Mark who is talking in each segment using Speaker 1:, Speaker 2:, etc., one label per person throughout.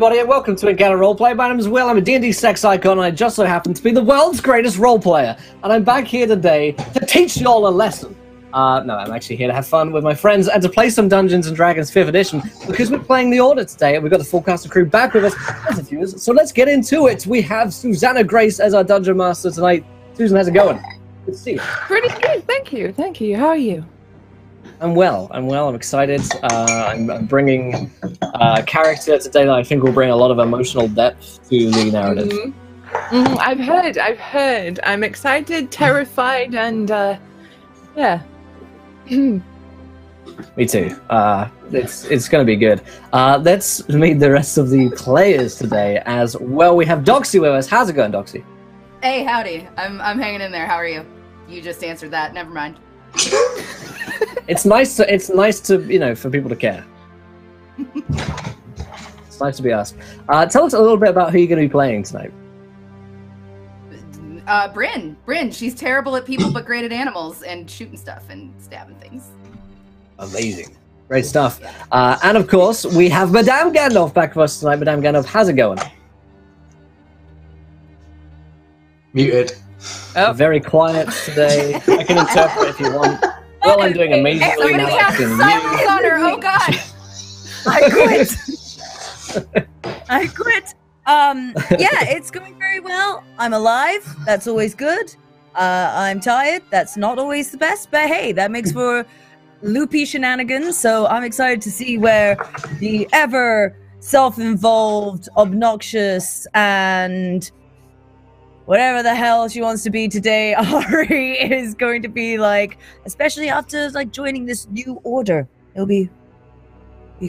Speaker 1: everybody, and welcome to Encounter Roleplay. My name is Will, I'm a D&D sex icon, and I just so happen to be the world's greatest roleplayer. And I'm back here today to teach you all a lesson. No, I'm actually here to have fun with my friends and to play some Dungeons & Dragons 5th edition, because we're playing the Order today, and we've got the full cast and crew back with us as a few. So let's get into it. We have Susanna Grace as our Dungeon Master tonight. Susan, how's it going? Good to see you.
Speaker 2: Pretty good, thank you. How are you?
Speaker 1: I'm well. I'm excited. I'm bringing a character today that I think will bring a lot of emotional depth to the narrative.
Speaker 2: I've heard. I'm excited, terrified, and yeah.
Speaker 1: Me too. It's going to be good. Let's meet the rest of the players today as well. We have Doxy with us. How's it going, Doxy?
Speaker 3: Hey, howdy. I'm hanging in there. How are you? You just answered that. Never mind.
Speaker 1: It's nice to for people to care. It's nice to be asked. Tell us a little bit about who you're going to be playing tonight.
Speaker 3: Bryn. She's terrible at people but great at animals and shooting stuff and stabbing things.
Speaker 1: Amazing. Great stuff. And of course, we have Madame Gandalf back with us tonight. Madame Gandalf, how's it going?
Speaker 4: Muted.
Speaker 1: Oh. Very quiet today. I can interpret if you want. Well, I'm doing amazingly now.
Speaker 3: Silence on her. Oh God!
Speaker 5: I quit. Yeah, it's going very well. I'm alive. That's always good. I'm tired. That's not always the best, but hey, that makes for loopy shenanigans. So I'm excited to see where the ever self-involved, obnoxious, and whatever the hell she wants to be today, Ari is going to be like, especially after joining this new order. It'll be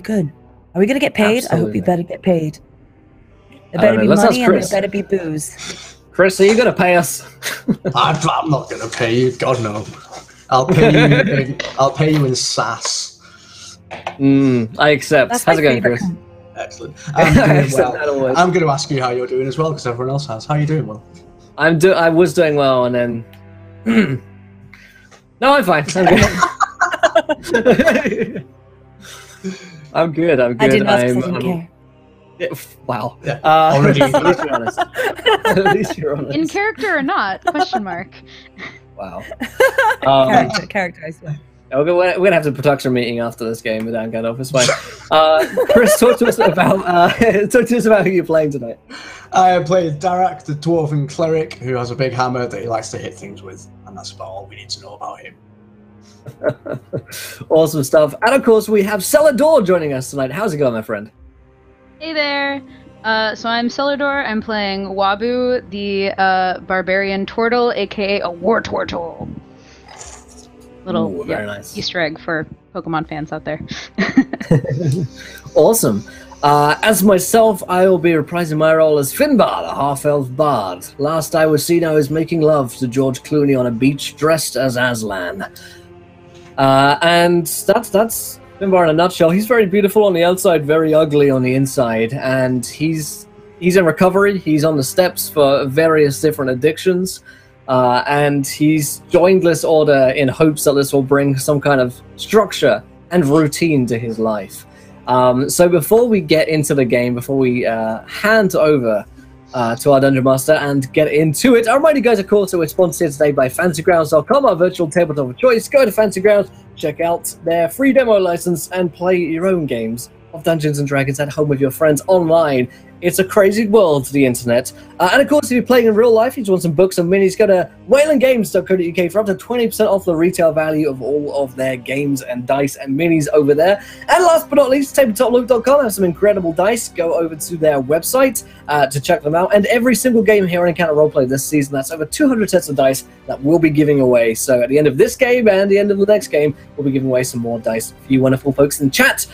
Speaker 5: good. Are we gonna get paid? Absolutely. I hope we better get paid. It better be money and it better be booze.
Speaker 1: Chris, are you gonna pay us?
Speaker 4: I'm not gonna pay you. God no. I'll pay you in sass.
Speaker 1: I accept.
Speaker 5: That's
Speaker 1: How's it going, Chris?
Speaker 4: Excellent. I'm doing well. I'm going to ask you how you're doing as well, because everyone else has. How are you doing, Will?
Speaker 1: I was doing well, and then no, I'm fine. I'm good. I'm good.
Speaker 5: I didn't ask because I didn't care.
Speaker 1: Yeah, wow.
Speaker 4: Yeah,
Speaker 1: already. At least you're honest. At least you're honest.
Speaker 6: In character or not? Question mark.
Speaker 1: Wow.
Speaker 5: Character, I swear.
Speaker 1: We're gonna have the production meeting after this game with Gandalf. It's fine. Chris, talk to us about who you're playing tonight.
Speaker 4: I play Darak, the dwarven cleric, who has a big hammer that he likes to hit things with, and that's about all we need to know about him.
Speaker 1: Awesome stuff. And of course, we have Celador joining us tonight. How's it going, my friend?
Speaker 6: Hey there. So I'm Celador. I'm playing Wabu, the barbarian turtle, aka a war turtle. Little
Speaker 1: very nice
Speaker 6: Easter egg for Pokemon fans out there.
Speaker 1: Awesome. As myself, I will be reprising my role as Finbar, the half-elf bard. Last I was seen, I was making love to George Clooney on a beach dressed as Aslan. And that's Finbar in a nutshell. He's very beautiful on the outside, very ugly on the inside, and he's in recovery. He's on the steps for various different addictions. And he's joined this order in hopes that this will bring some kind of structure and routine to his life. So before we get into the game, before we hand over to our Dungeon Master and get into it, I remind you guys, of course, that we're sponsored today by FantasyGrounds.com, our virtual tabletop of choice. Go to Fantasy Grounds, check out their free demo license, and play your own games of Dungeons & Dragons at home with your friends online. It's a crazy world, the internet. And of course, if you're playing in real life, you just want some books and minis, go to whalengames.co.uk for up to 20% off the retail value of all of their games and dice and minis over there. And last but not least, tabletoploot.com has some incredible dice. Go over to their website to check them out. And every single game here on Encounter Roleplay this season, that's over 200 sets of dice that we'll be giving away. So at the end of this game and the end of the next game, we'll be giving away some more dice for you wonderful folks in chat.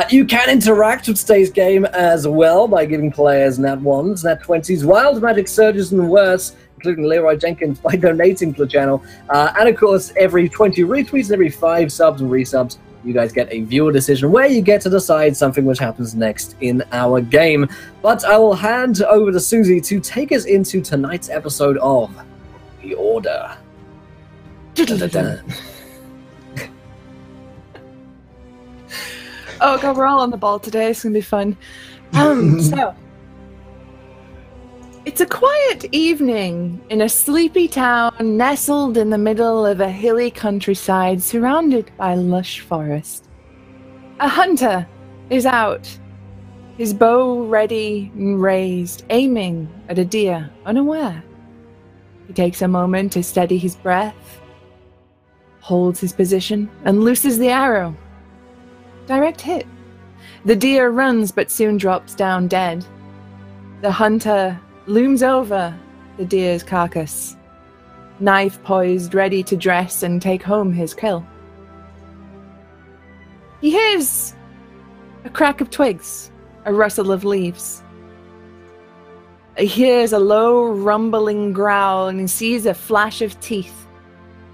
Speaker 1: You can interact with today's game as well by giving players nat 1s, nat 20s, wild magic surges and worse, including Leroy Jenkins, by donating to the channel. And of course, every 20 retweets and every 5 subs and resubs, you guys get a viewer decision where you get to decide something which happens next in our game. But I will hand over to Susie to take us into tonight's episode of The Order.
Speaker 2: Oh god, we're all on the ball today. It's gonna be fun. So it's a quiet evening in a sleepy town nestled in the middle of a hilly countryside surrounded by lush forest. A hunter is out, his bow ready and raised, aiming at a deer, unaware. He takes a moment to steady his breath, holds his position, and looses the arrow. Direct hit. The deer runs but soon drops down dead. The hunter looms over the deer's carcass, knife poised ready to dress and take home his kill. He hears a crack of twigs, a rustle of leaves. He hears a low rumbling growl and he sees a flash of teeth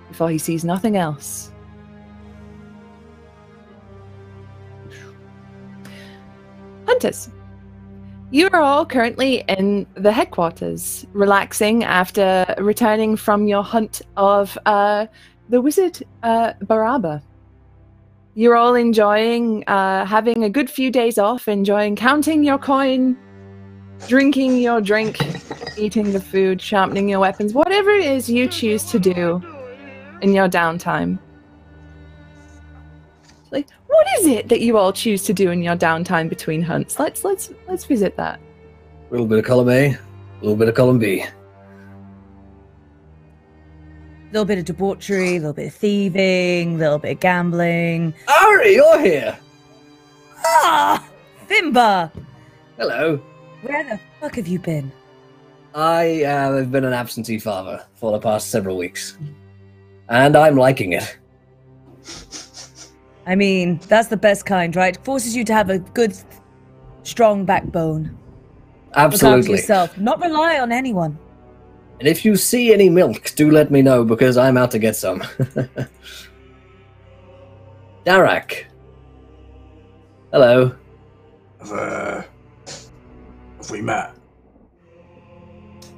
Speaker 2: before he sees nothing else. Hunters, you are all currently in the headquarters, relaxing after returning from your hunt of the wizard Baraba. You're all enjoying having a good few days off, enjoying counting your coin, drinking your drink, eating the food, sharpening your weapons, whatever it is you choose to do in your downtime. Like, what is it that you all choose to do in your downtime between hunts? Let's visit that.
Speaker 1: A little bit of column A, a little bit of column B.
Speaker 5: A little bit of debauchery, a little bit of thieving, a little bit of gambling.
Speaker 1: Ari, you're here!
Speaker 5: Ah! Finbar!
Speaker 1: Hello.
Speaker 5: Where the fuck have you been?
Speaker 1: I have been an absentee father for the past several weeks. And I'm liking it.
Speaker 5: I mean, that's the best kind, right? Forces you to have a good, strong backbone. Look after
Speaker 1: Absolutely.
Speaker 5: yourself. Not rely on anyone.
Speaker 1: And if you see any milk, do let me know, because I'm out to get some. Darak. Hello.
Speaker 4: Have we met?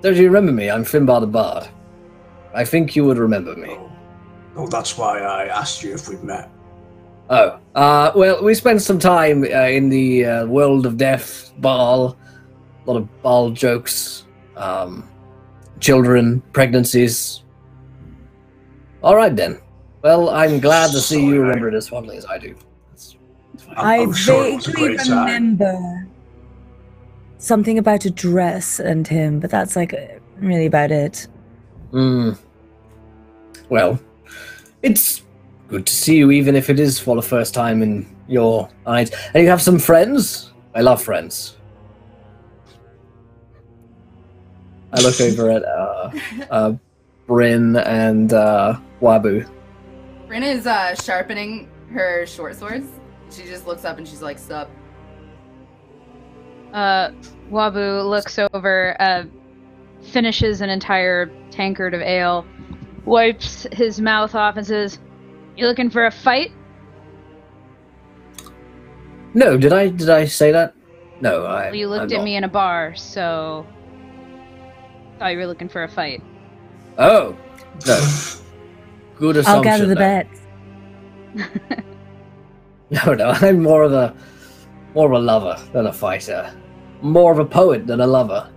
Speaker 1: Don't you remember me? I'm Finbar the Bard. I think you would remember me.
Speaker 4: Oh, that's why I asked you if we'd met.
Speaker 1: Oh, well, we spent some time in the world of death, Baal. A lot of Baal jokes. Children, pregnancies. All right, then. Well, I'm glad to see you remember it as fondly as I do. That's fine.
Speaker 5: I
Speaker 4: sure it was a
Speaker 5: vaguely
Speaker 4: great time.
Speaker 5: remember something about a dress and him, but that's like really about it.
Speaker 1: Well, it's good to see you, even if it is for the first time in your eyes. And you have some friends? I love friends. I look over at Bryn and Wabu.
Speaker 3: Bryn is sharpening her short swords. She just looks up and she's like, "Sup."
Speaker 6: Wabu looks over, finishes an entire tankard of ale, wipes his mouth off and says, "You looking for a fight?"
Speaker 1: No, did I say that? No,
Speaker 6: Well, you looked at me in a bar, so thought you were looking for a fight.
Speaker 1: Oh, no. Good assumption.
Speaker 5: I'll gather the
Speaker 1: then.
Speaker 5: bets.
Speaker 1: No, I'm more of a lover than a fighter. More of a poet than a lover.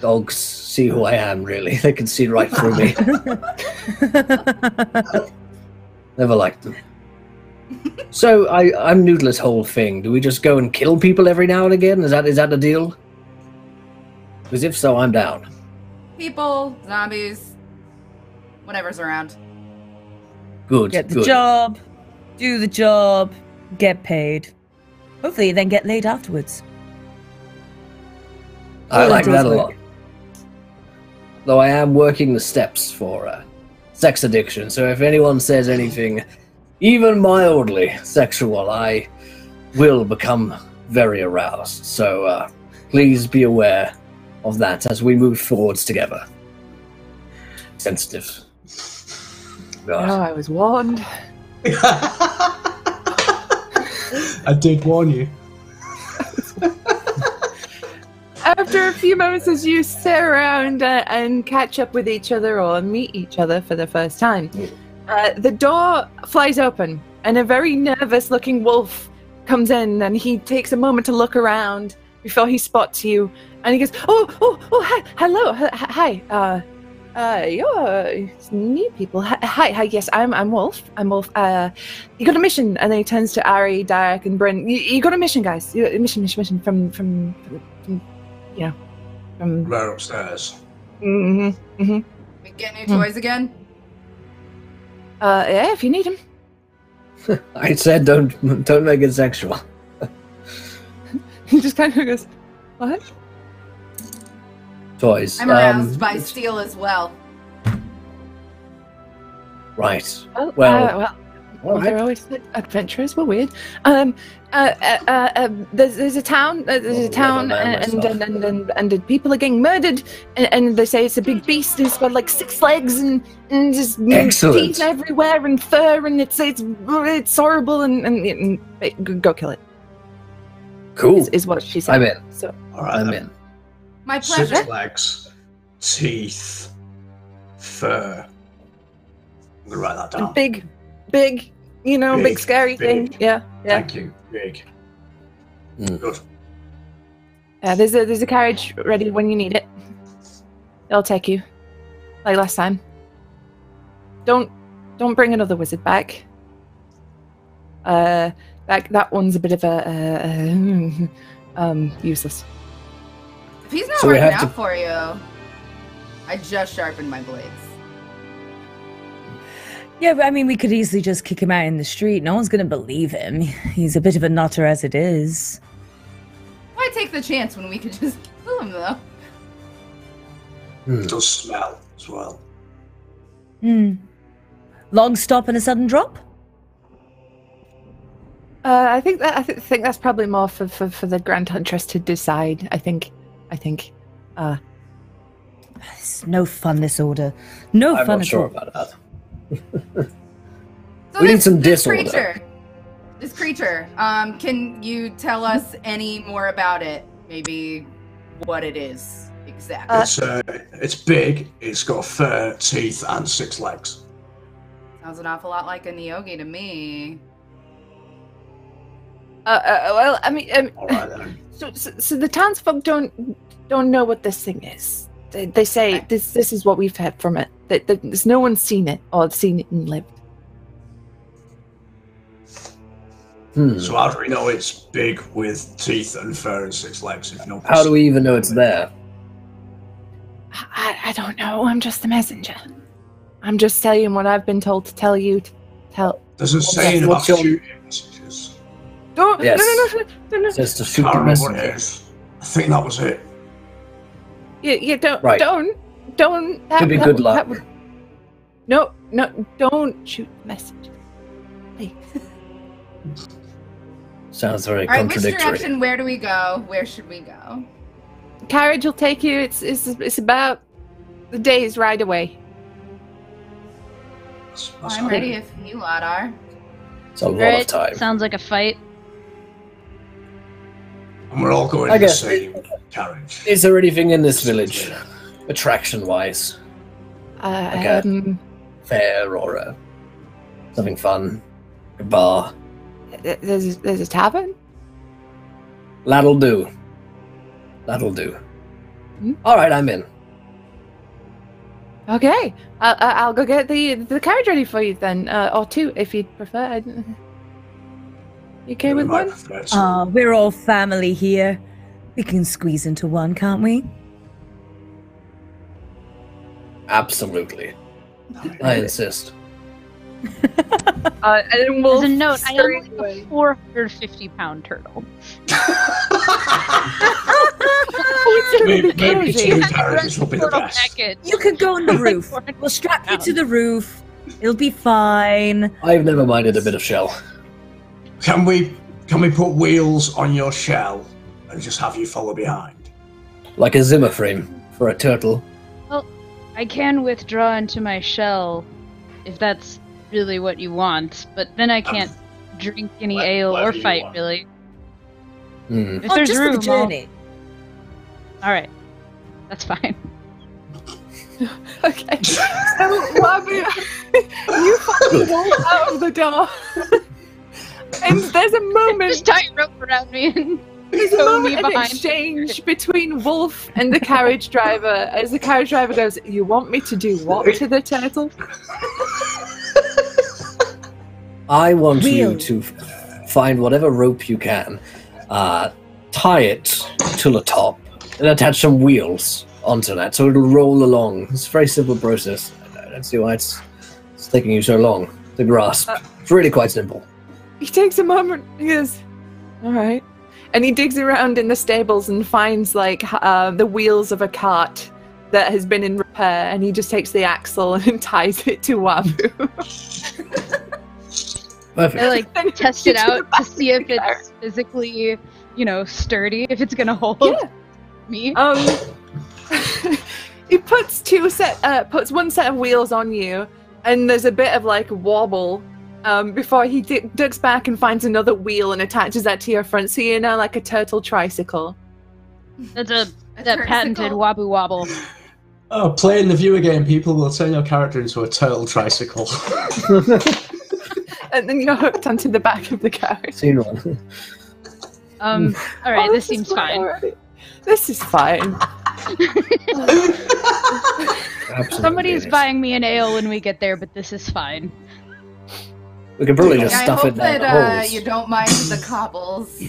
Speaker 1: Dogs see who I am, really. They can see right through me. Never liked them. So, I'm new to this whole thing. Do we just go and kill people every now and again? Is that the deal? Because if so, I'm down.
Speaker 3: People, zombies, whatever's around.
Speaker 1: Good,
Speaker 5: Get the
Speaker 1: good.
Speaker 5: job, do the job, get paid. Hopefully, then get laid afterwards.
Speaker 1: I
Speaker 5: All
Speaker 1: like
Speaker 5: that
Speaker 1: that a
Speaker 5: does
Speaker 1: lot.
Speaker 5: work.
Speaker 1: Though I am working the steps for sex addiction, so if anyone says anything even mildly sexual, I will become very aroused. So please be aware of that as we move forwards together. Sensitive. God.
Speaker 2: Oh, I was warned.
Speaker 4: I did warn you.
Speaker 2: After a few moments, as you sit around and catch up with each other or meet each other for the first time, the door flies open and a very nervous-looking wolf comes in, and he takes a moment to look around before he spots you, and he goes, "Oh, hi, hello, hi, you're new people. Hi, yes, I'm Wolf. You got a mission?" And then he turns to Ari, Derek, and Bryn. You got a mission, guys. Mission from
Speaker 4: Right upstairs.
Speaker 3: We get new toys again?
Speaker 2: Yeah, if you need them.
Speaker 1: I said don't make it sexual.
Speaker 2: He just kind of goes, "What?"
Speaker 1: Toys.
Speaker 3: I'm aroused by steel as well.
Speaker 1: Right.
Speaker 2: Well,
Speaker 1: Well, all
Speaker 2: they're
Speaker 1: right.
Speaker 2: always adventurers. We're weird. There's a town. And people are getting murdered, and they say it's a big beast. And it's got like 6 legs and just
Speaker 1: Excellent.
Speaker 2: teeth everywhere and fur, and it's horrible. And go kill it.
Speaker 1: Cool.
Speaker 2: Is what she said.
Speaker 1: I'm in.
Speaker 2: So
Speaker 4: All right,
Speaker 1: I'm
Speaker 4: then.
Speaker 1: in.
Speaker 3: My pleasure.
Speaker 4: 6 legs, teeth, fur. I'm gonna write that down.
Speaker 2: big, big
Speaker 4: Big,
Speaker 2: scary
Speaker 4: big.
Speaker 2: thing. Yeah.
Speaker 4: Thank you. Big.
Speaker 1: Mm.
Speaker 4: Good.
Speaker 2: There's a carriage ready when you need it. It'll take you, like last time. Don't bring another wizard back. That one's a bit of a useless.
Speaker 3: If he's not
Speaker 1: So we
Speaker 3: working
Speaker 1: have
Speaker 3: out
Speaker 1: to-
Speaker 3: for you, I just sharpened my blades.
Speaker 5: Yeah, but I mean, we could easily just kick him out in the street. No one's going to believe him. He's a bit of a nutter as it is.
Speaker 3: Why take the chance when we could just kill him, though?
Speaker 4: It does smell as well.
Speaker 5: Long stop and a sudden drop?
Speaker 2: I think that's probably more for the Grand Huntress to decide. I think.
Speaker 5: It's no fun, this order. No
Speaker 1: I'm
Speaker 5: fun
Speaker 1: not
Speaker 5: at
Speaker 1: sure
Speaker 5: all.
Speaker 1: about that.
Speaker 3: So
Speaker 1: We need some disorder.
Speaker 3: This creature, can you tell us any more about it? Maybe what it is exactly?
Speaker 4: It's big. It's got fur, teeth, and 6 legs.
Speaker 3: Sounds an awful lot like a Neogi to me.
Speaker 2: Well, I mean,
Speaker 4: All right then.
Speaker 2: so the townsfolk don't know what this thing is. They say this is what we've had from it. There's no one's seen it or seen it and lived.
Speaker 4: So how do we know it's big with teeth and fur and 6 legs? If no.
Speaker 1: How do we even know it's there?
Speaker 2: I don't know. I'm just the messenger. I'm just telling what I've been told to tell you.
Speaker 4: There's a saying about
Speaker 1: what's your-
Speaker 4: shooting messages.
Speaker 2: Don't.
Speaker 1: Yes.
Speaker 2: No.
Speaker 1: Just to shoot
Speaker 4: Can't
Speaker 1: the
Speaker 4: remember what it
Speaker 1: messenger.
Speaker 4: is. I think that was it.
Speaker 2: Yeah. Don't.
Speaker 1: Right.
Speaker 2: Don't.
Speaker 1: Could be good luck.
Speaker 2: No. Don't shoot the messenger. Please.
Speaker 1: Sounds very
Speaker 3: All right, which
Speaker 1: contradictory.
Speaker 3: direction? Where do we go? Where should we go?
Speaker 2: Carriage will take you. It's about the day's ride away.
Speaker 4: That's
Speaker 3: I'm ready if you lot are.
Speaker 1: It's a lot
Speaker 6: Alright,
Speaker 1: of time.
Speaker 6: sounds like a fight.
Speaker 4: And we're all going
Speaker 1: I
Speaker 4: in the
Speaker 1: guess-
Speaker 4: same carriage.
Speaker 1: Is there anything in this village, attraction-wise, fair or something fun, a bar?
Speaker 2: There's a tavern.
Speaker 1: That'll do.
Speaker 2: Hmm?
Speaker 1: All right, I'm in.
Speaker 2: Okay, I'll go get the carriage ready for you then, or 2 if you'd prefer. You okay with
Speaker 4: We might
Speaker 2: one?
Speaker 4: prefer to-
Speaker 5: We're all family here. We can squeeze into one, can't we?
Speaker 1: Absolutely. I insist.
Speaker 2: And then we'll
Speaker 6: As a note, I am
Speaker 2: scurry
Speaker 6: like
Speaker 2: away.
Speaker 6: a 450-pound turtle.
Speaker 4: Maybe
Speaker 2: cozy.
Speaker 4: 2 carriages will be the
Speaker 6: Turtle
Speaker 4: best.
Speaker 6: package.
Speaker 5: You can go on the roof. We'll strap you to the roof. It'll be fine.
Speaker 1: I've never minded a bit of shell.
Speaker 4: Can we put wheels on your shell and just have you follow behind?
Speaker 1: Like a Zimmer frame for a turtle.
Speaker 6: I can withdraw into my shell if that's really what you want, but then I can't drink any ale or
Speaker 4: whatever you
Speaker 6: fight,
Speaker 4: want.
Speaker 6: really.
Speaker 1: Hmm.
Speaker 6: If there's
Speaker 5: just
Speaker 6: room,
Speaker 5: for the journey.
Speaker 6: Alright. That's fine.
Speaker 2: Okay. So, Wabu, you follow the wolf out of the door. And there's a moment.
Speaker 6: Just tie a rope around me and
Speaker 2: There's a
Speaker 6: throw me
Speaker 2: moment of
Speaker 6: behind.
Speaker 2: exchange between Wolf and the carriage driver as the carriage driver goes, "You want me to do what to the turtle?"
Speaker 1: I want you
Speaker 5: Wheel.
Speaker 1: to find whatever rope you can, tie it to the top, and attach some wheels onto that so it'll roll along. It's a very simple process. I don't see why it's taking you so long to grasp. It's really quite simple.
Speaker 2: He takes a moment. He goes, "All right," and he digs around in the stables and finds like the wheels of a cart that has been in repair, and he just takes the axle and ties it to Wabu.
Speaker 1: Perfect.
Speaker 6: I like test it out to see if it's physically, sturdy, if it's gonna hold me.
Speaker 2: He puts one set of wheels on you, and there's a bit of like wobble before he ducks back and finds another wheel and attaches that to your front, so you're now like a turtle tricycle.
Speaker 6: That's that patented wobble wobble.
Speaker 4: Oh, playing the viewer game, people will turn your character into a turtle tricycle.
Speaker 2: And then you're hooked onto the back of the carriage.
Speaker 1: Seen one.
Speaker 6: All right, this seems fine.
Speaker 2: Already. This is fine.
Speaker 1: Absolutely
Speaker 6: Somebody's
Speaker 1: it is.
Speaker 6: buying me an ale when we get there, but this is fine.
Speaker 1: We can probably just
Speaker 3: I
Speaker 1: stuff
Speaker 3: hope
Speaker 1: it down the
Speaker 3: that
Speaker 1: holes.
Speaker 3: you don't mind the cobbles.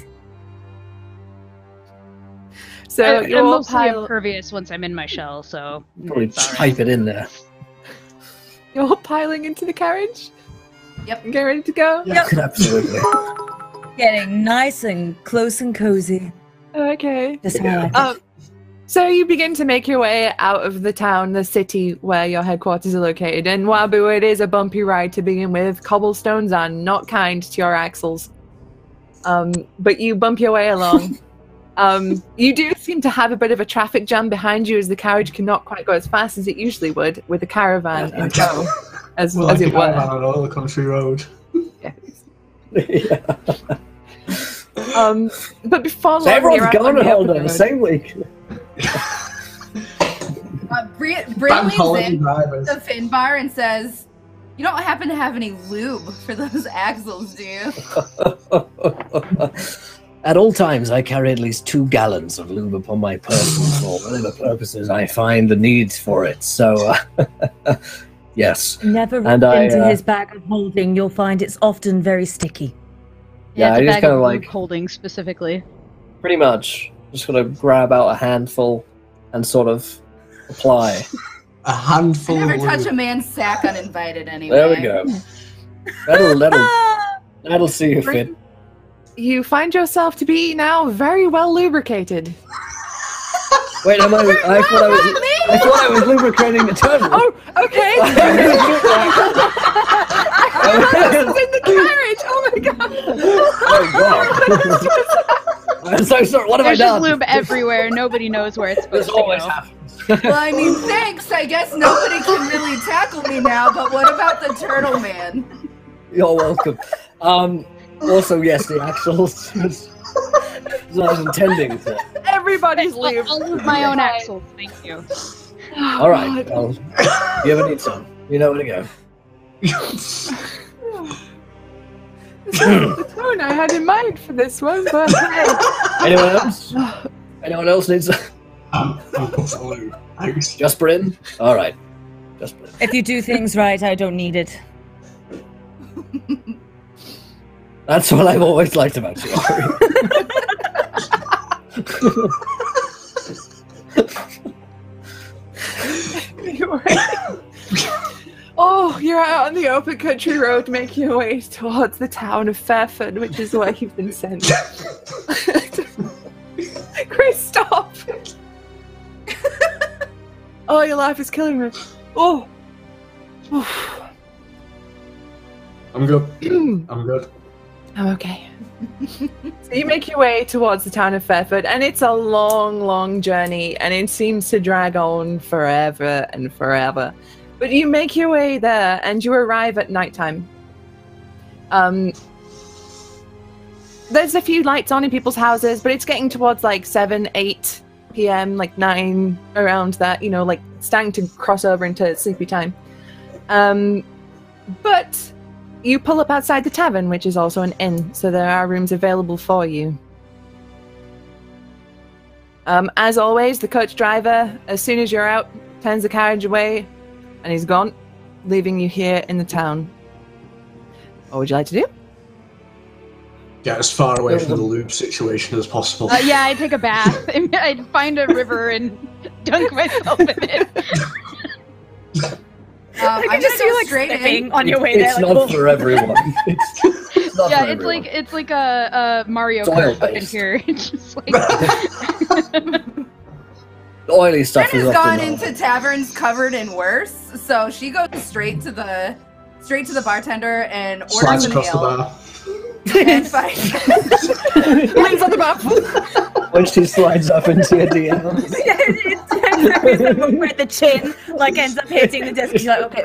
Speaker 2: So
Speaker 6: I'm
Speaker 2: you're all
Speaker 6: mostly impervious once I'm in my shell, so
Speaker 1: Probably
Speaker 6: it's all right.
Speaker 1: pipe it in there.
Speaker 2: you're all piling into the carriage?
Speaker 3: Yep.
Speaker 2: Get ready to go?
Speaker 5: Yep.
Speaker 1: Absolutely.
Speaker 5: Getting nice and close and cozy.
Speaker 2: Okay.
Speaker 5: Just how I like it.
Speaker 2: So you begin to make your way out of the town, the city where your headquarters are located. And Wabu, it is a bumpy ride to begin with. Cobblestones are not kind to your axles. But you bump your way along. You do seem to have a bit of a traffic jam behind you, as the carriage cannot quite go as fast as it usually would with a caravan in tow, as
Speaker 4: Like
Speaker 2: it
Speaker 4: a caravan
Speaker 2: were.
Speaker 4: on all the country road.
Speaker 1: Yeah.
Speaker 2: But before
Speaker 1: So
Speaker 2: long,
Speaker 1: everyone's
Speaker 2: you're out
Speaker 1: gone
Speaker 2: on
Speaker 1: on
Speaker 2: the open
Speaker 1: holiday the
Speaker 2: road.
Speaker 1: same week.
Speaker 4: Bank
Speaker 3: Bryn
Speaker 4: holiday
Speaker 3: leans in
Speaker 4: drivers.
Speaker 3: to Finbar and says, "You don't happen to have any lube for those axles, do you?"
Speaker 1: At all times, I carry at least 2 gallons of lube upon my person for whatever purposes I find the need for it. So, yes.
Speaker 5: Never
Speaker 1: And
Speaker 5: reach
Speaker 1: I,
Speaker 5: into his bag of holding. You'll find it's often very sticky.
Speaker 1: Yeah,
Speaker 6: it's
Speaker 1: I
Speaker 6: a
Speaker 1: just
Speaker 6: bag
Speaker 1: kinda
Speaker 6: of
Speaker 1: like-
Speaker 6: lube holding specifically.
Speaker 1: Pretty much. Just gonna grab out a handful and sort of apply.
Speaker 4: A handful
Speaker 3: I never
Speaker 4: of
Speaker 3: touch
Speaker 4: lube.
Speaker 3: a man's sack uninvited anyway.
Speaker 1: There we go. That'll see you fit.
Speaker 2: You find yourself to be now very well lubricated.
Speaker 1: Wait, I thought I was lubricating the turtle.
Speaker 2: Oh, okay. I was in the carriage. Oh my god.
Speaker 1: Oh god. I'm so sorry. What have
Speaker 6: There's
Speaker 1: I
Speaker 6: just
Speaker 1: done?
Speaker 6: lube everywhere. Nobody knows where it's supposed
Speaker 1: This
Speaker 6: to
Speaker 1: always
Speaker 6: go.
Speaker 1: happens.
Speaker 3: Well, I mean, thanks. I guess nobody can really tackle me now, but what about the turtle man?
Speaker 1: You're welcome. Also, yes, the axles. I was intending to.
Speaker 2: Everybody's lube.
Speaker 6: I'll lube my own axles, thank you.
Speaker 1: All right. Well, if you ever need some, you know where to go.
Speaker 2: This is the tone I had in mind for this one, but hey.
Speaker 1: Anyone else? Anyone else needs
Speaker 4: Lube. Thanks.
Speaker 1: just Bryn? All right. Just Bryn.
Speaker 5: If you do things right, I don't need it.
Speaker 1: That's what I've always liked about you.
Speaker 2: You're right. Oh, you're out on the open country road making your way towards the town of Fairford, which is where you've been sent. Chris, stop! Oh, your life is killing me. Oh. Oof.
Speaker 4: I'm good. I'm good.
Speaker 2: I'm okay. So you make your way towards the town of Fairford, and it's a long, long journey, and it seems to drag on forever and forever. But you make your way there, and you arrive at nighttime. There's a few lights on in people's houses, but it's getting towards like 7, 8 p.m., like 9, around that, you know, like starting to cross over into sleepy time. But you pull up outside the tavern, which is also an inn, so there are rooms available for you. As always, the coach driver, as soon as you're out, turns the carriage away, and he's gone, leaving you here in the town. What would you like to do?
Speaker 4: Get as far away from the loop situation as possible.
Speaker 6: Yeah, I'd take a bath. I'd find a river and dunk myself in it.
Speaker 5: I can just see you like
Speaker 3: straight
Speaker 5: slipping on your way there.
Speaker 1: It's
Speaker 5: like,
Speaker 1: not for everyone. It's not
Speaker 6: Yeah,
Speaker 1: for
Speaker 6: it's
Speaker 1: everyone.
Speaker 6: like a Mario Kart up in here. It's just like
Speaker 1: The oily stuff
Speaker 3: Ren
Speaker 1: is
Speaker 3: has
Speaker 1: often
Speaker 3: gone into taverns covered in worse, so she goes straight to the bartender and orders
Speaker 4: Slides
Speaker 3: an
Speaker 4: across the
Speaker 3: ale.
Speaker 4: bar.
Speaker 3: And fights.
Speaker 2: Lands on the bar.
Speaker 1: when she slides up into your DM.
Speaker 5: it's where the chin like ends up hitting the desk. She's like, okay,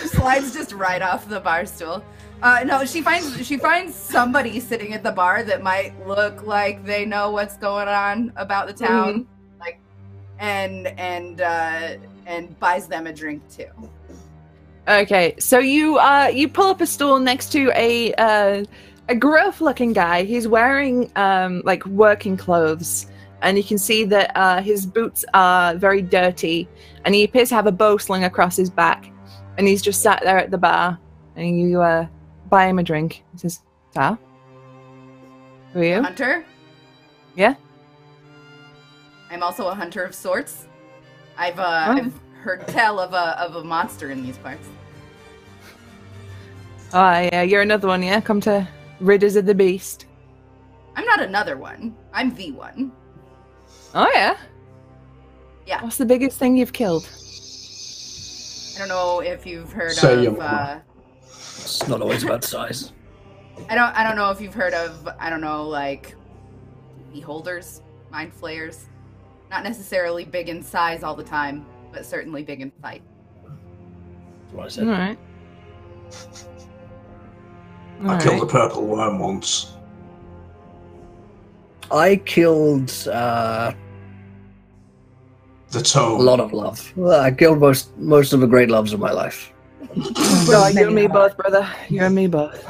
Speaker 3: Slides just right off the bar stool. No, she finds somebody sitting at the bar that might look like they know what's going on about the town, like, and buys them a drink too.
Speaker 2: Okay, so you pull up a stool next to a gruff-looking guy. He's wearing like working clothes, and you can see that his boots are very dirty, and he appears to have a bow slung across his back. And he's just sat there at the bar, and you buy him a drink. He says, "Sal, who are you?"
Speaker 3: Hunter?
Speaker 2: Yeah.
Speaker 3: I'm also a hunter of sorts. I've heard tell of a monster in these parts.
Speaker 2: Oh, yeah, you're another one, yeah? Come to rid us of the beast.
Speaker 3: I'm not another one. I'm the one.
Speaker 2: Oh, yeah?
Speaker 3: Yeah.
Speaker 2: What's the biggest thing you've killed?
Speaker 3: I don't know if you've heard
Speaker 4: Say your
Speaker 3: of.
Speaker 4: mama.
Speaker 1: It's not always about size.
Speaker 3: I don't know if you've heard of. I don't know, like beholders, mind flayers. Not necessarily big in size all the time, but certainly big in sight.
Speaker 1: That's what I said.
Speaker 2: All right.
Speaker 4: I killed a purple worm once.
Speaker 1: I killed
Speaker 4: The
Speaker 1: a
Speaker 4: toad.
Speaker 1: lot of love. Well, I killed most of the great loves of my life.
Speaker 2: Oh, you and me both, brother. You and me both.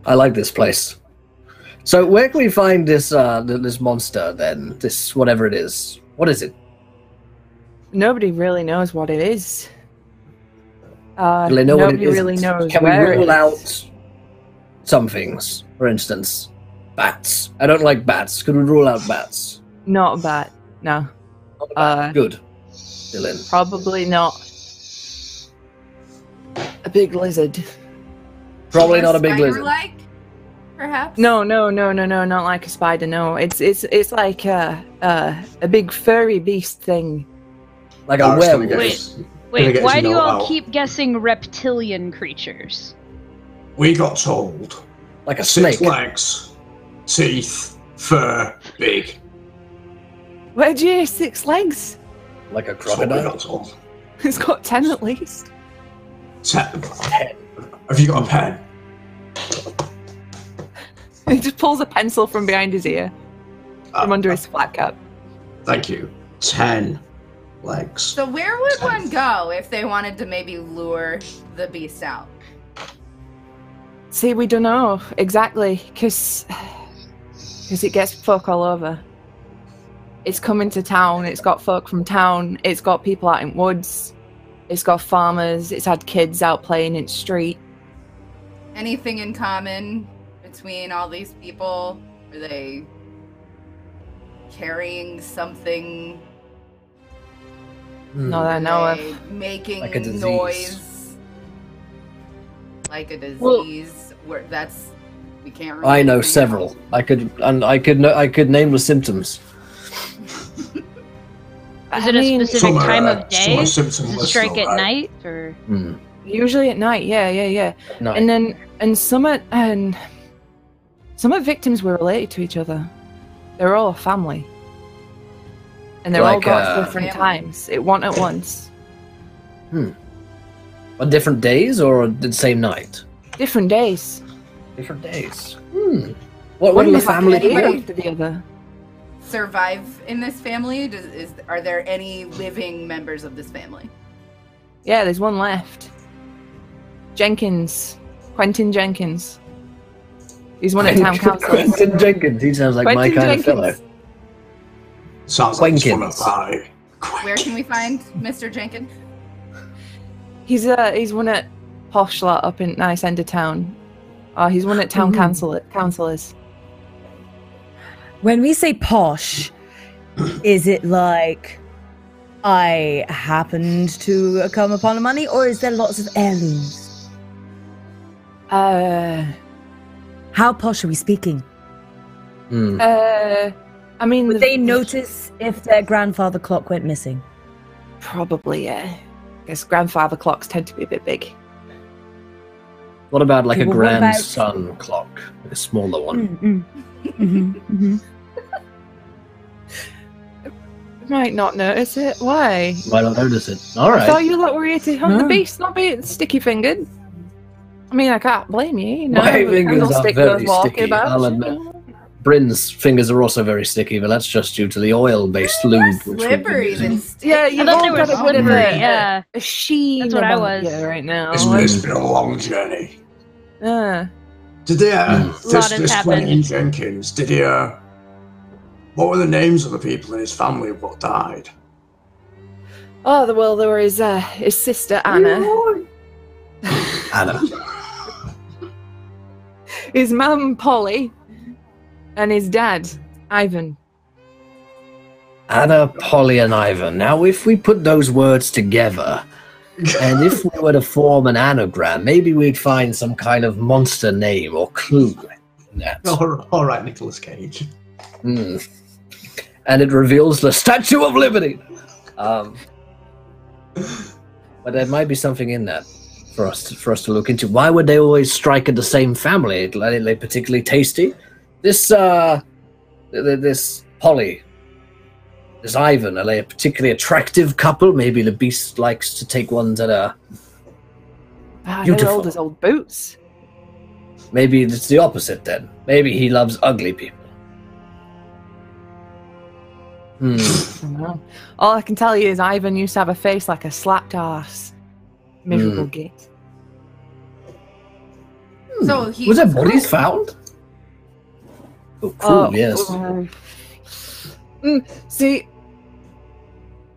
Speaker 1: I like this place. So where can we find this this monster then? This whatever it is. What is it?
Speaker 2: Nobody really knows what it is.
Speaker 1: Do they know what it
Speaker 2: Nobody
Speaker 1: isn't?
Speaker 2: really knows
Speaker 1: Can we
Speaker 2: where
Speaker 1: rule
Speaker 2: it
Speaker 1: out
Speaker 2: is.
Speaker 1: some things? For instance, bats. I don't like bats. Could we rule out bats?
Speaker 2: Not a bat. No.
Speaker 1: Not a bat. Good. Still in.
Speaker 2: Probably not. A big lizard.
Speaker 1: Probably
Speaker 3: Or
Speaker 1: not a big lizard.
Speaker 3: spider-like, perhaps.
Speaker 2: No, not like a spider. No, it's like a big furry beast thing.
Speaker 1: Like a
Speaker 4: Dark's gonna
Speaker 1: werewolf.
Speaker 4: get- gonna
Speaker 6: Wait,
Speaker 4: get
Speaker 6: why
Speaker 4: to
Speaker 6: do you
Speaker 4: know
Speaker 6: all
Speaker 4: how-
Speaker 6: keep guessing reptilian creatures?
Speaker 4: We got told.
Speaker 1: Like a
Speaker 4: 6
Speaker 1: snake.
Speaker 4: legs, teeth, fur, big.
Speaker 2: Where'd you hear 6 legs?
Speaker 1: Like a
Speaker 4: That's what we
Speaker 1: crocodile.
Speaker 4: got told.
Speaker 2: It's got 10 at least.
Speaker 4: 10. Have you got a pen?
Speaker 2: He just pulls a pencil from behind his ear, from under his flat cap.
Speaker 4: Thank you. 10 legs.
Speaker 3: So where would one go if they wanted to maybe lure the beast out?
Speaker 2: See, we don't know exactly, because it gets folk all over. It's coming to town, it's got folk from town, it's got people out in woods, it's got farmers, it's had kids out playing in the street.
Speaker 3: Anything in common between all these people? Are they carrying something?
Speaker 2: Not that I know
Speaker 3: Are
Speaker 2: of.
Speaker 3: they making
Speaker 1: Like a disease.
Speaker 3: noise? Like a disease?
Speaker 2: Well-
Speaker 3: Where that's we can't. Really
Speaker 1: I know
Speaker 3: figure
Speaker 1: several.
Speaker 3: out.
Speaker 1: I could name the symptoms.
Speaker 6: Is it a specific
Speaker 4: Some are,
Speaker 6: time of
Speaker 4: some
Speaker 6: day?
Speaker 4: are
Speaker 6: Does
Speaker 4: symptomless,
Speaker 6: it strike
Speaker 4: some
Speaker 6: at
Speaker 4: are-
Speaker 6: night or?
Speaker 2: Usually at night, yeah.
Speaker 1: No.
Speaker 2: And some victims were related to each other. They're all a family. And they're all
Speaker 1: Like,
Speaker 2: got different
Speaker 3: family.
Speaker 2: times. It wasn't at once.
Speaker 1: On different days or the same night?
Speaker 2: Different days.
Speaker 1: Different days. What do the
Speaker 2: Wouldn't have
Speaker 1: family
Speaker 2: happened
Speaker 1: do?
Speaker 2: one after the other.
Speaker 3: survive in this family? Are there any living members of this family?
Speaker 2: Yeah, there's one left. Quentin Jenkins. He's one at town council.
Speaker 1: Quentin Jenkins. He sounds like my kind of fellow.
Speaker 4: Sounds like it's one of my.
Speaker 3: Where can we find Mr. Jenkins?
Speaker 2: He's one at posh lot up in nice end of town. He's one at town councillors.
Speaker 5: When we say posh, is it like I happened to come upon the money, or is there lots of heirlooms? How posh are we speaking?
Speaker 2: I mean,
Speaker 5: would they notice if their grandfather clock went missing?
Speaker 2: Probably, yeah. I guess grandfather clocks tend to be a bit big.
Speaker 1: What about like a grandson clock, like a smaller one?
Speaker 2: Might not notice it. Why?
Speaker 1: Might not notice it. All right.
Speaker 2: I thought you lot were here to hunt the beast, not be sticky fingered. I mean, I can't blame you. You know,
Speaker 1: my fingers are very sticky.
Speaker 2: About,
Speaker 1: I'll admit. Bryn's fingers are also very sticky, but that's just due to the oil-based lube.
Speaker 3: Slippery than sticky.
Speaker 2: Yeah, you've all got a bit of a sheen.
Speaker 6: That's what I was
Speaker 2: right now.
Speaker 4: It's been a long journey. Did they? This Quentin Jenkins. Did he? What were the names of the people in his family what died?
Speaker 2: Oh, well, there were his sister Anna.
Speaker 1: Anna.
Speaker 2: His mum Polly. And his dad, Ivan.
Speaker 1: Anna, Polly, and Ivan. Now, if we put those words together, and if we were to form an anagram, maybe we'd find some kind of monster name or clue in that.
Speaker 4: All right, Nicolas Cage.
Speaker 1: And it reveals the Statue of Liberty. But there might be something in that for us to look into. Why would they always strike at the same family? Are they particularly tasty? This Polly, this Ivan, are they a particularly attractive couple? Maybe the beast likes to take ones that are beautiful.
Speaker 2: They're old as old boots.
Speaker 1: Maybe it's the opposite then. Maybe he loves ugly people.
Speaker 2: I don't know. All I can tell you is Ivan used to have a face like a slapped ass. Miserable git.
Speaker 3: So he
Speaker 1: was there bodies found? Oh, cool, yes.
Speaker 2: See,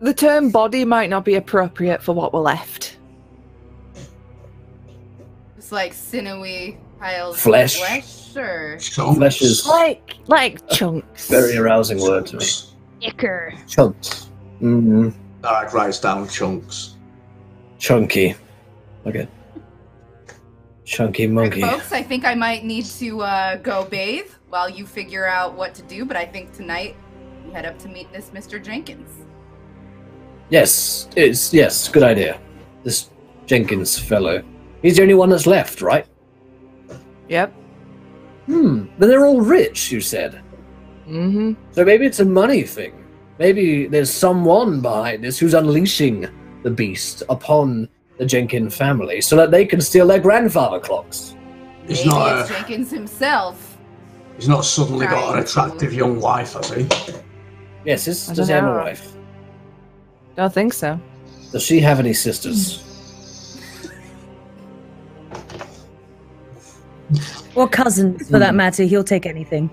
Speaker 2: the term body might not be appropriate for what were left.
Speaker 3: It's like sinewy piles
Speaker 1: flesh.
Speaker 3: Of flesh, or
Speaker 1: flesh is
Speaker 2: like chunks.
Speaker 1: Very arousing word to me.
Speaker 6: Icker.
Speaker 1: Chunks.
Speaker 4: Alright, writes down chunks.
Speaker 1: Chunky. Okay. Chunky monkey.
Speaker 3: Right, folks, I think I might need to go bathe while you figure out what to do, but I think tonight we head up to meet this Mr. Jenkins.
Speaker 1: Yes, good idea. This Jenkins fellow. He's the only one that's left, right?
Speaker 2: Yep.
Speaker 1: But they're all rich, you said. So maybe it's a money thing. Maybe there's someone behind this who's unleashing the beast upon the Jenkins family so that they can steal their grandfather clocks.
Speaker 3: Maybe it's Jenkins himself.
Speaker 4: He's not suddenly got an attractive young wife, has he?
Speaker 1: Yes, does he have a wife?
Speaker 2: Don't think so.
Speaker 1: Does she have any sisters?
Speaker 5: Or cousins, for that matter. He'll take anything.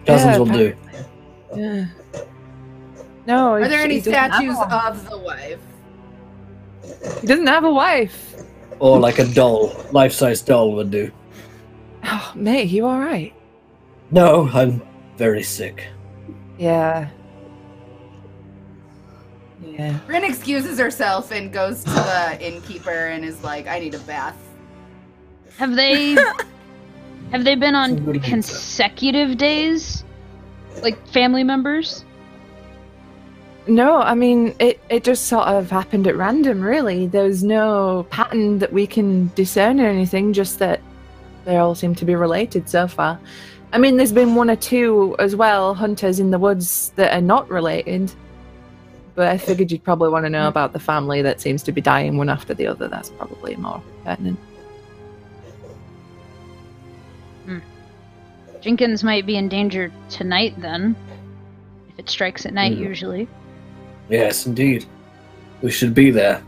Speaker 1: Cousins will do.
Speaker 2: Yeah. No.
Speaker 3: Are there any statues of the wife?
Speaker 2: He doesn't have a wife.
Speaker 1: Or like a doll, life-size doll would do.
Speaker 2: Oh, mate, you all right?
Speaker 1: No, I'm very sick.
Speaker 2: Yeah.
Speaker 3: Bryn excuses herself and goes to the innkeeper and is like, I need a bath.
Speaker 6: Have they been on consecutive days? Like family members?
Speaker 2: No, I mean, it just sort of happened at random, really. There's no pattern that we can discern or anything, just that they all seem to be related so far. I mean, there's been one or two as well, hunters in the woods that are not related. But I figured you'd probably want to know about the family that seems to be dying one after the other. That's probably more pertinent.
Speaker 6: Jenkins might be in danger tonight, then. if it strikes at night, usually.
Speaker 1: Yes, indeed. We should be there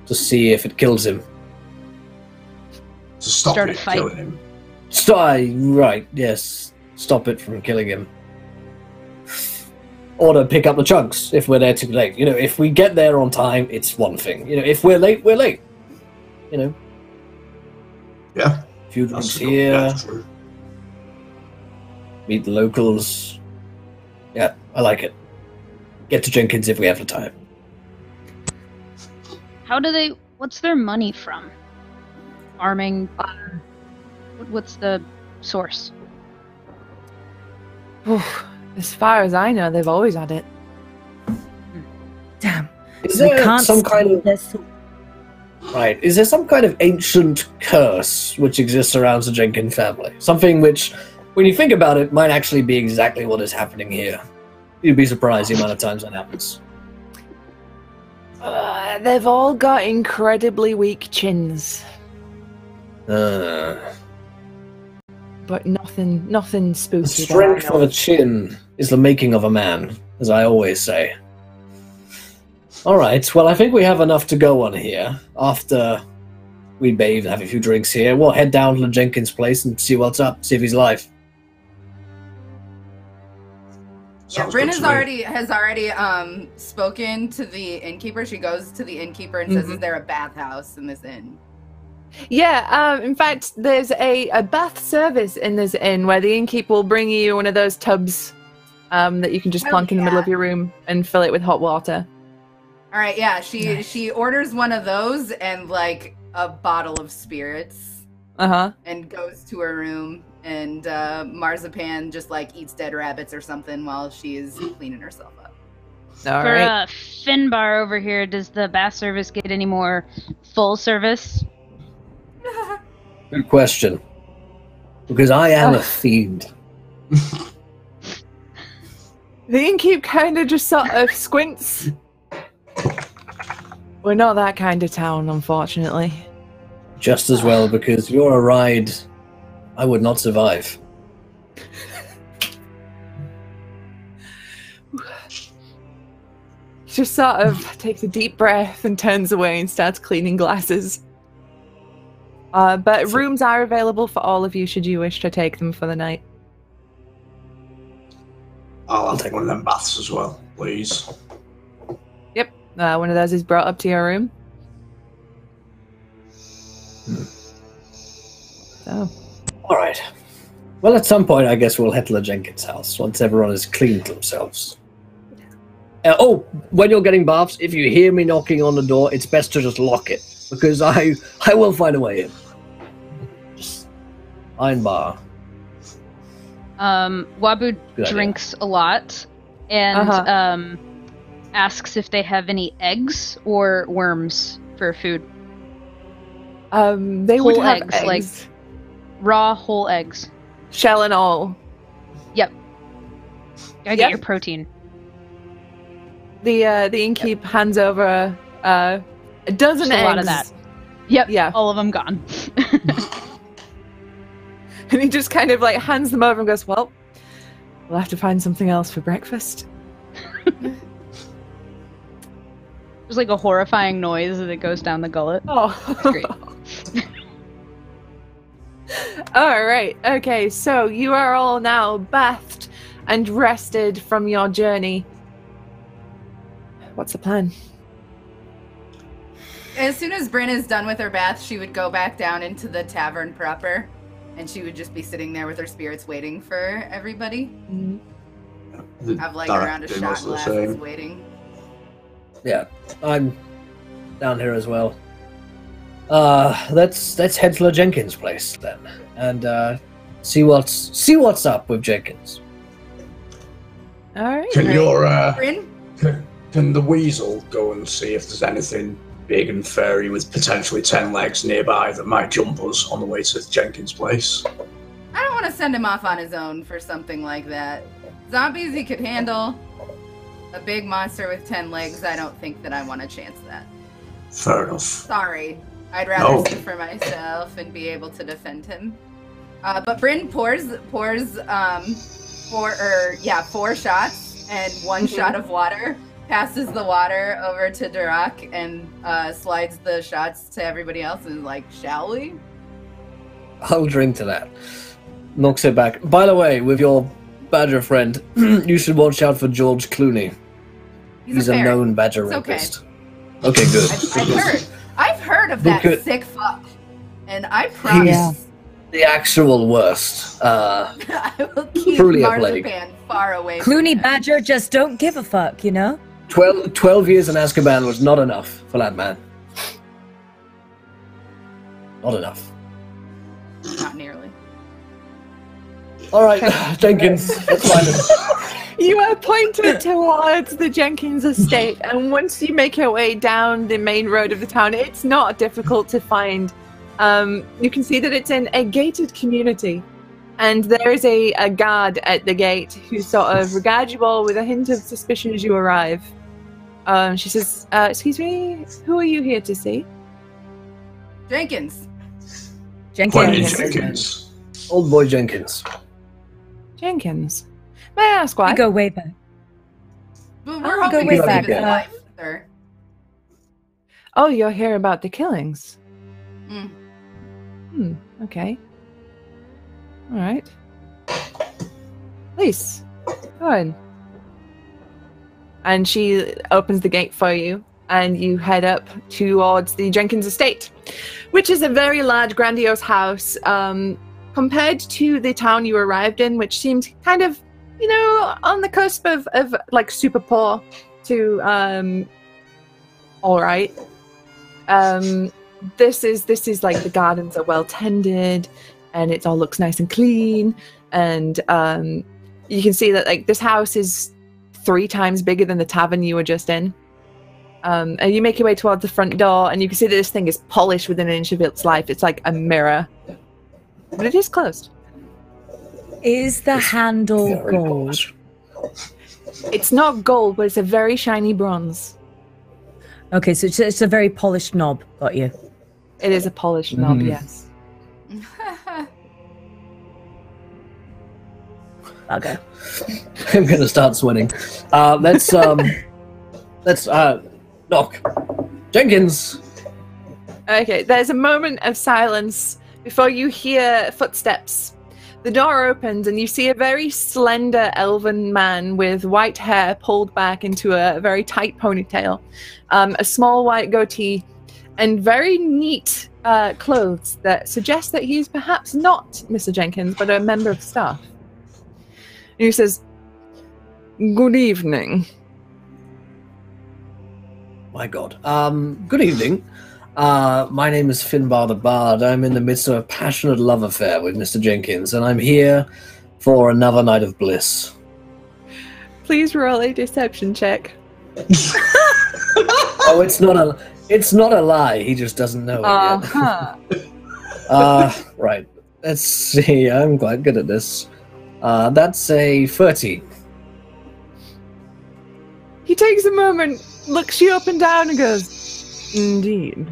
Speaker 1: to see if it kills him.
Speaker 4: To stop
Speaker 6: Start
Speaker 4: it
Speaker 6: a fight.
Speaker 4: killing him.
Speaker 1: Right, yes. Stop it from killing him. Or to pick up the chunks if we're there too late. You know, if we get there on time, it's one thing. You know, if we're late, we're late. You know.
Speaker 4: Yeah.
Speaker 1: A few drinks here.
Speaker 4: True.
Speaker 1: Meet the locals. Yeah, I like it. Get to Jenkins if we have the time.
Speaker 6: What's their money from? Farming? What's the source?
Speaker 2: As far as I know, they've always had it.
Speaker 5: Damn.
Speaker 1: Is there some kind of... Right. Is there some kind of ancient curse which exists around the Jenkins family? Something which, when you think about it, might actually be exactly what is happening here. You'd be surprised the amount of times that happens.
Speaker 2: They've all got incredibly weak chins.
Speaker 1: The
Speaker 2: But nothing spooky.
Speaker 1: strength of a chin is the making of a man, as I always say. Alright, well I think we have enough to go on here. After we bathe and have a few drinks here, we'll head down to the Jenkins place and see what's up, see if he's alive.
Speaker 3: Yeah, Bryn has already spoken to the innkeeper. She goes to the innkeeper and says, "Is there a bathhouse in this inn?"
Speaker 2: Yeah, in fact, there's a bath service in this inn where the innkeeper will bring you one of those tubs that you can just plunk in the middle of your room and fill it with hot water.
Speaker 3: All right, yeah, she orders one of those and like a bottle of spirits. And goes to her room, and Marzipan just like eats dead rabbits or something while she's cleaning herself up.
Speaker 2: All
Speaker 6: For
Speaker 2: right.
Speaker 6: Finbar over here, does the bath service get any more full service?
Speaker 1: Good question. Because I am a fiend.
Speaker 2: The innkeep kind of just sort of squints. We're not that kind of town, unfortunately.
Speaker 1: Just as well, because you're a ride I would not survive.
Speaker 2: Just sort of takes a deep breath and turns away and starts cleaning glasses. But rooms are available for all of you should you wish to take them for the night.
Speaker 4: I'll take one of them baths as well, please.
Speaker 2: Yep, one of those is brought up to your room. So.
Speaker 1: Alright. Well, at some point, I guess we'll head to the Jenkins house once everyone has cleaned themselves. When you're getting baths, if you hear me knocking on the door, it's best to just lock it, because I will find a way in. Just Finbar.
Speaker 6: Wabu drinks a lot and asks if they have any eggs or worms for food.
Speaker 2: They would have eggs.
Speaker 6: Like raw whole eggs.
Speaker 2: Shell and all.
Speaker 6: Yep. Gotta get your protein.
Speaker 2: The innkeep hands over a dozen
Speaker 6: Just
Speaker 2: eggs.
Speaker 6: a lot of that. Yep.
Speaker 2: Yeah.
Speaker 6: All of them gone.
Speaker 2: And he just kind of like hands them over and goes, "Well, we'll have to find something else for breakfast."
Speaker 6: There's like a horrifying noise as it goes down the gullet.
Speaker 2: Oh,
Speaker 6: that's great.
Speaker 2: All right. Okay. So you are all now bathed and rested from your journey. What's the plan?
Speaker 3: As soon as Bryn is done with her bath, she would go back down into the tavern proper, and she would just be sitting there with her spirits waiting for everybody.
Speaker 2: Mm-hmm.
Speaker 3: Have like around a shot glasses waiting.
Speaker 1: Yeah, I'm down here as well. Let's head to the Jenkins place then, and see what's up with Jenkins.
Speaker 2: All right.
Speaker 4: Can the weasel go and see if there's anything big and furry with potentially 10 legs nearby that might jump us on the way to Jenkins' place?
Speaker 3: I don't want to send him off on his own for something like that. Zombies he could handle. A big monster with 10 legs, I don't think that I want to chance that.
Speaker 4: Fair enough.
Speaker 3: Sorry. I'd rather see for myself and be able to defend him. But Bryn pours 4 shots and one shot of water, passes the water over to Durak and slides the shots to everybody else and is like, shall we?
Speaker 1: I'll drink to that. Knocks it back. By the way, with your badger friend, you should watch out for George Clooney. He's a known badger rapist. Okay, good.
Speaker 3: I've heard of that sick fuck, and I promise
Speaker 1: the actual worst.
Speaker 3: I will keep Marzipan far away.
Speaker 5: Clooney badger just don't give a fuck, you know.
Speaker 1: 12 years in Azkaban was not enough for that man. Not enough.
Speaker 3: Not nearly.
Speaker 1: All right, Jenkins, let's find him.
Speaker 2: You are pointed towards the Jenkins estate, and once you make your way down the main road of the town, it's not difficult to find. You can see that it's in a gated community, and there is a guard at the gate who sort of regards you all with a hint of suspicion as you arrive. She says, excuse me, who are you here to see?
Speaker 3: Jenkins.
Speaker 4: Jenkins.
Speaker 1: Old boy Jenkins.
Speaker 2: Jenkins. May I ask why?
Speaker 5: We go way back.
Speaker 3: Well, we're hoping to save his life, sir.
Speaker 2: Oh, you're here about the killings?
Speaker 3: Mm.
Speaker 2: Okay. All right. Please, go ahead. And she opens the gate for you, and you head up towards the Jenkins estate, which is a very large, grandiose house, compared to the town you arrived in, which seemed kind of, you know, on the cusp of like super poor to all right. This is like the gardens are well tended, and it all looks nice and clean, and you can see that like this house is 3 times bigger than the tavern you were just in. And you make your way towards the front door, and you can see that this thing is polished within an inch of its life. It's like a mirror, but it is closed.
Speaker 5: Is the handle gold?
Speaker 2: It's not gold, but it's a very shiny bronze.
Speaker 5: Okay, so it's a very polished knob. Got you.
Speaker 2: It is a polished knob, yes.
Speaker 5: Okay.
Speaker 1: I'm gonna start sweating. Let's knock. Jenkins.
Speaker 2: Okay, there's a moment of silence before you hear footsteps. The door opens and you see a very slender elven man with white hair pulled back into a very tight ponytail, a small white goatee, and very neat clothes that suggest that he's perhaps not Mr. Jenkins, but a member of staff. And he says, "Good evening."
Speaker 1: My God. Good evening. My name is Finbar the Bard. I'm in the midst of a passionate love affair with Mr. Jenkins, and I'm here for another night of bliss.
Speaker 2: Please roll a deception check.
Speaker 1: Oh, it's not a lie. He just doesn't know it yet. Right. Let's see. I'm quite good at this. That's a 30.
Speaker 2: He takes a moment, looks you up and down, and goes, "Indeed.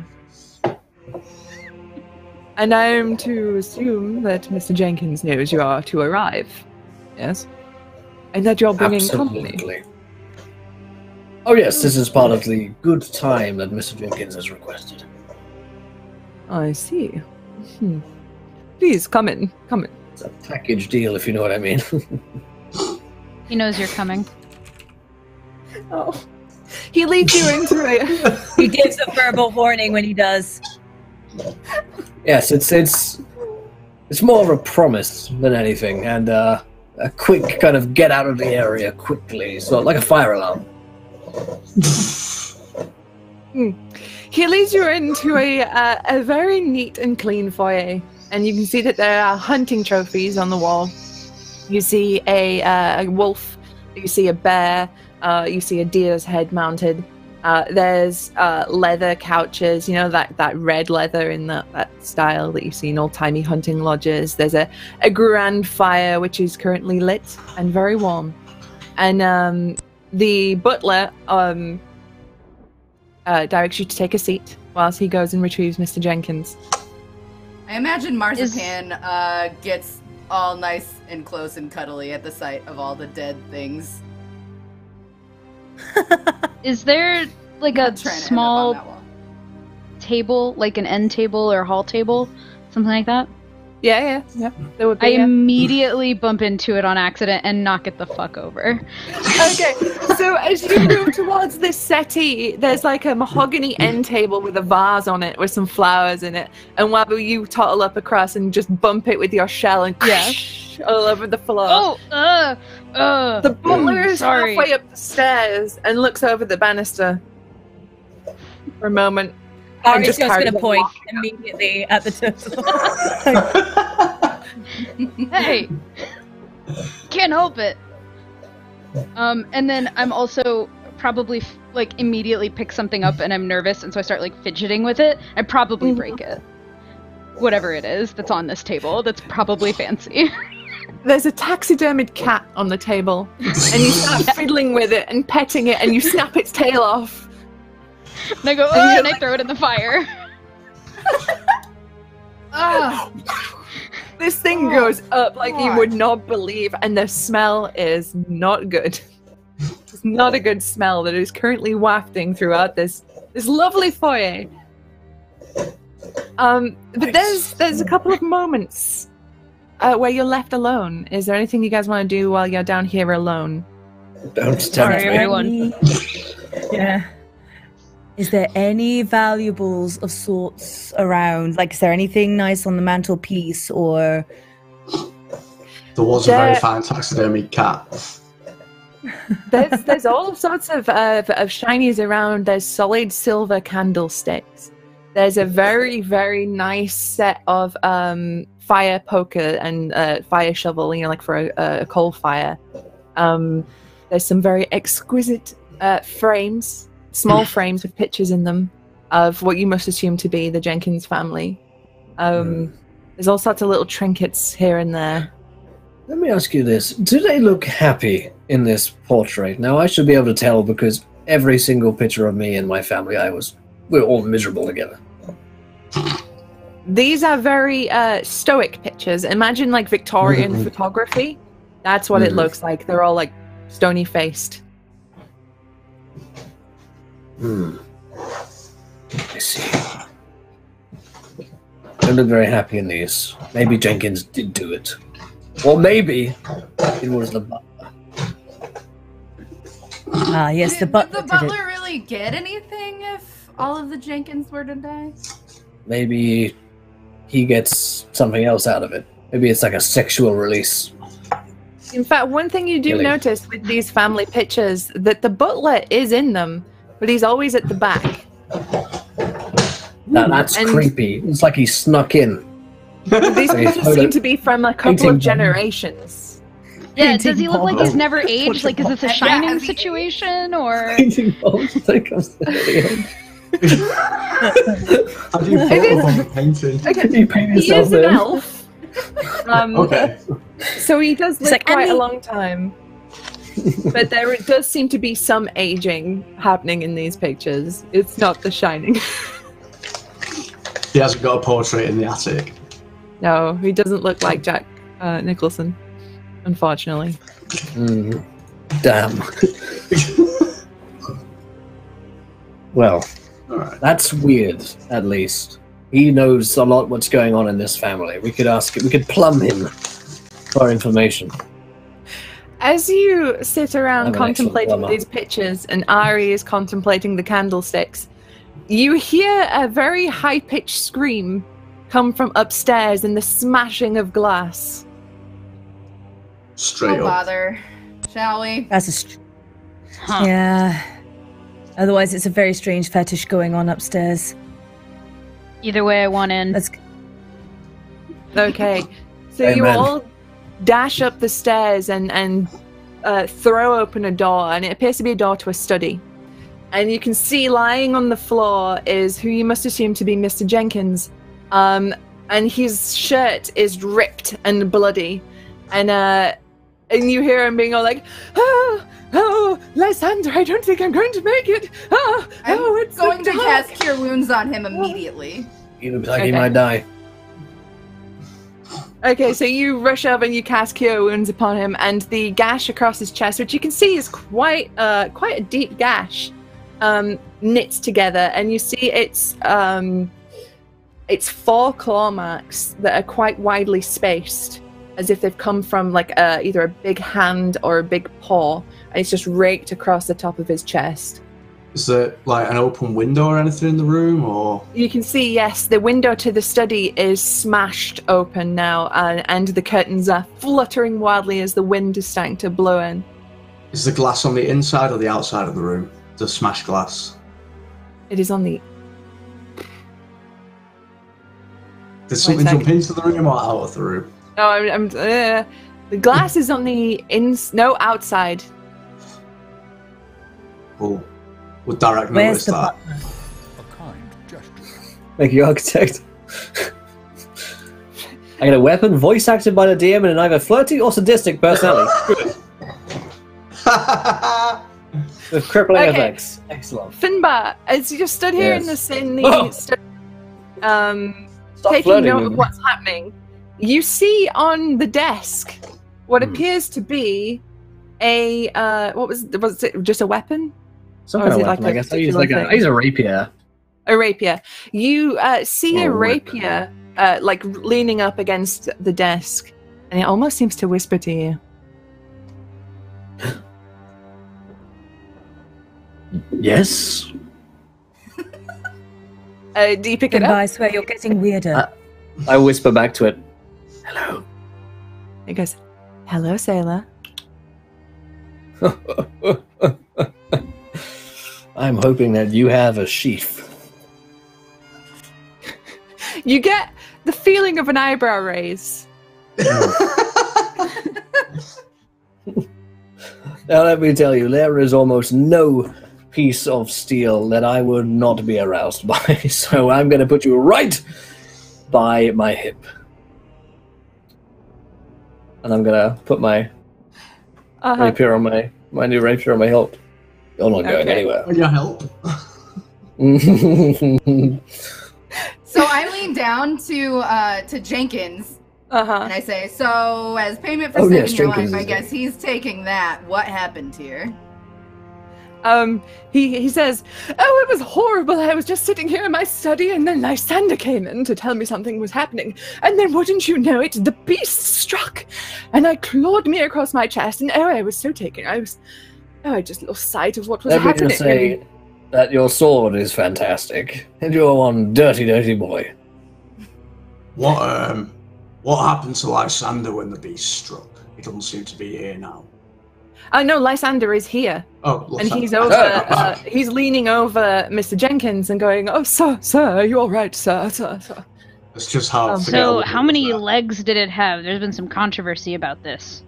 Speaker 2: And I am to assume that Mr. Jenkins knows you are to arrive, yes? And that you're bringing company."
Speaker 1: Oh yes, this is part of the good time that Mr. Jenkins has requested.
Speaker 2: I see. Please, come in. Come in.
Speaker 1: It's a package deal, if you know what I mean.
Speaker 6: He knows you're coming.
Speaker 2: Oh. He leads you into it.
Speaker 5: He gives a verbal warning when he does.
Speaker 1: Yes, it's more of a promise than anything, and a quick kind of get out of the area quickly, so like a fire alarm.
Speaker 2: He leads you into a very neat and clean foyer, and you can see that there are hunting trophies on the wall. You see a wolf, you see a bear, you see a deer's head mounted. There's leather couches, you know, that red leather in that style that you see in old-timey hunting lodges. There's a grand fire, which is currently lit and very warm. And the butler directs you to take a seat whilst he goes and retrieves Mr. Jenkins.
Speaker 3: I imagine Marzipan gets all nice and close and cuddly at the sight of all the dead things.
Speaker 6: Is there like a small table, like an end table or hall table, something like that?
Speaker 2: Yeah. There would be,
Speaker 6: I immediately bump into it on accident and knock it the fuck over.
Speaker 2: Okay, so as you move towards this settee, there's like a mahogany end table with a vase on it with some flowers in it. And Wabu, you toddle up across and just bump it with your shell and crash all over the floor. The butler is halfway up the stairs and looks over the banister for a moment.
Speaker 5: I'm just going to point immediately at the turtle.
Speaker 6: Hey! Can't help it. And then I'm also probably like immediately pick something up and I'm nervous and so I start like fidgeting with it. I probably break it. Whatever it is that's on this table, that's probably fancy.
Speaker 2: There's a taxidermied cat on the table and you start fiddling with it and petting it and you snap its tail off.
Speaker 6: And I go, oh, and I throw it in the fire.
Speaker 2: This thing goes up like you would not believe, and the smell is not good. It's not a good smell that is currently wafting throughout this lovely foyer. But there's a couple of moments where you're left alone. Is there anything you guys want to do while you're down here alone?
Speaker 1: Don't tempt me.
Speaker 6: Everyone.
Speaker 5: Yeah. Is there any valuables of sorts around? Like, is there anything nice on the mantelpiece or?
Speaker 4: There was a very fine taxidermy cat.
Speaker 2: There's all sorts of shinies around. There's solid silver candlesticks. There's a very, very nice set of fire poker and fire shovel, like for a coal fire. There's some very exquisite frames. Small frames with pictures in them of what you must assume to be the Jenkins family. There's all sorts of little trinkets here and there.
Speaker 1: Let me ask you this. Do they look happy in this portrait? Now, I should be able to tell because every single picture of me and my family, we're all miserable together.
Speaker 2: These are very stoic pictures. Imagine like Victorian photography. That's what it looks like. They're all like stony-faced.
Speaker 1: I see. Don't look very happy in these. Maybe Jenkins did do it. Or maybe it was the butler.
Speaker 5: Yes, the butler.
Speaker 3: Did the butler really get anything if all of the Jenkins were to die?
Speaker 1: Maybe he gets something else out of it. Maybe it's like a sexual release.
Speaker 2: In fact, one thing you do notice with these family pictures, that the butler is in them, but he's always at the back.
Speaker 1: That's creepy. It's like he snuck in.
Speaker 2: These pictures seem to be from a couple of generations.
Speaker 6: Yeah, does he look like he's never aged? Like, is this a Shining situation, or?
Speaker 1: Painting bombs comes to the
Speaker 4: How do you paint
Speaker 2: He is an elf.
Speaker 4: Okay.
Speaker 2: So he does live quite a long time. But there does seem to be some aging happening in these pictures. It's not The Shining.
Speaker 4: He hasn't got a portrait in the attic.
Speaker 2: No, he doesn't look like Jack Nicholson, unfortunately.
Speaker 1: Damn. Well, that's weird, at least. He knows a lot what's going on in this family. We could plumb him for information.
Speaker 2: As you sit around contemplating these pictures and Ari is contemplating the candlesticks, you hear a very high-pitched scream come from upstairs and the smashing of glass.
Speaker 4: Straight up.
Speaker 3: Bother. Shall we?
Speaker 5: That's yeah. Otherwise, it's a very strange fetish going on upstairs.
Speaker 6: Either way, I want in.
Speaker 2: Okay. So you all dash up the stairs and throw open a door, and it appears to be a door to a study. And you can see lying on the floor is who you must assume to be Mr. Jenkins. And his shirt is ripped and bloody. And you hear him being all like, oh, Lysander, I don't think I'm going to make it. It's
Speaker 3: going to cast Cure Wounds on him immediately.
Speaker 1: He looks like he might die.
Speaker 2: Okay, so you rush over and you cast Cure Wounds upon him, and the gash across his chest, which you can see is quite a deep gash, knits together, and you see it's 4 claw marks that are quite widely spaced, as if they've come from like either a big hand or a big paw, and it's just raked across the top of his chest.
Speaker 4: Is there like an open window or anything in the room, or?
Speaker 2: You can see, yes, the window to the study is smashed open now, and the curtains are fluttering wildly as the wind is starting to blow in.
Speaker 4: Is the glass on the inside or the outside of the room? The smashed glass.
Speaker 2: It is on the...
Speaker 4: Did something jump into the room or out of the room?
Speaker 2: No, the glass is on the outside.
Speaker 4: Cool. Would Derek notice that?
Speaker 7: A kind gesture.
Speaker 1: Thank you, architect. I get a weapon voice acted by the DM in an either flirty or sadistic personality. Good. With crippling effects. Excellent.
Speaker 2: Finbar, as you stood here in the taking note of what's happening, you see on the desk what appears to be a was it just a weapon?
Speaker 1: Some kind of weapon, I guess. I use a rapier.
Speaker 2: A rapier. You see a rapier like leaning up against the desk, and it almost seems to whisper to you.
Speaker 1: Yes.
Speaker 2: Do you pick it up?
Speaker 5: I swear you're getting weirder.
Speaker 1: I whisper back to it. Hello.
Speaker 2: It goes, hello, sailor.
Speaker 1: I'm hoping that you have a sheath.
Speaker 2: You get the feeling of an eyebrow raise.
Speaker 1: Now let me tell you, there is almost no piece of steel that I would not be aroused by, so I'm going to put you right by my hip. And I'm going to put my rapier on my new rapier on my hilt. You're not going anywhere.
Speaker 4: On your help.
Speaker 3: So I lean down to Jenkins, and I say, "So as payment for saving your life, I guess he's taking that. What happened here?"
Speaker 2: He says, "Oh, it was horrible. I was just sitting here in my study, and then Lysander came in to tell me something was happening. And then, wouldn't you know it, the beast struck, and I clawed me across my chest. And I was so taken. I just lost sight of what was happening."
Speaker 1: Let me just say that your sword is fantastic, and you're one dirty, dirty boy.
Speaker 4: What happened to Lysander when the beast struck? He doesn't seem to be here now.
Speaker 2: No, Lysander is here.
Speaker 4: Oh,
Speaker 2: Lysander. And he's over. He's leaning over Mr. Jenkins and going, "Oh, sir, are you all right, sir?"
Speaker 4: It's just hard.
Speaker 6: So, how many legs did it have? There's been some controversy about this.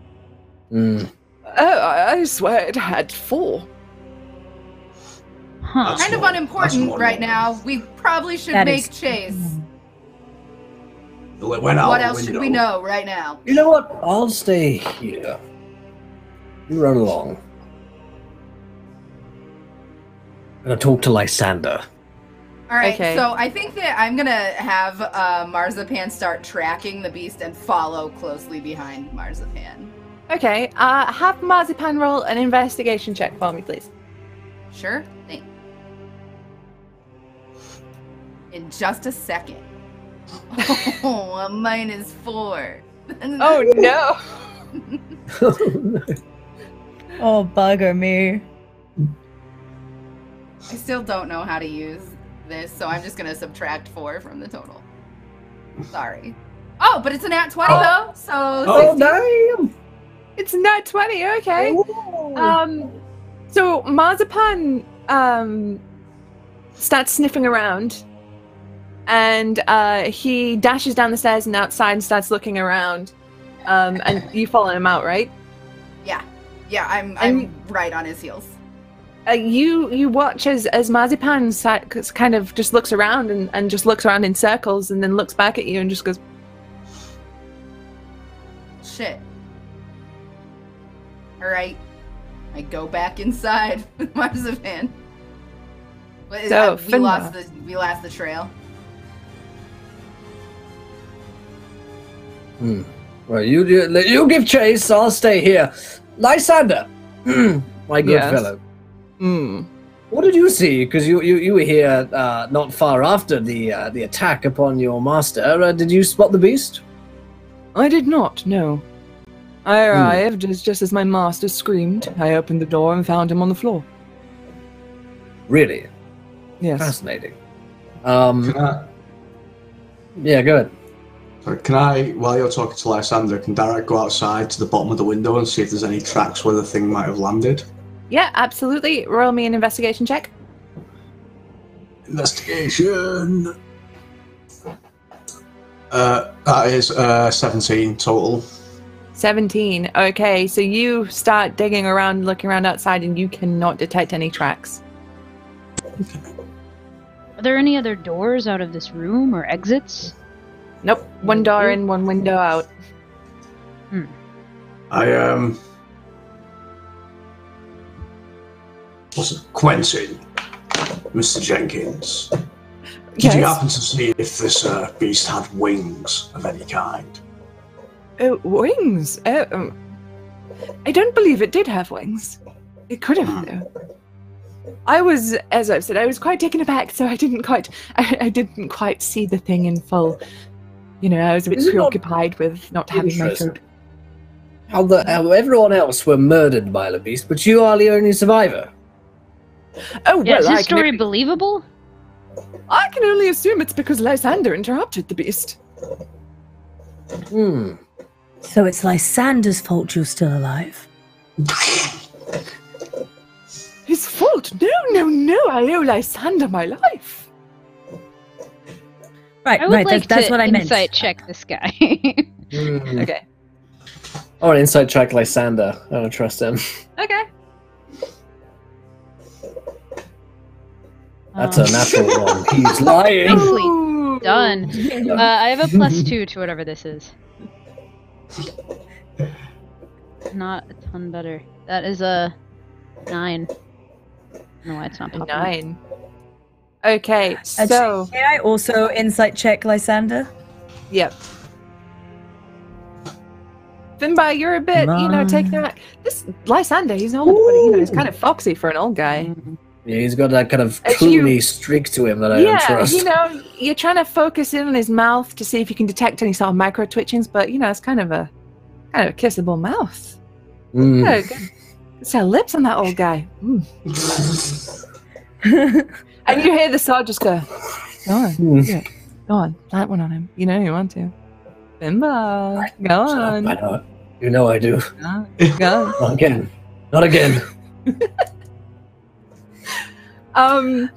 Speaker 2: Oh, I swear it had 4.
Speaker 6: Huh.
Speaker 3: Kind of unimportant right now. We probably should make chase.
Speaker 4: It went out
Speaker 3: what
Speaker 4: the
Speaker 3: else
Speaker 4: window.
Speaker 3: should we know right now?
Speaker 1: You know what? I'll stay here. You run along. I'm gonna talk to Lysander.
Speaker 3: All right,
Speaker 2: Okay.
Speaker 3: so I think that I'm gonna have Marzipan start tracking the beast and follow closely behind Marzipan.
Speaker 2: Okay, have Marzipan roll an investigation check for me, please.
Speaker 3: Sure thing. In just a second. Oh, a -4.
Speaker 2: Oh no!
Speaker 5: Oh, bugger me.
Speaker 3: I still don't know how to use this, so I'm just gonna subtract 4 from the total. Sorry. Oh, but it's a nat 20 though, so.
Speaker 1: Oh, damn!
Speaker 2: It's nat 20. Okay.
Speaker 1: Ooh.
Speaker 2: So Marzipan starts sniffing around, and he dashes down the stairs and outside and starts looking around. And you follow him out, right?
Speaker 3: Yeah, I'm right on his heels.
Speaker 2: You watch as Marzipan kind of just looks around and just looks around in circles and then looks back at you and just goes,
Speaker 3: Shit. Alright. I go back inside with Marzipan.
Speaker 2: So,
Speaker 3: we lost the trail.
Speaker 1: Well, you give chase. I'll stay here. Lysander, my good fellow. What did you see? Because you were here not far after the attack upon your master. Did you spot the beast?
Speaker 2: I did not. No. I arrived just as my master screamed. I opened the door and found him on the floor.
Speaker 1: Really?
Speaker 2: Yes.
Speaker 1: Fascinating. Yeah, go ahead.
Speaker 4: Can I, while you're talking to Lysander, can Derek go outside to the bottom of the window and see if there's any tracks where the thing might have landed?
Speaker 2: Yeah, absolutely. Roll me an investigation check.
Speaker 4: Investigation. That is 17 total.
Speaker 2: 17. Okay, so you start digging around, looking around outside, and you cannot detect any tracks.
Speaker 6: Are there any other doors out of this room or exits?
Speaker 2: Nope. One door in, one window out.
Speaker 4: Quentin, Mr. Jenkins. Did
Speaker 2: Yes?
Speaker 4: you happen to see if this beast had wings of any kind?
Speaker 2: Wings? I don't believe it did have wings. It could have, though. I was, as I've said, I was quite taken aback, so I didn't quite see the thing in full. You know, I was a bit preoccupied with not having my food.
Speaker 1: How everyone else were murdered by the beast, but you are the only survivor.
Speaker 2: Oh,
Speaker 6: Yeah,
Speaker 2: well,
Speaker 6: is this story believable?
Speaker 2: I can only assume it's because Lysander interrupted the beast.
Speaker 5: So it's Lysander's fault you're still alive?
Speaker 2: His fault? No, I owe Lysander my life.
Speaker 5: Right,
Speaker 6: I would like
Speaker 5: that's
Speaker 6: to
Speaker 5: what I meant.
Speaker 6: insight check this guy.
Speaker 2: Okay.
Speaker 1: I want to inside check Lysander. I don't trust him.
Speaker 2: Okay.
Speaker 1: That's a natural one. He's lying.
Speaker 6: Nicely done. I have a +2 to whatever this is. Not a ton better. That is a 9. I don't know why it's not popping.
Speaker 2: 9. Okay,
Speaker 5: And
Speaker 2: so...
Speaker 5: Can I also insight check Lysander?
Speaker 2: Yep. Finbar, you're a bit, taken aback. This Lysander, he's old, but he's kind of foxy for an old guy.
Speaker 1: Yeah, he's got that kind of Clooney streak to him that I don't trust.
Speaker 2: You're trying to focus in on his mouth to see if you can detect any sort of micro twitchings, but it's kind of a kissable mouth. Good set of lips on that old guy. And you hear the sword just go, go on, go on, plant one on him. You know you want to. Finbar, go on.
Speaker 1: I know. You know I do.
Speaker 2: Go.
Speaker 1: Not again. Not again.
Speaker 2: I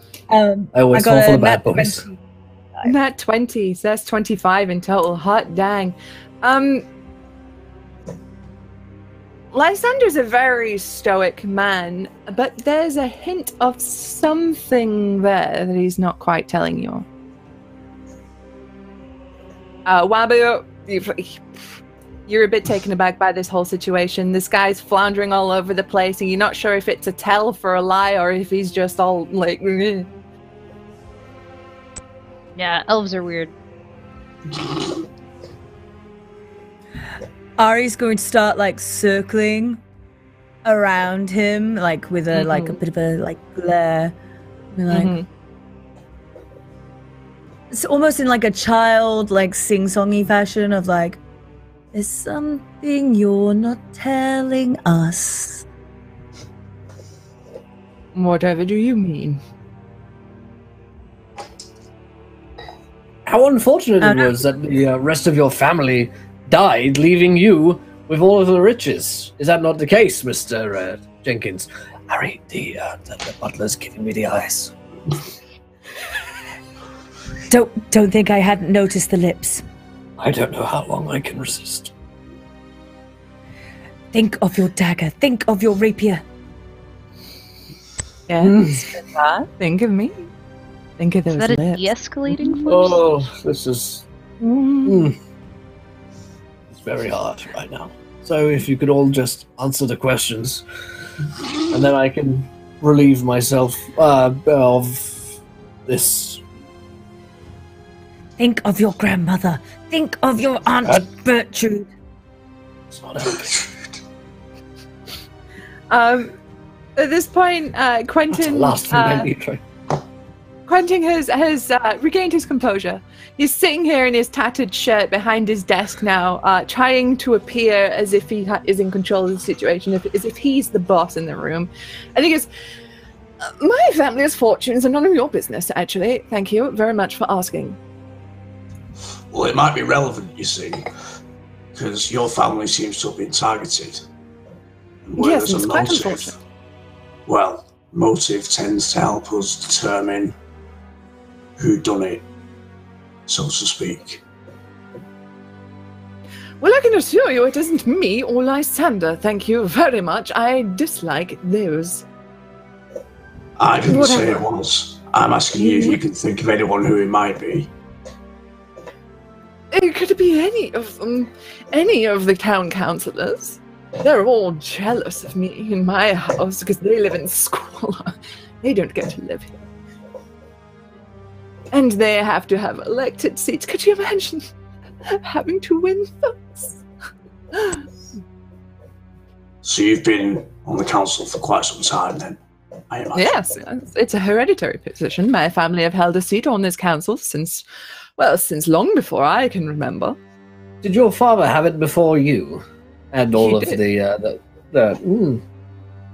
Speaker 1: always fall for the bad boys.
Speaker 2: Nat 20, so that's 25 in total. Hot dang. Lysander's a very stoic man, but there's a hint of something there that he's not quite telling you. Wabu, you're a bit taken aback by this whole situation. This guy's floundering all over the place, and you're not sure if it's a tell for a lie or if he's just all like...
Speaker 6: Yeah, elves are weird.
Speaker 5: Ari's going to start circling around him, with a a bit of a glare. It's almost in a child sing-songy fashion of there's something you're not telling us.
Speaker 2: Whatever do you mean?
Speaker 1: How unfortunate it was that the rest of your family died, leaving you with all of the riches. Is that not the case, Mr. Jenkins? Harry, the butler's giving me the eyes.
Speaker 5: Don't think I hadn't noticed the lips.
Speaker 1: I don't know how long I can resist.
Speaker 5: Think of your dagger. Think of your rapier.
Speaker 2: Yes, think of me. Think of those
Speaker 6: lips. Is that a de-escalating force?
Speaker 1: Oh, this is... It's very hard right now. So if you could all just answer the questions, and then I can relieve myself of this.
Speaker 5: Think of your grandmother. think of your Aunt Gertrude.
Speaker 1: It's not helping.
Speaker 2: At this point, Quentin Quentin has regained his composure. He's sitting here in his tattered shirt behind his desk now, trying to appear as if he is in control of the situation, as if he's the boss in the room. And he goes, my family's fortunes are none of your business, actually. Thank you very much for asking.
Speaker 4: Well, it might be relevant, you see, because your family seems to have been targeted.
Speaker 2: Yes, it's quite unfortunate.
Speaker 4: Well, motive tends to help us determine who done it, so to speak.
Speaker 2: Well, I can assure you it isn't me or Lysander. Thank you very much. I dislike those.
Speaker 4: I didn't say it was. I'm asking you if you can think of anyone who it might be.
Speaker 2: It could be any of them. Any of the town councillors. They're all jealous of me in my house because they live in squalor. They don't get to live here. And they have to have elected seats. Could you imagine having to win votes?
Speaker 4: So you've been on the council for quite some time then, I imagine?
Speaker 2: Yes, it's a hereditary position. My family have held a seat on this council since long before I can remember.
Speaker 1: Did your father have it before you? And all of the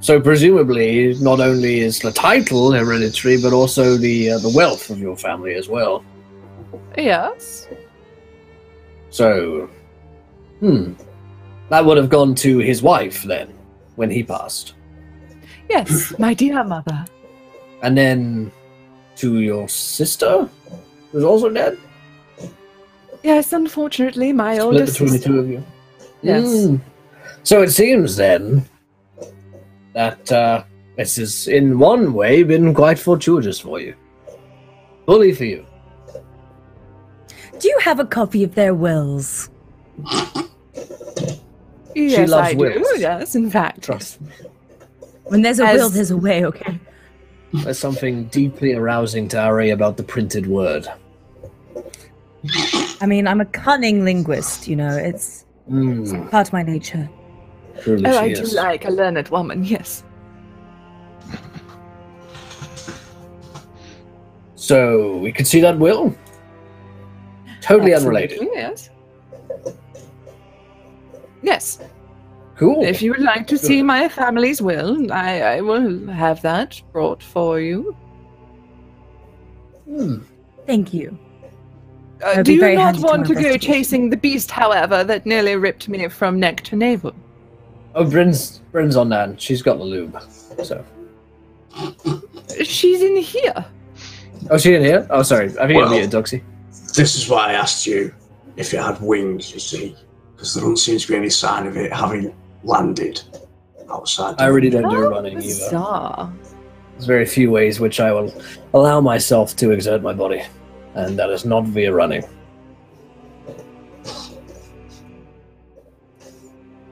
Speaker 1: So presumably, not only is the title hereditary, but also the wealth of your family as well.
Speaker 2: Yes.
Speaker 1: So, that would have gone to his wife then, when he passed.
Speaker 2: Yes, my dear mother.
Speaker 1: And then to your sister, who's also dead?
Speaker 2: Yes, unfortunately, my oldest
Speaker 1: between
Speaker 2: sister.
Speaker 1: the two of you.
Speaker 2: Yes.
Speaker 1: So it seems then that this has in one way been quite fortuitous for you. Bully for you.
Speaker 5: Do you have a copy of their wills?
Speaker 2: Yes,
Speaker 1: loves
Speaker 2: I
Speaker 1: wills.
Speaker 2: do. Yes, in fact.
Speaker 1: Trust me.
Speaker 5: When there's a will, there's a way, okay?
Speaker 1: There's something deeply arousing to Ari about the printed word.
Speaker 5: I mean, I'm a cunning linguist, you know, it's part of my nature.
Speaker 1: Truly
Speaker 2: Oh,
Speaker 1: she
Speaker 2: I
Speaker 1: is.
Speaker 2: do like a learned woman, yes.
Speaker 1: So we could see that will? Totally
Speaker 2: Absolutely,
Speaker 1: unrelated.
Speaker 2: Yes. Yes.
Speaker 1: Cool.
Speaker 2: If you would like to see my family's will, I will have that brought for you.
Speaker 5: Thank you.
Speaker 2: Do you not want to go chasing the beast, however, that nearly ripped me from neck to navel?
Speaker 1: Oh, Bryn's on that. She's got the lube. So.
Speaker 2: She's in here.
Speaker 1: Oh, she in here? Oh, sorry. I think I muted Doxy.
Speaker 4: This is why I asked you if it had wings, you see, because there doesn't seem to be any sign of it having landed outside.
Speaker 1: I really don't do running
Speaker 2: bizarre.
Speaker 1: either. There's very few ways which I will allow myself to exert my body, and that is not via running.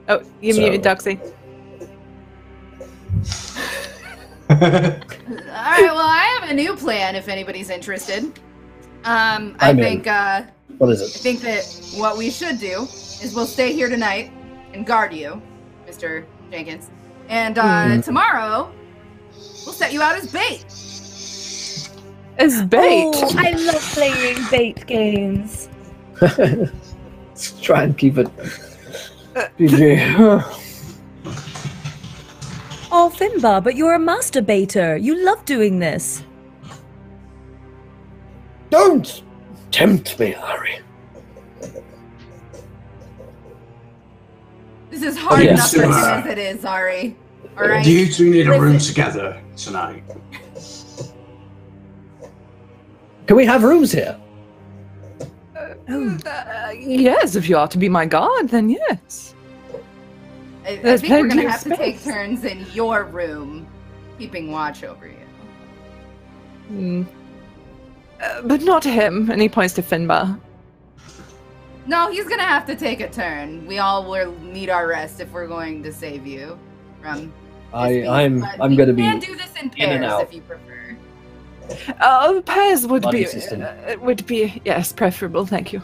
Speaker 2: Oh, you muted Doxy.
Speaker 3: Alright, well, I have a new plan if anybody's interested. I think,
Speaker 1: what is it?
Speaker 3: I think that what we should do is we'll stay here tonight and guard you, Mr. Jenkins. And tomorrow, we'll set you out as bait.
Speaker 2: As bait?
Speaker 5: Oh, I love playing bait games.
Speaker 1: Let's try and keep it PG.
Speaker 5: Oh, Finbar, but you're a master baiter. You love doing this.
Speaker 1: Don't tempt me, Harry.
Speaker 3: This is hard enough for him as it is, Ari. Alright?
Speaker 4: Do you two need a room together tonight?
Speaker 1: Can we have rooms here?
Speaker 2: Yes, if you are to be my guard, then yes.
Speaker 3: I think we're going to have to take turns in your room, keeping watch over you.
Speaker 2: But not him. And he points to Finbar.
Speaker 3: No, he's going to have to take a turn. We all will need our rest if we're going to save you from
Speaker 1: I'm going to be
Speaker 3: can do this in pairs if you prefer.
Speaker 2: Pairs would be yes, preferable. Thank you.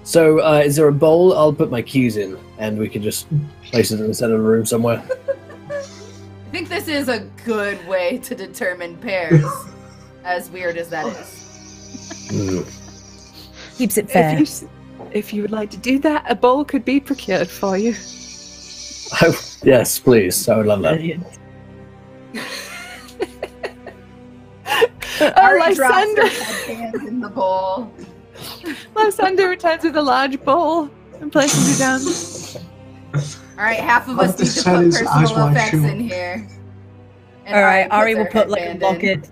Speaker 1: So, is there a bowl? I'll put my keys in, and we can just place it in the center of the room somewhere.
Speaker 3: I think this is a good way to determine pairs, as weird as that is.
Speaker 5: Keeps it fair.
Speaker 2: If you would like to do that, a bowl could be procured for you.
Speaker 1: Oh, yes, please. I would love that.
Speaker 3: Lysander drops her hands in the bowl.
Speaker 2: Lysander returns with a large bowl and places it down.
Speaker 3: Alright, half of us need to put personal effects in here.
Speaker 5: Alright, Ari will put like a bucket.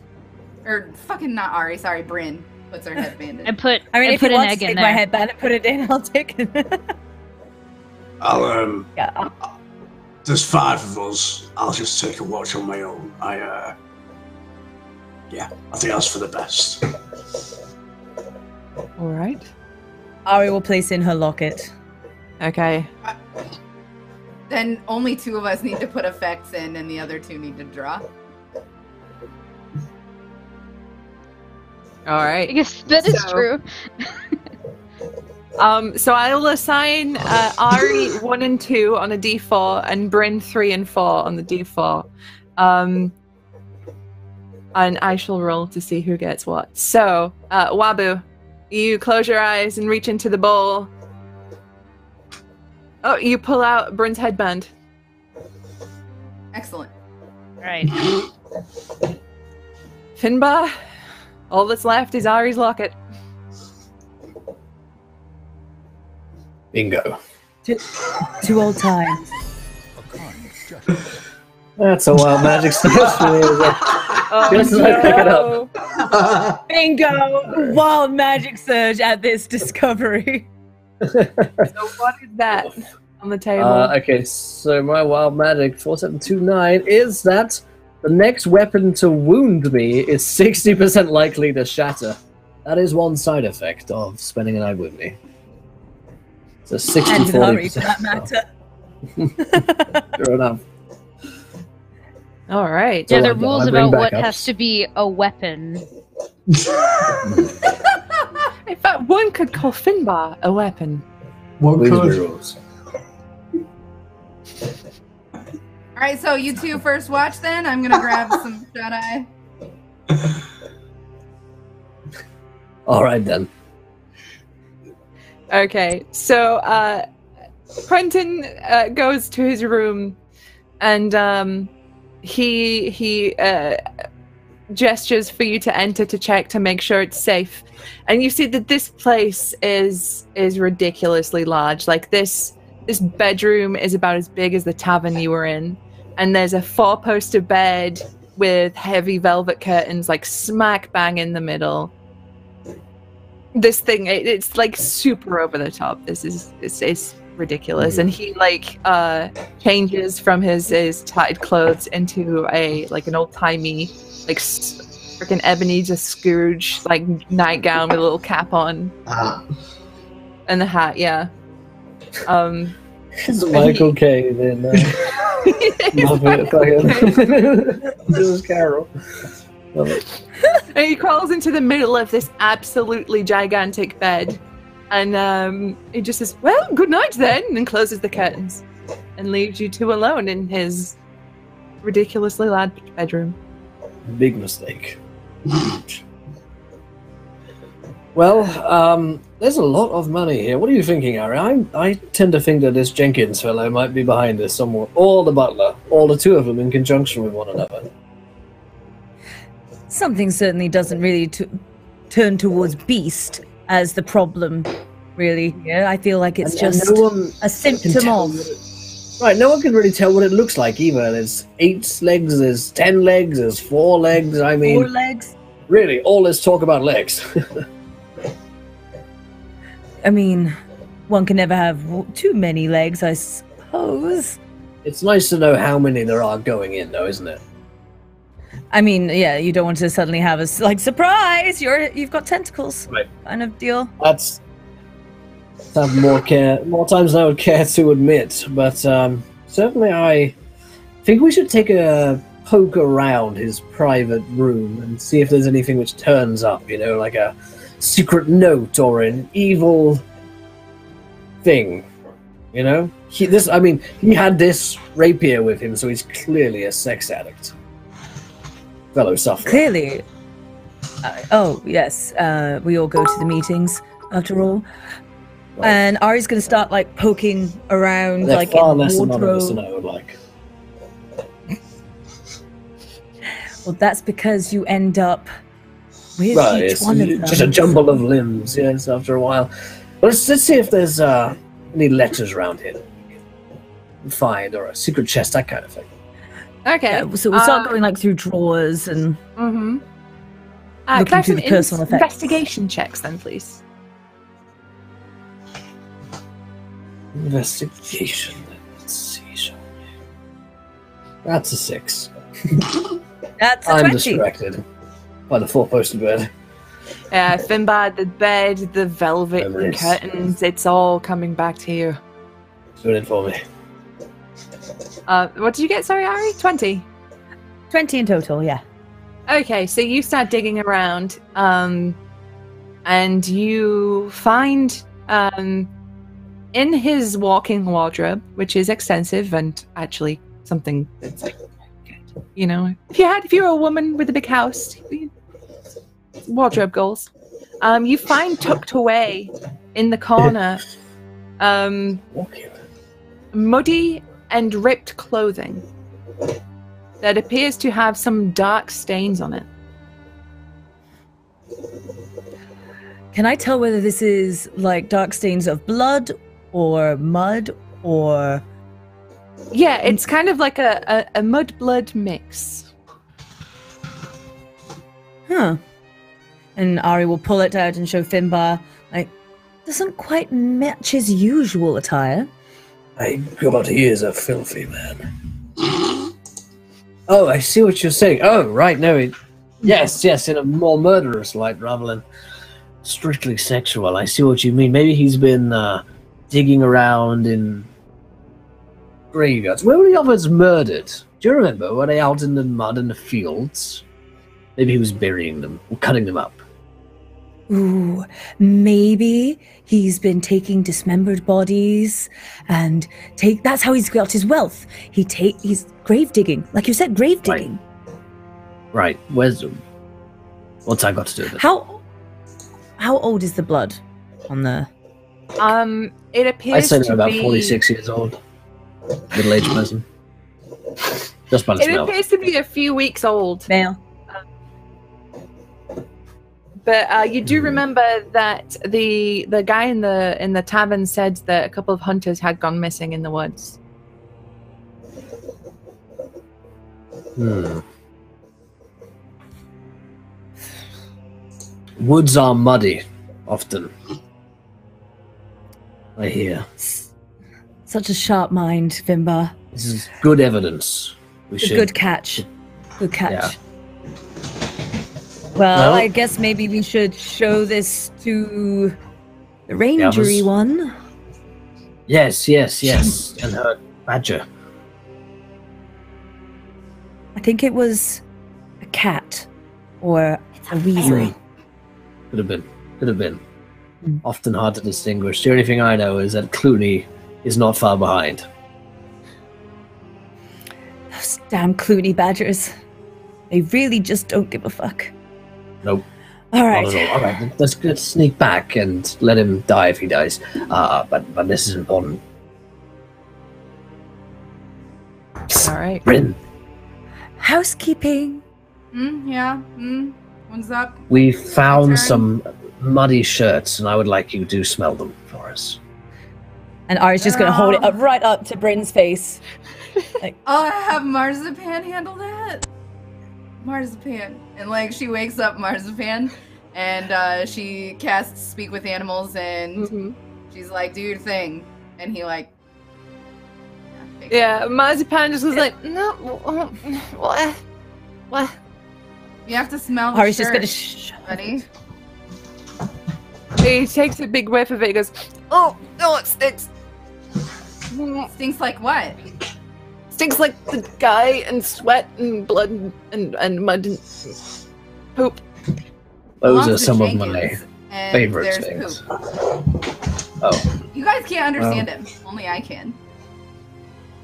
Speaker 3: Or fucking not Ari, sorry, Bryn puts her headband in.
Speaker 6: I put
Speaker 5: if
Speaker 6: an
Speaker 5: you want
Speaker 6: egg
Speaker 5: to
Speaker 6: in
Speaker 5: take
Speaker 6: there.
Speaker 5: my headband and put it in, I'll take it.
Speaker 4: Yeah. There's 5 of us. I'll just take a watch on my own. Yeah, I think that's for the best.
Speaker 2: All right.
Speaker 5: Ari will place in her locket.
Speaker 2: Okay.
Speaker 3: Then only 2 of us need to put effects in, and the other 2 need to draw.
Speaker 2: All right.
Speaker 6: I guess that is true.
Speaker 2: So I'll assign Ari 1 and 2 on a D4, and Bryn 3 and 4 on the D4. And I shall roll to see who gets what. So, Wabu, you close your eyes and reach into the bowl. Oh, you pull out Bryn's headband.
Speaker 3: Excellent.
Speaker 6: Right.
Speaker 2: Finbar, all that's left is Ari's locket.
Speaker 1: Bingo.
Speaker 5: 2 old times.
Speaker 7: A kind gesture.
Speaker 1: That's a wild magic stuff for me. Just as I pick it up.
Speaker 5: Bingo! Wild magic surge at this discovery.
Speaker 2: So what is that on the table?
Speaker 1: Okay, so my wild magic 4729 is that the next weapon to wound me is 60% likely to shatter. That is one side effect of spending a night with me. So 60
Speaker 5: And with Ari,
Speaker 1: 40%.
Speaker 5: for that matter.
Speaker 1: Sure enough.
Speaker 2: All right.
Speaker 6: Yeah,
Speaker 1: So
Speaker 6: there
Speaker 1: I
Speaker 6: are rules
Speaker 1: bring
Speaker 6: about what
Speaker 1: backups.
Speaker 6: has to be a weapon.
Speaker 2: In fact, one could call Finbar a weapon.
Speaker 4: What
Speaker 1: Please be
Speaker 4: could?
Speaker 1: rules.
Speaker 3: Alright, so you 2 first watch then. I'm gonna grab some shut-eye.
Speaker 1: Alright then.
Speaker 2: Okay, so Quentin goes to his room, and he gestures for you to enter to check to make sure it's safe. And you see that this place is ridiculously large. Like this bedroom is about as big as the tavern you were in, and there's a 4-poster bed with heavy velvet curtains, like smack bang in the middle. This thing, it's like super over the top. It's ridiculous. And he like changes from his tied clothes into an old timey like freaking Ebenezer Scrooge like nightgown with a little cap on and the hat. Yeah.
Speaker 1: It's Michael Caine in love it. Fucking this is Carol. Love it.
Speaker 2: And he crawls into the middle of this absolutely gigantic bed, and he just says, "Well, good night then," and closes the curtains and leaves you 2 alone in his ridiculously large bedroom.
Speaker 1: Big mistake. Well, there's a lot of money here. What are you thinking, Ari? I tend to think that this Jenkins fellow might be behind this somewhat, or the butler, or the 2 of them in conjunction with one another.
Speaker 5: Something certainly doesn't really turn towards beast as the problem, really. Yeah, I feel like it's just a symptom of.
Speaker 1: Right, no one can really tell what it looks like either. There's 8 legs, there's 10 legs, there's 4 legs. I mean,
Speaker 5: 4 legs?
Speaker 1: Really, all this talk about legs.
Speaker 5: I mean, one can never have too many legs, I suppose.
Speaker 1: It's nice to know how many there are going in, though, isn't it?
Speaker 5: I mean, yeah, you don't want to suddenly have a surprise. You've got tentacles,
Speaker 1: Right.
Speaker 5: kind of deal.
Speaker 1: That's have more times than I would care to admit, but certainly I think we should take a poke around his private room and see if there's anything which turns up. You know, like a secret note or an evil thing. You know? He had this rapier with him, so he's clearly a sex addict. Fellow sufferer.
Speaker 5: Clearly. Oh, yes. We all go to the meetings, after all. Right. And Ari's going to start, like, poking around,
Speaker 1: They're
Speaker 5: like,
Speaker 1: far
Speaker 5: in the
Speaker 1: less
Speaker 5: wardrobe.
Speaker 1: anonymous than I would like.
Speaker 5: Well, that's because you end up with each one of them.
Speaker 1: Just a jumble of limbs, yes, after a while. Well, let's see if there's any letters around here. Find, or a secret chest, that kind of thing.
Speaker 2: Okay.
Speaker 5: Yeah, so we'll start going, like, through drawers and
Speaker 2: can
Speaker 5: looking
Speaker 2: I have
Speaker 5: through
Speaker 2: some
Speaker 5: the personal effects.
Speaker 2: investigation checks, then, please?
Speaker 1: Investigation. Let's see. Shall we? That's a 6.
Speaker 5: That's a
Speaker 1: I'm
Speaker 5: 20.
Speaker 1: distracted by the four-poster bed.
Speaker 2: Finbar, the bed, the velvet,
Speaker 1: Memories.
Speaker 2: the curtains, it's all coming back to you.
Speaker 1: Do it for me.
Speaker 2: What did you get, sorry, Ari? 20?
Speaker 5: 20 in total, yeah.
Speaker 2: Okay, so you start digging around, and you find, in his walking wardrobe, which is extensive and actually something that's like, you know, if you were a woman with a big house, wardrobe goals. You find tucked away in the corner, muddy and ripped clothing that appears to have some dark stains on it.
Speaker 5: Can I tell whether this is like dark stains of blood or mud or...
Speaker 2: Yeah, it's kind of like a mud-blood mix.
Speaker 5: Huh. And Ari will pull it out and show Finbar, like, doesn't quite match his usual attire.
Speaker 1: God, he is a filthy man. Oh, I see what you're saying. Oh, right, no, yes, in a more murderous light rather than strictly sexual. I see what you mean. Maybe he's been digging around in graveyards. Where were the others murdered? Do you remember? Were they out in the mud in the fields? Maybe he was burying them or cutting them up.
Speaker 5: Ooh, maybe he's been taking dismembered bodies and that's how he's got his wealth. He's grave digging. Like you said, grave digging.
Speaker 1: Right. What's that got to do with it?
Speaker 5: How old is the blood on the...
Speaker 2: It appears
Speaker 1: I'd say
Speaker 2: to
Speaker 1: they're about
Speaker 2: be
Speaker 1: 46 years old. Middle-aged person. Just by the smell.
Speaker 2: It appears to be a few weeks old.
Speaker 5: Male.
Speaker 2: But you do remember that the guy in the tavern said that a couple of hunters had gone missing in the woods.
Speaker 1: Woods are muddy, often. I hear.
Speaker 5: Such a sharp mind, Finbar.
Speaker 1: This is good evidence.
Speaker 5: Good catch. Good catch.
Speaker 1: Yeah.
Speaker 5: Well, I guess maybe we should show this to the rangery one.
Speaker 1: Yes. And her badger.
Speaker 5: I think it was a cat or a weasel.
Speaker 1: Could have been. Often hard to distinguish. The only thing I know is that Clooney is not far behind.
Speaker 5: Those damn Clooney badgers. They really just don't give a fuck.
Speaker 1: Nope.
Speaker 5: All right.
Speaker 1: All right. Let's sneak back and let him die if he dies. But this is important.
Speaker 2: All right.
Speaker 1: Bryn.
Speaker 5: Housekeeping.
Speaker 3: Yeah. What's up?
Speaker 1: We found some muddy shirts, and I would like you to smell them for us.
Speaker 5: And Ari's just going to hold it up right up to Bryn's face. Like,
Speaker 3: I have Marzipan handle that. Marzipan. And like she wakes up Marzipan and she casts Speak with Animals and she's like, do your thing. And he like
Speaker 2: Marzipan just was like, no, what?
Speaker 3: You have to smell the
Speaker 5: Ari's
Speaker 3: shirt,
Speaker 5: just gonna
Speaker 3: buddy.
Speaker 2: He takes a big whiff of it. He goes, oh no, it stinks.
Speaker 3: Stinks like what?
Speaker 2: Stinks like the guy and sweat and blood and mud and poop.
Speaker 1: Those
Speaker 3: Belongs
Speaker 1: are
Speaker 3: to
Speaker 1: some of
Speaker 3: Jenkins,
Speaker 1: my
Speaker 3: and
Speaker 1: favorite
Speaker 3: there's
Speaker 1: things.
Speaker 3: poop.
Speaker 1: Oh.
Speaker 3: You guys can't understand him. Only I can.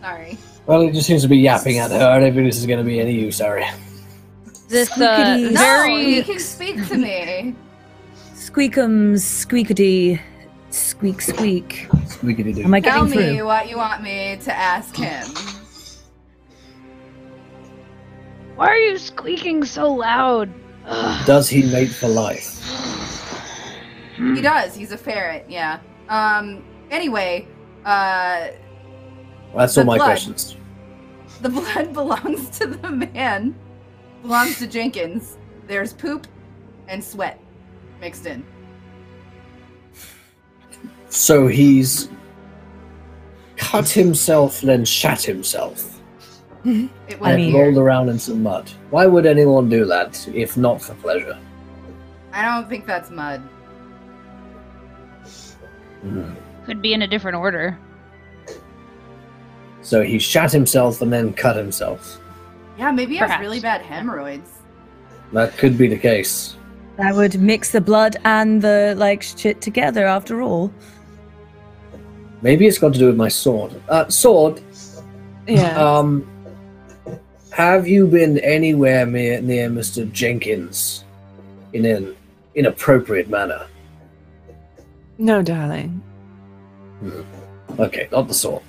Speaker 3: Sorry.
Speaker 1: Well, he just seems to be yapping at her. I don't think this is going to be any use, sorry.
Speaker 6: This
Speaker 3: No,
Speaker 6: very
Speaker 3: he can speak to me.
Speaker 5: Squeakums, squeakity, squeak, squeak.
Speaker 1: Squeakity doo.
Speaker 5: Am I
Speaker 3: Tell
Speaker 5: getting
Speaker 3: me
Speaker 5: through?
Speaker 3: what you want me to ask him.
Speaker 6: Why are you squeaking so loud? Ugh.
Speaker 1: Does he mate for life?
Speaker 3: He does. He's a ferret. Yeah. Anyway.
Speaker 1: That's all my questions.
Speaker 3: The blood belongs to the man. Belongs to Jenkins. There's poop and sweat mixed in.
Speaker 1: So he's cut himself, then shat himself,
Speaker 3: It
Speaker 1: and
Speaker 3: was
Speaker 1: rolled around in some mud. Why would anyone do that if not for pleasure?
Speaker 3: I don't think that's mud.
Speaker 6: Could be in a different order.
Speaker 1: So he shat himself and then cut himself.
Speaker 3: Yeah, maybe he has
Speaker 6: Perhaps.
Speaker 3: really bad hemorrhoids.
Speaker 1: That could be the case.
Speaker 5: That would mix the blood and the, shit together after all.
Speaker 1: Maybe it's got to do with my sword. Sword,
Speaker 2: Yeah.
Speaker 1: have you been anywhere near Mr. Jenkins in an inappropriate manner?
Speaker 2: No, darling.
Speaker 1: Okay, not the sword.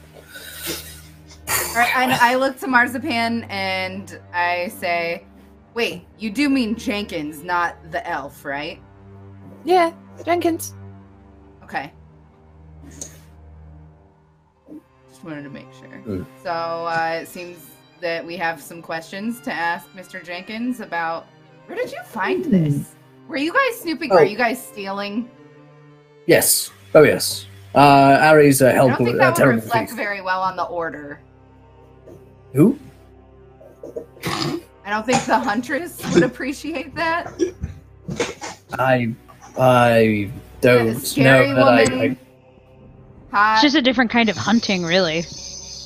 Speaker 3: Alright, I look to Marzipan and I say, wait, you do mean Jenkins, not the elf, right?
Speaker 2: Yeah, Jenkins.
Speaker 3: Okay. Just wanted to make sure. So, it seems that we have some questions to ask Mr. Jenkins about... Where did you find this? Were you guys snooping?
Speaker 1: Oh.
Speaker 3: Were you guys stealing?
Speaker 1: Yes. Oh, yes. Ari's a
Speaker 3: I don't
Speaker 1: helpful,
Speaker 3: think that would
Speaker 1: terrible
Speaker 3: reflect
Speaker 1: thief.
Speaker 3: very well on the order.
Speaker 1: Who?
Speaker 3: I don't think the Huntress would appreciate that.
Speaker 1: I don't know
Speaker 3: Scary
Speaker 1: that
Speaker 3: woman.
Speaker 6: It's just a different kind of hunting, really.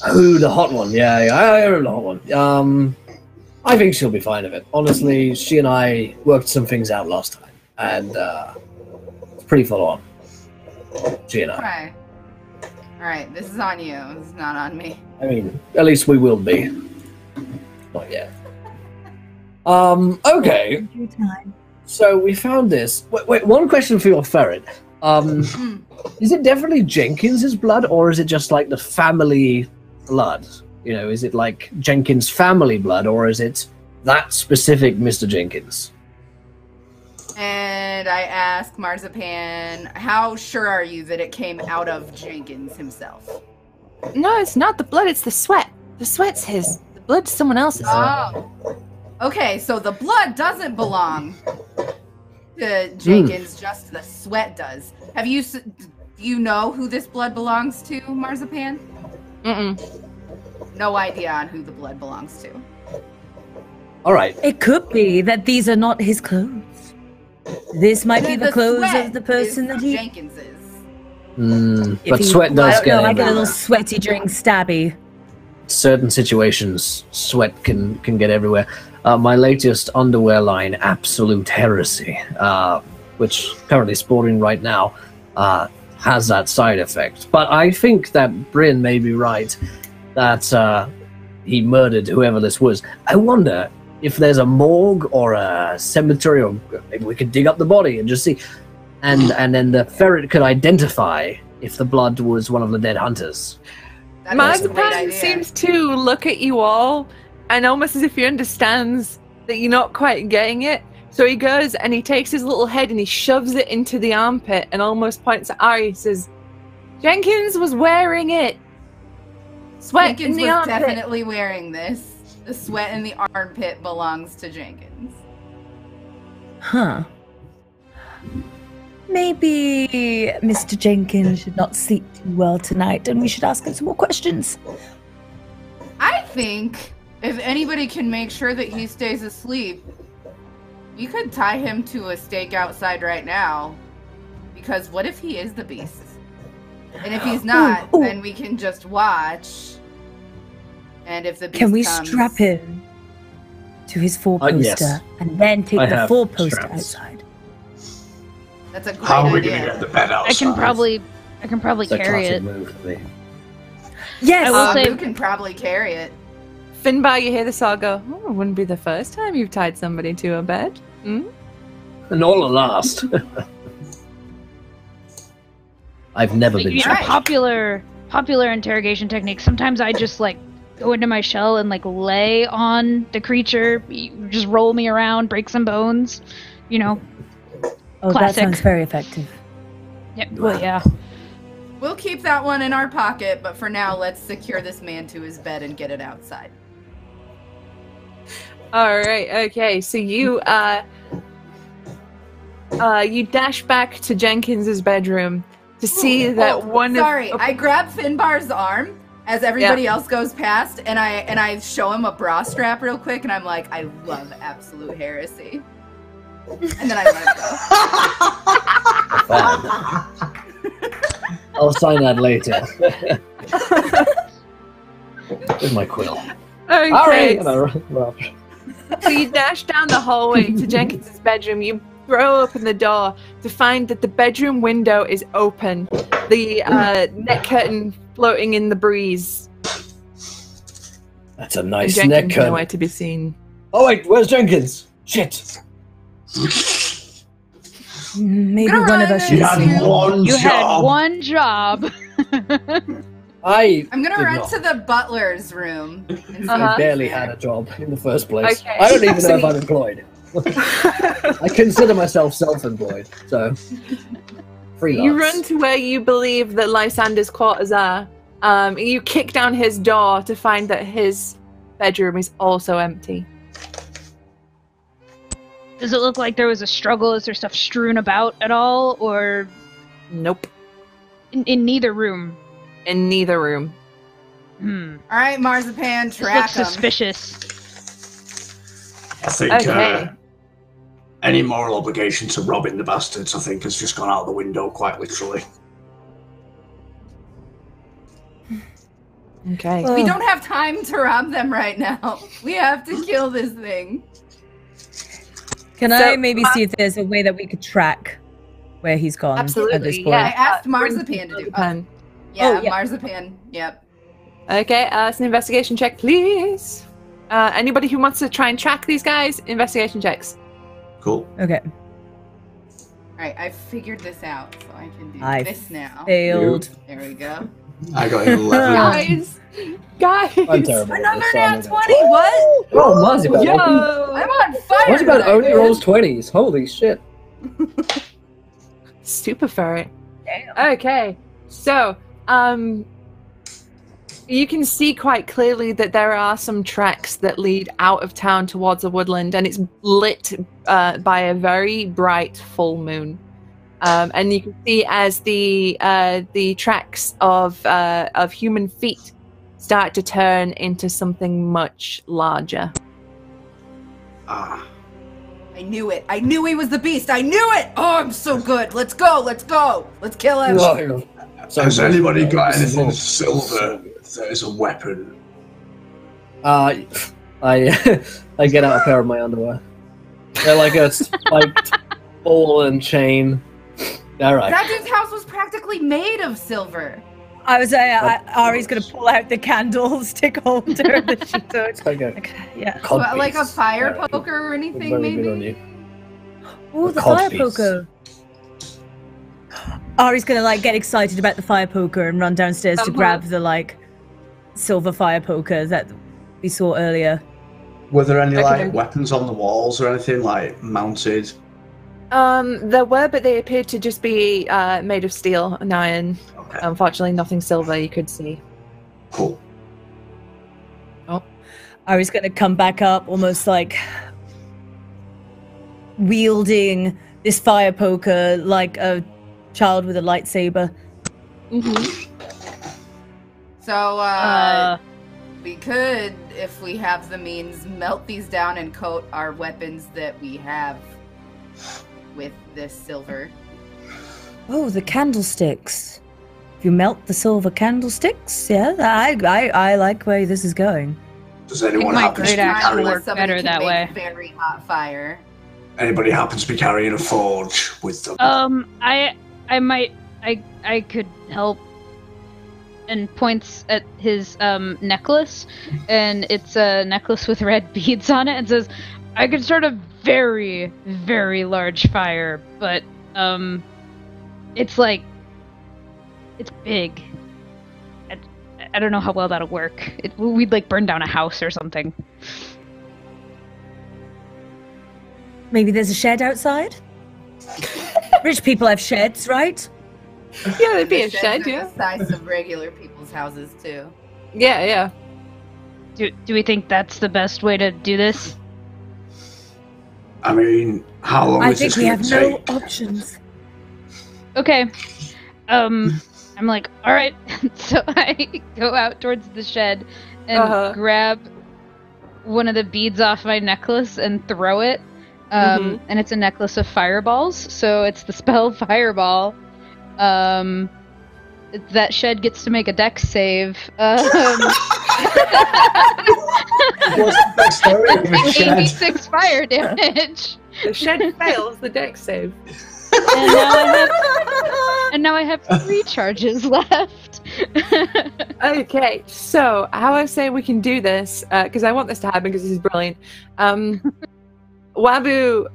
Speaker 1: Oh, the hot one. Yeah, I remember the hot one. I think she'll be fine with it. Honestly, she and I worked some things out last time, and it's pretty full on. She and I.
Speaker 3: Alright, this is on you. This is not on me.
Speaker 1: I mean, at least we will be. Not yet. Okay.
Speaker 5: Your time.
Speaker 1: So we found this. Wait, one question for your ferret. Is it definitely Jenkins's blood, or is it just like the family blood? You know, is it like Jenkins' family blood, or is it that specific Mr. Jenkins?
Speaker 3: And I ask Marzipan, how sure are you that it came out of Jenkins himself?
Speaker 2: No, it's not the blood, it's the sweat. The sweat's his. The blood's someone else's.
Speaker 3: Oh. Okay, so the blood doesn't belong to Jenkins, just the sweat does. Do you know who this blood belongs to, Marzipan?
Speaker 2: Mm-mm.
Speaker 3: No idea on who the blood belongs to.
Speaker 1: All right.
Speaker 5: It could be that these are not his clothes. This might be the clothes
Speaker 3: sweat
Speaker 5: of the person
Speaker 3: is
Speaker 5: that he...
Speaker 3: Jenkins's.
Speaker 1: But sweat does get
Speaker 5: I get a
Speaker 1: everywhere.
Speaker 5: little sweaty during stabby.
Speaker 1: Certain situations, sweat can get everywhere. My latest underwear line, Absolute Heresy, which currently sporting right now, has that side effect. But I think that Bryn may be right that he murdered whoever this was. I wonder if there's a morgue or a cemetery, or maybe we could dig up the body and just see. And then the ferret could identify if the blood was one of the dead hunters.
Speaker 3: That is a great
Speaker 2: Marzipan
Speaker 3: idea.
Speaker 2: seems to look at you all and almost as if he understands that you're not quite getting it. So he goes and he takes his little head and he shoves it into the armpit and almost points at Ari. He says, Jenkins was wearing it. Sweat
Speaker 3: Jenkins
Speaker 2: in the
Speaker 3: was
Speaker 2: armpit.
Speaker 3: definitely wearing this. The sweat in the armpit belongs to Jenkins.
Speaker 5: Huh. Maybe Mr. Jenkins should not sleep too well tonight and we should ask him some more questions.
Speaker 3: I think if anybody can make sure that he stays asleep, we could tie him to a stake outside right now. Because what if he is the beast? And if he's not,
Speaker 5: Ooh.
Speaker 3: then we can just watch. And if the beast
Speaker 5: Can we
Speaker 3: comes,
Speaker 5: strap him to his four-poster
Speaker 1: yes.
Speaker 5: and then take
Speaker 1: I
Speaker 5: the
Speaker 1: have
Speaker 5: four-poster
Speaker 1: straps.
Speaker 5: outside?
Speaker 3: That's a great
Speaker 4: How are we
Speaker 3: idea.
Speaker 4: gonna get the bed outside?
Speaker 6: I can probably I can probably
Speaker 1: It's a
Speaker 6: carry
Speaker 1: classic
Speaker 6: it.
Speaker 1: move for me.
Speaker 5: Yes!
Speaker 6: I will say-
Speaker 3: You can probably carry it.
Speaker 2: Finbar, you hear the saw go, oh, it wouldn't be the first time you've tied somebody to a bed. Hmm?
Speaker 1: Nor the last. I've never been
Speaker 6: You know,
Speaker 1: trapped.
Speaker 6: popular interrogation technique. Sometimes I just like go into my shell and like lay on the creature, just roll me around, break some bones. You know.
Speaker 5: Oh,
Speaker 6: Classic.
Speaker 5: that sounds very effective.
Speaker 6: Yeah. Well, yeah.
Speaker 3: We'll keep that one in our pocket, but for now, let's secure this man to his bed and get it outside.
Speaker 2: All right. Okay. So you you dash back to Jenkins's bedroom to see that
Speaker 3: Sorry, I grab Finbar's arm as everybody else goes past, and I show him a bra strap real quick, and I'm like, I love absolute heresy. And then I let it go.
Speaker 1: I'll sign that later. With my quill.
Speaker 2: Okay.
Speaker 1: All right. And I run.
Speaker 2: So you dash down the hallway to Jenkins's bedroom. You throw open the door to find that the bedroom window is open. The net curtain floating in the breeze.
Speaker 1: That's a nice
Speaker 2: And
Speaker 1: neck
Speaker 2: Jenkins
Speaker 1: curtain.
Speaker 2: nowhere to be seen.
Speaker 1: Oh wait, where's Jenkins? Shit.
Speaker 5: Maybe
Speaker 3: Gonna
Speaker 5: one of
Speaker 3: run
Speaker 5: us
Speaker 3: in.
Speaker 5: should
Speaker 4: You had one
Speaker 6: You had
Speaker 4: job.
Speaker 6: one job.
Speaker 1: I'm
Speaker 3: I'm gonna run to the butler's room. And see
Speaker 2: Uh-huh.
Speaker 3: if
Speaker 1: barely
Speaker 3: he's there.
Speaker 1: had a job in the first place.
Speaker 2: Okay.
Speaker 1: I don't even
Speaker 2: So
Speaker 1: know if
Speaker 2: you-
Speaker 1: I'm employed. I consider myself self-employed, so freelance.
Speaker 2: You run to where you believe that Lysander's quarters are. You kick down his door to find that his bedroom is also empty.
Speaker 6: Does it look like there was a struggle? Is there stuff strewn about at all, or
Speaker 2: Nope.
Speaker 6: in neither room?
Speaker 2: In neither room.
Speaker 3: All right, Marzipan,
Speaker 6: This
Speaker 3: track
Speaker 6: looks
Speaker 3: him.
Speaker 6: suspicious.
Speaker 4: I think
Speaker 2: Okay.
Speaker 4: any moral obligation to robbing the bastards, I think, has just gone out the window, quite literally.
Speaker 2: Okay.
Speaker 3: We don't have time to rob them right now. We have to kill this thing.
Speaker 5: Can
Speaker 2: So-
Speaker 5: I maybe see if there's a way that we could track where he's gone at this
Speaker 2: Absolutely,
Speaker 5: point?
Speaker 3: I
Speaker 2: yeah.
Speaker 3: asked Marzipan to do.
Speaker 2: Open.
Speaker 3: Yeah,
Speaker 5: Oh, yeah.
Speaker 3: Marzipan. Yep.
Speaker 2: Okay, it's an investigation check, please. Anybody who wants to try and track these guys, investigation checks.
Speaker 4: Cool.
Speaker 5: Okay.
Speaker 3: All right, I figured this out, so I can do
Speaker 5: I
Speaker 3: this now.
Speaker 5: Failed.
Speaker 3: There we go.
Speaker 4: I got an 11.
Speaker 2: Guys!
Speaker 1: I'm terrible. at
Speaker 3: Another
Speaker 1: this, so I'm
Speaker 3: nat
Speaker 1: gonna-
Speaker 3: 20. What?
Speaker 1: Oh, Marzipan.
Speaker 2: Yo!
Speaker 3: I'm on fire.
Speaker 1: Marzipan
Speaker 3: tonight,
Speaker 1: only
Speaker 3: man.
Speaker 1: rolls 20s. Holy shit.
Speaker 2: Super ferret. Okay, so, you can see quite clearly that there are some tracks that lead out of town towards a woodland, and it's lit by a very bright full moon. And you can see as the tracks of human feet start to turn into something much larger.
Speaker 4: Ah.
Speaker 3: I knew it. I knew he was the beast. I knew it. Oh, I'm so good. Let's go. Let's go. Let's kill him.
Speaker 1: Oh, so
Speaker 4: Has anybody got
Speaker 1: this is
Speaker 4: anything
Speaker 1: all-
Speaker 4: silver that is a weapon?
Speaker 1: I I get out a pair of my underwear. They're like a spiked ball and chain. Alright.
Speaker 3: That dude's house was practically made of silver.
Speaker 5: I was Ari's gonna pull out the candlestick holder that she took.
Speaker 1: Okay.
Speaker 5: Yeah.
Speaker 3: So, like a
Speaker 1: Codpiece.
Speaker 3: fire
Speaker 1: Alright.
Speaker 3: poker or anything,
Speaker 1: Very
Speaker 3: maybe?
Speaker 1: good on you.
Speaker 5: Oh, the
Speaker 1: Cod
Speaker 5: fire
Speaker 1: piece.
Speaker 5: poker. Ari's gonna like get excited about the fire poker and run downstairs to grab the silver fire poker that we saw earlier.
Speaker 4: Were there any
Speaker 2: Okay.
Speaker 4: weapons on the walls or anything mounted?
Speaker 2: There were, but they appeared to just be made of steel and iron.
Speaker 4: Okay.
Speaker 2: Unfortunately, nothing silver you could see.
Speaker 4: Cool.
Speaker 5: Ari's gonna come back up, almost like wielding this fire poker like a child with a lightsaber.
Speaker 3: So, we could, if we have the means, melt these down and coat our weapons that we have with this silver.
Speaker 5: Oh, the candlesticks. If you melt the silver candlesticks, yeah, I like where this is going.
Speaker 4: Does anyone
Speaker 6: my
Speaker 4: happen to be
Speaker 6: great axe
Speaker 4: carrying?
Speaker 6: work
Speaker 3: Somebody
Speaker 6: better
Speaker 3: can
Speaker 6: that
Speaker 3: make
Speaker 6: way.
Speaker 3: Very hot fire.
Speaker 4: Anybody happen to be carrying a forge with them?
Speaker 6: I might I could help. And points at his necklace, and it's a necklace with red beads on it, and says, I could start a very, very large fire, but it's big. I don't know how well that'll work. We'd like burn down a house or something.
Speaker 5: Maybe there's a shed outside? Rich people have sheds, right?
Speaker 2: Yeah, there'd be a shed, yeah.
Speaker 3: The size of regular people's houses, too.
Speaker 2: Yeah.
Speaker 6: Do we think that's the best way to do this?
Speaker 4: I mean, how long is this going to take?
Speaker 5: I think we have no options.
Speaker 6: Okay. I'm like, all right. So I go out towards the shed and grab one of the beads off my necklace and throw it. And it's a necklace of fireballs, so it's the spell Fireball. That shed gets to make a dex save.
Speaker 4: What's the best story of a shed?
Speaker 6: 86 fire damage.
Speaker 2: The shed fails the dex save.
Speaker 6: And now I have 3 charges left.
Speaker 2: Okay, so how I say we can do this, because I want this to happen because this is brilliant. Wabu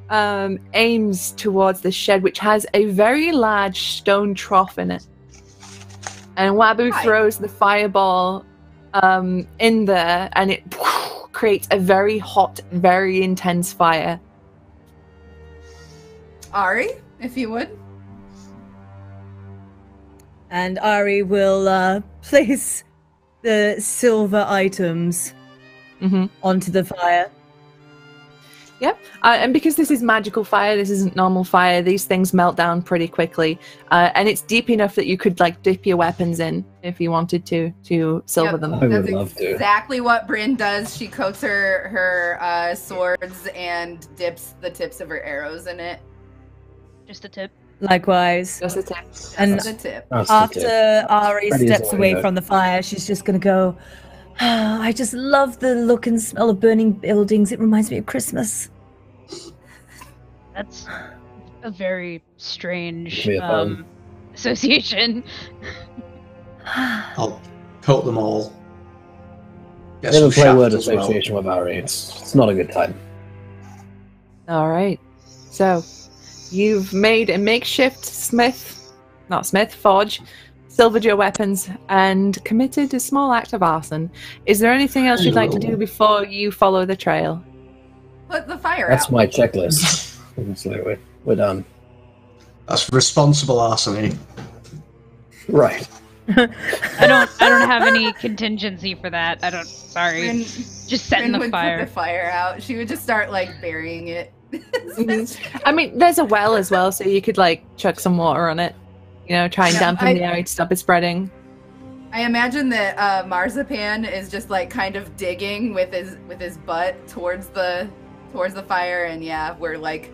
Speaker 2: aims towards the shed, which has a very large stone trough in it. And Wabu throws the fireball in there, and it creates a very hot, very intense fire.
Speaker 3: Ari, if you would.
Speaker 5: And Ari will place the silver items onto the fire.
Speaker 2: Yep, and because this is magical fire, this isn't normal fire, these things melt down pretty quickly. And it's deep enough that you could like dip your weapons in if you wanted to silver them.
Speaker 1: I would love to.
Speaker 3: Exactly what Bryn does. She coats her swords and dips the tips of her arrows in it.
Speaker 6: Just a tip.
Speaker 5: Likewise.
Speaker 2: Just a tip.
Speaker 5: And
Speaker 3: Just a tip.
Speaker 5: after Ari steps away from the fire, she's just going to go, I just love the look and smell of burning buildings. It reminds me of Christmas.
Speaker 6: That's a very strange association.
Speaker 4: I'll coat them all. Get
Speaker 1: Never
Speaker 4: some
Speaker 1: play word
Speaker 4: shaft as well.
Speaker 1: association with Ari. It's not a good time.
Speaker 2: All right. So you've made a makeshift forge, silvered your weapons, and committed a small act of arson. Is there anything else you'd like to do before you follow the trail?
Speaker 3: Put the fire
Speaker 1: That's
Speaker 3: out.
Speaker 1: my checklist. So we're done.
Speaker 4: That's responsible arsony.
Speaker 1: Right.
Speaker 6: I don't have any contingency for that. Sorry.
Speaker 3: Bryn,
Speaker 6: Just setting
Speaker 3: Bryn
Speaker 6: the
Speaker 3: would
Speaker 6: fire.
Speaker 3: put the fire out. She would just start like burying it.
Speaker 2: I mean, there's a well as well, so you could like chuck some water on it. You know, try and dampen the area to stop it spreading.
Speaker 3: I imagine that Marzipan is just like kind of digging with his butt towards the fire, and yeah, we're like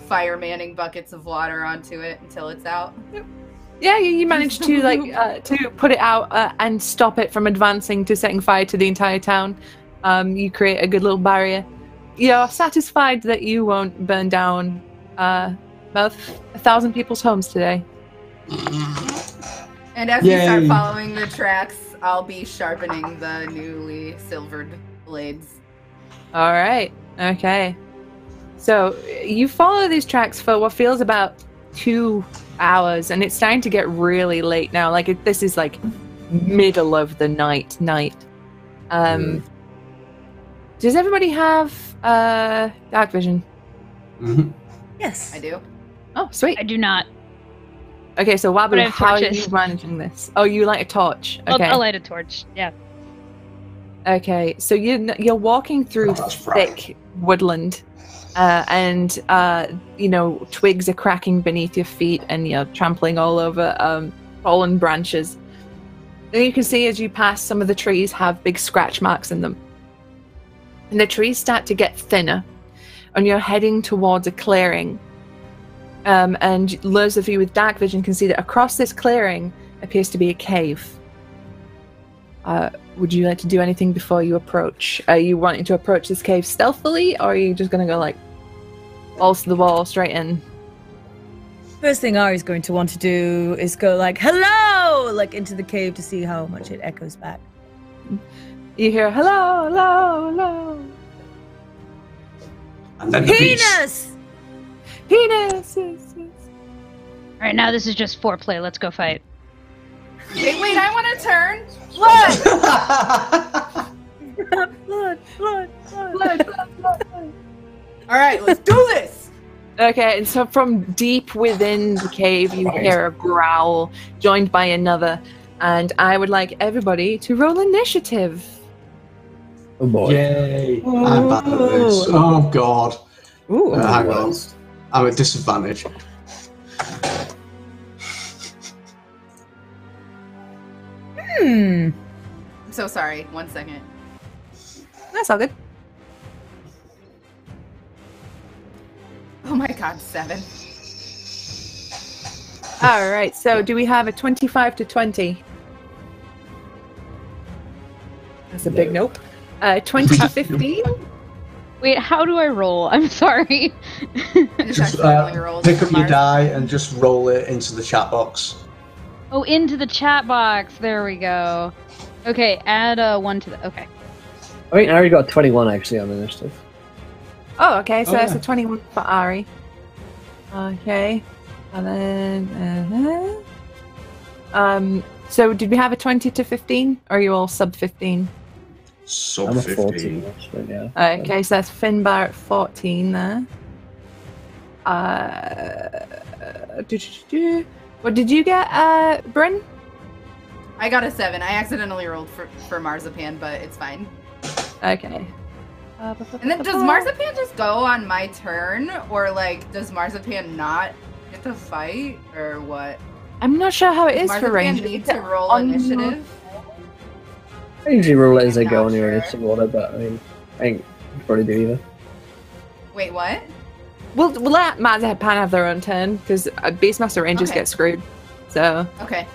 Speaker 3: firemanning buckets of water onto it until it's out.
Speaker 2: Yeah, you managed to like to put it out and stop it from advancing to setting fire to the entire town. You create a good little barrier. You're satisfied that you won't burn down about 1,000 people's homes today.
Speaker 3: And as we start following the tracks, I'll be sharpening the newly silvered blades.
Speaker 2: All right. Okay. So you follow these tracks for what feels about 2 hours, and it's starting to get really late now. Like this is like middle of the night. Does everybody have dark vision?
Speaker 4: Mm-hmm.
Speaker 5: Yes.
Speaker 3: I do.
Speaker 2: Oh, sweet.
Speaker 6: I do not.
Speaker 2: Okay, so
Speaker 6: But I
Speaker 2: Wabu,
Speaker 6: have
Speaker 2: how are
Speaker 6: torches.
Speaker 2: you managing this? Oh, you light a torch. Okay.
Speaker 6: I'll light a torch. Yeah.
Speaker 2: Okay, so you're walking through thick woodland, and you know, twigs are cracking beneath your feet, and you're trampling all over fallen branches. Then you can see as you pass, some of the trees have big scratch marks in them, and the trees start to get thinner, and you're heading towards a clearing. And those of you with dark vision can see that across this clearing appears to be a cave. Would you like to do anything before you approach? Are you wanting to approach this cave stealthily, or are you just going to go like balls to the wall straight in?
Speaker 5: First thing Ari's going to want to do is go like, hello, like into the cave to see how much it echoes back.
Speaker 2: You hear hello, hello, hello.
Speaker 4: And then the
Speaker 5: Penis!
Speaker 2: Penis!
Speaker 6: Alright, now this is just foreplay. Let's go fight.
Speaker 3: Wait, I want to turn. Blood!
Speaker 5: Blood.
Speaker 3: All right, let's do this.
Speaker 2: Okay, and so from deep within the cave, you hear a growl, joined by another, and I would like everybody to roll initiative.
Speaker 1: Oh boy.
Speaker 4: Yay! I'm bad at this. Oh god.
Speaker 2: Ooh.
Speaker 4: Hang on. I'm at disadvantage.
Speaker 5: Hmm.
Speaker 3: I'm so sorry. 1 second.
Speaker 2: That's all good.
Speaker 3: Oh my god, 7.
Speaker 2: All right, so do we have a 25 to 20? That's a big nope. 20 to 15?
Speaker 6: Wait, how do I roll? I'm sorry.
Speaker 4: Just pick up your die and just roll it into the chat box.
Speaker 6: Oh, into the chat box. There we go. Okay, add 1 to the... Okay.
Speaker 1: I mean, I already got 21 actually on initiative.
Speaker 2: Oh, okay, so
Speaker 4: Oh,
Speaker 2: that's
Speaker 4: yeah.
Speaker 2: a 21 for Ari. Okay, and then... so did we have a 20 to 15? Or are you all sub 15?
Speaker 4: Sub
Speaker 1: I'm a
Speaker 4: 15.
Speaker 1: 14 actually, yeah.
Speaker 2: Okay, so that's Finbar at 14 there. What did you get, Bryn?
Speaker 3: I got a 7. I accidentally rolled for Marzipan, but it's fine.
Speaker 2: Okay.
Speaker 3: And then does Marzipan just go on my turn? Or, like, does Marzipan not get to fight? Or what?
Speaker 2: I'm not sure how it is for
Speaker 3: Marzipan
Speaker 2: range.
Speaker 3: need to roll initiative?
Speaker 1: I usually roll it as they
Speaker 3: I'm
Speaker 1: go
Speaker 3: not
Speaker 1: on your
Speaker 3: sure.
Speaker 1: initiative order, but I mean, I think you probably do either.
Speaker 3: Wait, what?
Speaker 2: We'll let Marzipan have their own turn, because Beastmaster Rangers
Speaker 3: Okay.
Speaker 2: get screwed. So,
Speaker 3: Okay.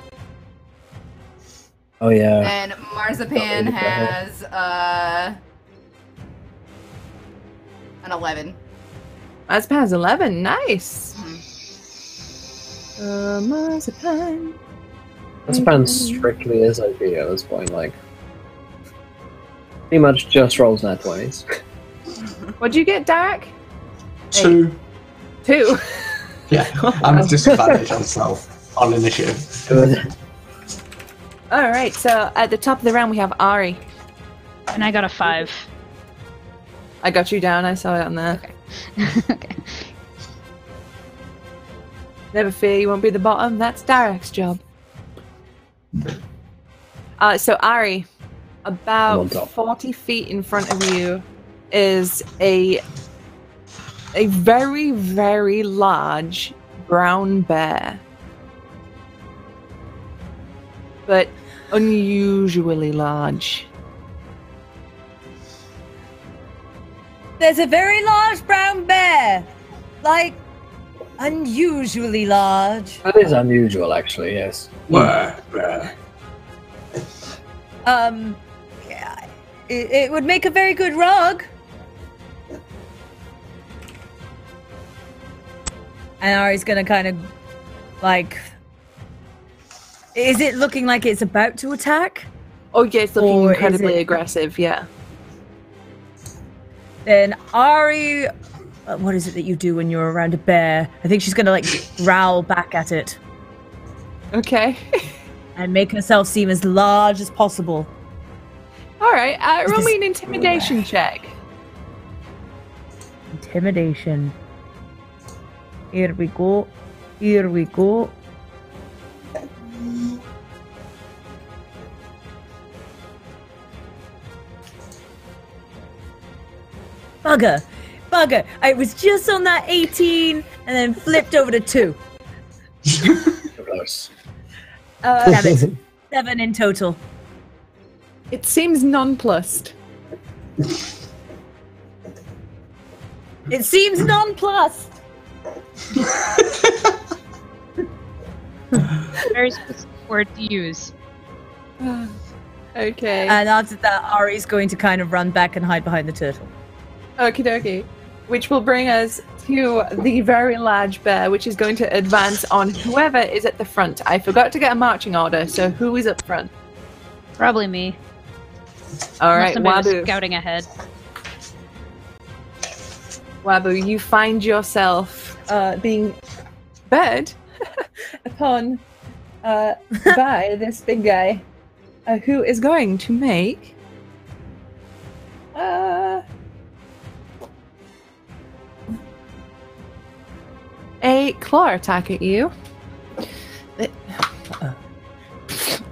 Speaker 1: Oh yeah.
Speaker 3: And Marzipan
Speaker 1: Got rid of
Speaker 3: has an 11.
Speaker 2: Marzipan has 11. Nice.
Speaker 3: Mhm.
Speaker 2: Marzipan.
Speaker 1: That's been strictly as OP at this point, like pretty much just rolls nat 20s.
Speaker 2: What'd you get, Derek?
Speaker 4: 2.
Speaker 2: 2.
Speaker 4: Yeah, I'm at disadvantage on self on initiative.
Speaker 1: Good.
Speaker 2: Alright, so at the top of the round we have Ari.
Speaker 6: And I got a 5.
Speaker 2: I got you down, I saw it on there.
Speaker 6: Okay. Okay.
Speaker 2: Never fear, you won't be the bottom. That's Derek's job. So Ari,
Speaker 1: I'm
Speaker 2: about
Speaker 1: on top.
Speaker 2: 40 feet in front of you is a very, very large brown bear. But unusually large.
Speaker 5: There's a very large brown bear. Like, unusually large.
Speaker 1: That is unusual, actually. Yes.
Speaker 4: Where?
Speaker 5: Yeah, it would make a very good rug. And Ari's gonna kind of, like... Is it looking like it's about to attack?
Speaker 2: Oh yeah, it's looking
Speaker 5: Or is
Speaker 2: incredibly
Speaker 5: it-
Speaker 2: aggressive, yeah.
Speaker 5: Then Ari... what is it that you do when you're around a bear? I think she's gonna, like, growl back at it.
Speaker 2: Okay.
Speaker 5: And make herself seem as large as possible.
Speaker 2: Alright, roll
Speaker 5: this-
Speaker 2: me an intimidation check.
Speaker 5: Intimidation. Here we go. Here we go. Bugger. Bugger. I was just on that 18 and then flipped over to 2.
Speaker 1: Close.
Speaker 5: 7 in total.
Speaker 2: It seems nonplussed.
Speaker 5: It seems nonplussed.
Speaker 6: Very specific word to use.
Speaker 2: Okay.
Speaker 5: And after that, Ari's going to kind of run back and hide behind the turtle.
Speaker 2: Okie dokie. which will bring us to the very large bear, which is going to advance on whoever is at the front. I forgot to get a marching order, so who is up front?
Speaker 6: Probably me.
Speaker 2: All right,
Speaker 6: somebody was
Speaker 2: Wabu.
Speaker 6: scouting ahead.
Speaker 2: Wabu, you find yourself being fed upon by this big guy, who is going to make a claw attack at you.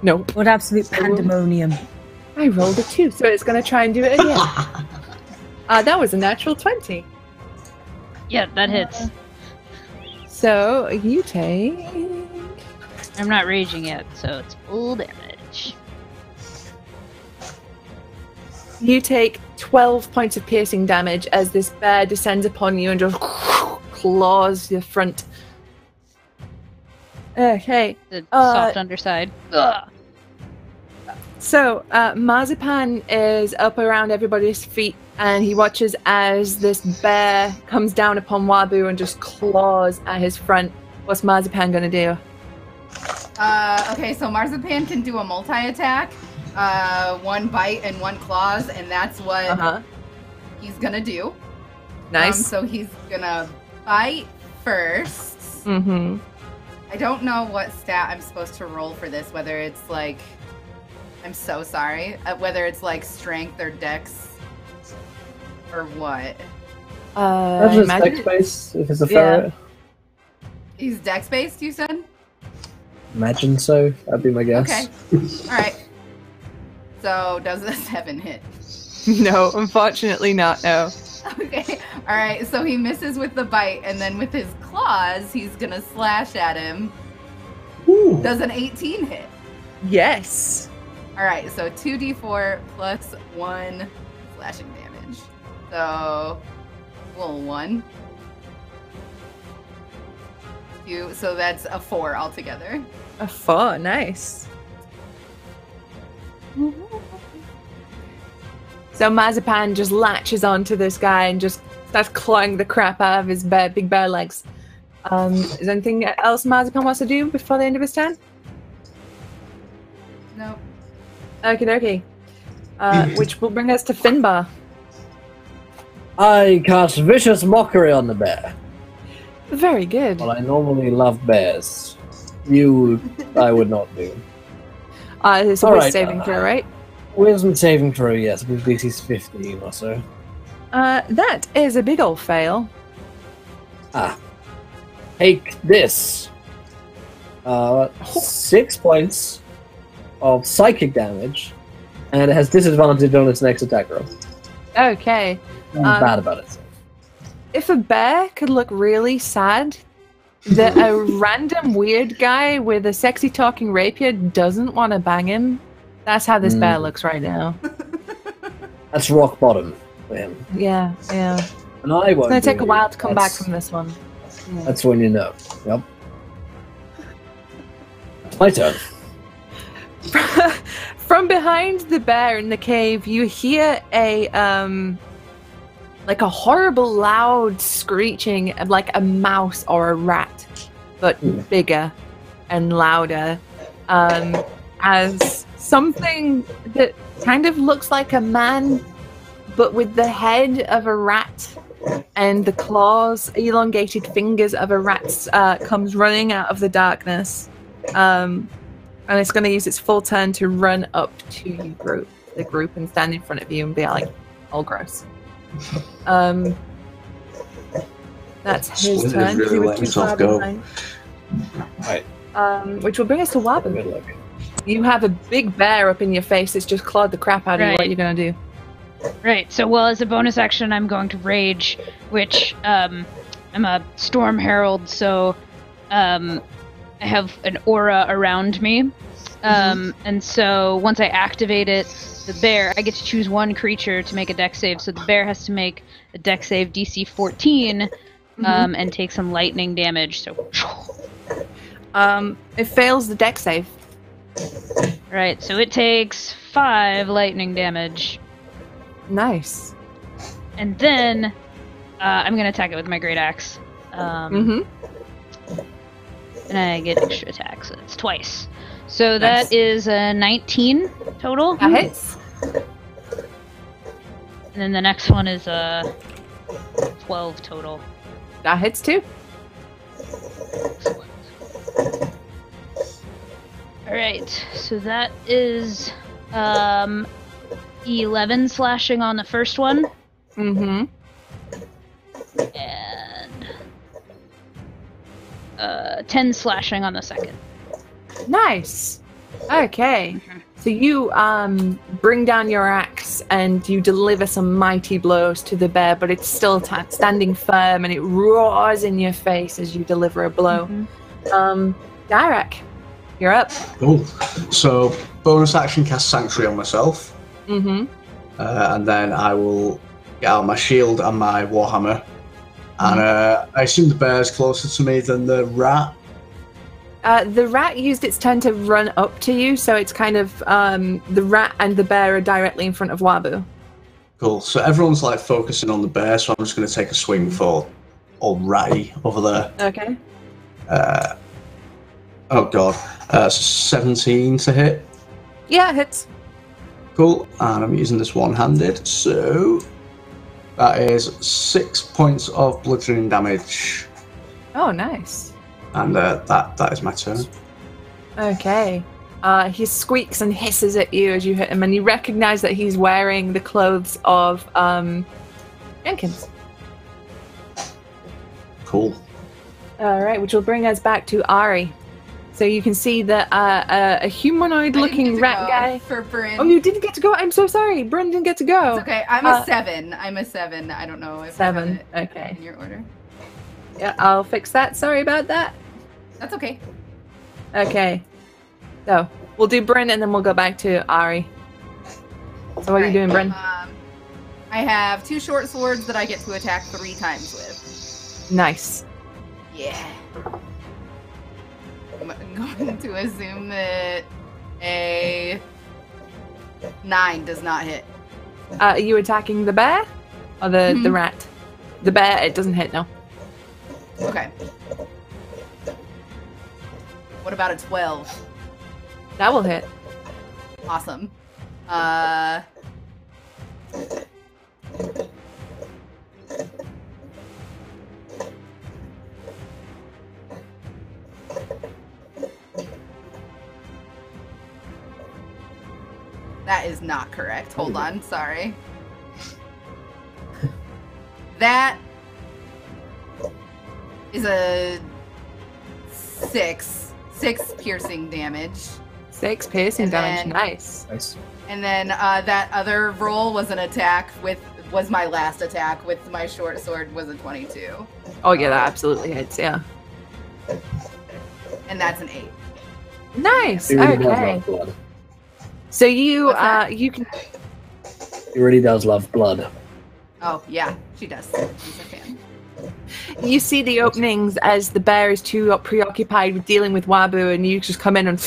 Speaker 2: No.
Speaker 5: What absolute pandemonium.
Speaker 2: I rolled a 2, so it's going to try and do it again. That was a natural 20.
Speaker 6: Yeah, that hits.
Speaker 2: So you take...
Speaker 6: I'm not raging yet, so it's full damage.
Speaker 2: You take 12 points of piercing damage as this bear descends upon you and just claws your front. Okay.
Speaker 6: The soft underside. Ugh.
Speaker 2: So, Marzipan is up around everybody's feet, and he watches as this bear comes down upon Wabu and just claws at his front. What's Marzipan gonna do?
Speaker 3: Okay, so Marzipan can do a multi-attack. 1 bite and 1 claws, and that's what he's gonna do.
Speaker 2: Nice.
Speaker 3: So he's gonna bite first.
Speaker 2: Mm-hmm.
Speaker 3: I don't know what stat I'm supposed to roll for this, whether it's like... I'm so sorry. Whether it's like strength or dex or what.
Speaker 1: That's just dex based if it's a ferret.
Speaker 3: He's dex based, you said?
Speaker 1: Imagine so. That'd be my guess.
Speaker 3: Okay. Alright. So, does a 7 hit?
Speaker 2: No, unfortunately not, no.
Speaker 3: Okay. Alright, so he misses with the bite, and then with his claws, he's gonna slash at him.
Speaker 1: Ooh.
Speaker 3: Does an 18 hit?
Speaker 2: Yes.
Speaker 3: Alright, so 2d4 plus 1 slashing damage. So, roll 1. 2, so that's a 4 altogether.
Speaker 2: A 4, nice. So Marzipan just latches onto this guy and just starts clawing the crap out of his big bear legs. Is there anything else Marzipan wants to do before the end of his turn?
Speaker 3: No.
Speaker 2: Okie dokie. Which will bring us to Finbar.
Speaker 1: I cast Vicious Mockery on the bear.
Speaker 2: Very good.
Speaker 1: Well, I normally love bears. I would not do.
Speaker 2: It's a wisdom saving throw, right?
Speaker 1: Wisdom saving throw, yes. With DC's 15 or so.
Speaker 2: That is a big old fail.
Speaker 1: Take this. 6 points of psychic damage, and it has disadvantage on its next attack roll.
Speaker 2: Okay.
Speaker 1: I'm bad about it.
Speaker 2: If a bear could look really sad, that a random weird guy with a sexy talking rapier doesn't want to bang him, that's how this bear looks right now.
Speaker 1: That's rock bottom for him.
Speaker 2: Yeah.
Speaker 1: And I won't.
Speaker 2: It's going to take a while to come back from this one. Yeah.
Speaker 1: That's when you know. Yep. My turn.
Speaker 2: From behind the bear in the cave, you hear a like a horrible loud screeching of like a mouse or a rat, but bigger and louder, as something that kind of looks like a man, but with the head of a rat and the claws, elongated fingers of a rat, comes running out of the darkness. And it's going to use its full turn to run up to the group, and stand in front of you and be like, all gross. That's his turn.
Speaker 4: Really let himself go.
Speaker 1: Right.
Speaker 2: Which will bring us to Wabu.
Speaker 1: Good luck.
Speaker 2: You have a big bear up in your face that's just clawed the crap out of you. What are you going to do?
Speaker 6: Right, so as a bonus action, I'm going to rage, which I'm a Storm Herald, so I have an aura around me. And so once I activate it, the bear, I get to choose one creature to make a dex save. So the bear has to make a dex save DC 14 and take some lightning damage. So
Speaker 2: it fails the dex save.
Speaker 6: Right, so it takes 5 lightning damage.
Speaker 2: Nice.
Speaker 6: And then I'm gonna attack it with my great axe. And I get extra attacks. So it's twice. So that is a 19 total.
Speaker 2: That hits.
Speaker 6: And then the next one is a 12 total.
Speaker 2: That hits too.
Speaker 6: Excellent. Alright, so that is 11 slashing on the first one. And 10 slashing on the second.
Speaker 2: Nice. Okay. So you bring down your axe and you deliver some mighty blows to the bear, but it's still standing firm and it roars in your face as you deliver a blow. Dirac, you're up.
Speaker 4: Cool. So, bonus action cast Sanctuary on myself. And then I will get out my shield and my Warhammer. And I assume the bear's closer to me than the rat.
Speaker 2: The rat used its turn to run up to you, so it's kind of the rat and the bear are directly in front of Wabu.
Speaker 4: Cool. So everyone's like focusing on the bear, so I'm just going to take a swing for old Ratty over there.
Speaker 2: Okay.
Speaker 4: Oh god. 17 to hit.
Speaker 2: Yeah, it hits.
Speaker 4: Cool. And I'm using this one-handed, so that is 6 points of bludgeoning damage.
Speaker 2: Oh, nice.
Speaker 4: And that is my turn.
Speaker 2: Okay. He squeaks and hisses at you as you hit him, and you recognize that he's wearing the clothes of Jenkins.
Speaker 4: Cool.
Speaker 2: All right, which will bring us back to Ari. So you can see that a humanoid-looking rat guy.
Speaker 3: For Bryn.
Speaker 2: Oh, you didn't get to go. I'm so sorry. Bryn didn't get to go.
Speaker 3: It's okay. I'm a 7. I don't know if
Speaker 2: 7.
Speaker 3: I have it
Speaker 2: Okay.
Speaker 3: in your order.
Speaker 2: Yeah, I'll fix that. Sorry about that.
Speaker 3: That's okay.
Speaker 2: Okay. So we'll do Bryn and then we'll go back to Ari. So what are you doing, Bryn?
Speaker 3: I have 2 short swords that I get to attack 3 times with.
Speaker 2: Nice.
Speaker 3: Yeah. I'm going to assume that a 9 does not hit.
Speaker 2: Are you attacking the bear or the rat? The bear, it doesn't hit, no.
Speaker 3: Okay. What about a 12?
Speaker 2: That will hit.
Speaker 3: Awesome. That is not correct. Hold on, sorry. That is a 6 piercing damage.
Speaker 2: 6 piercing damage, nice.
Speaker 3: And then that other roll was an attack was my last attack with my short sword was a 22.
Speaker 2: Oh yeah, that absolutely hits, yeah.
Speaker 3: And that's an 8.
Speaker 2: Nice.
Speaker 1: He really does
Speaker 2: Okay.
Speaker 1: love blood.
Speaker 2: So you
Speaker 3: What's that?
Speaker 2: you can
Speaker 1: He really does love blood.
Speaker 3: Oh yeah, she does. She's a fan.
Speaker 2: you see the openings as the bear is too preoccupied with dealing with Wabu, and you just come in and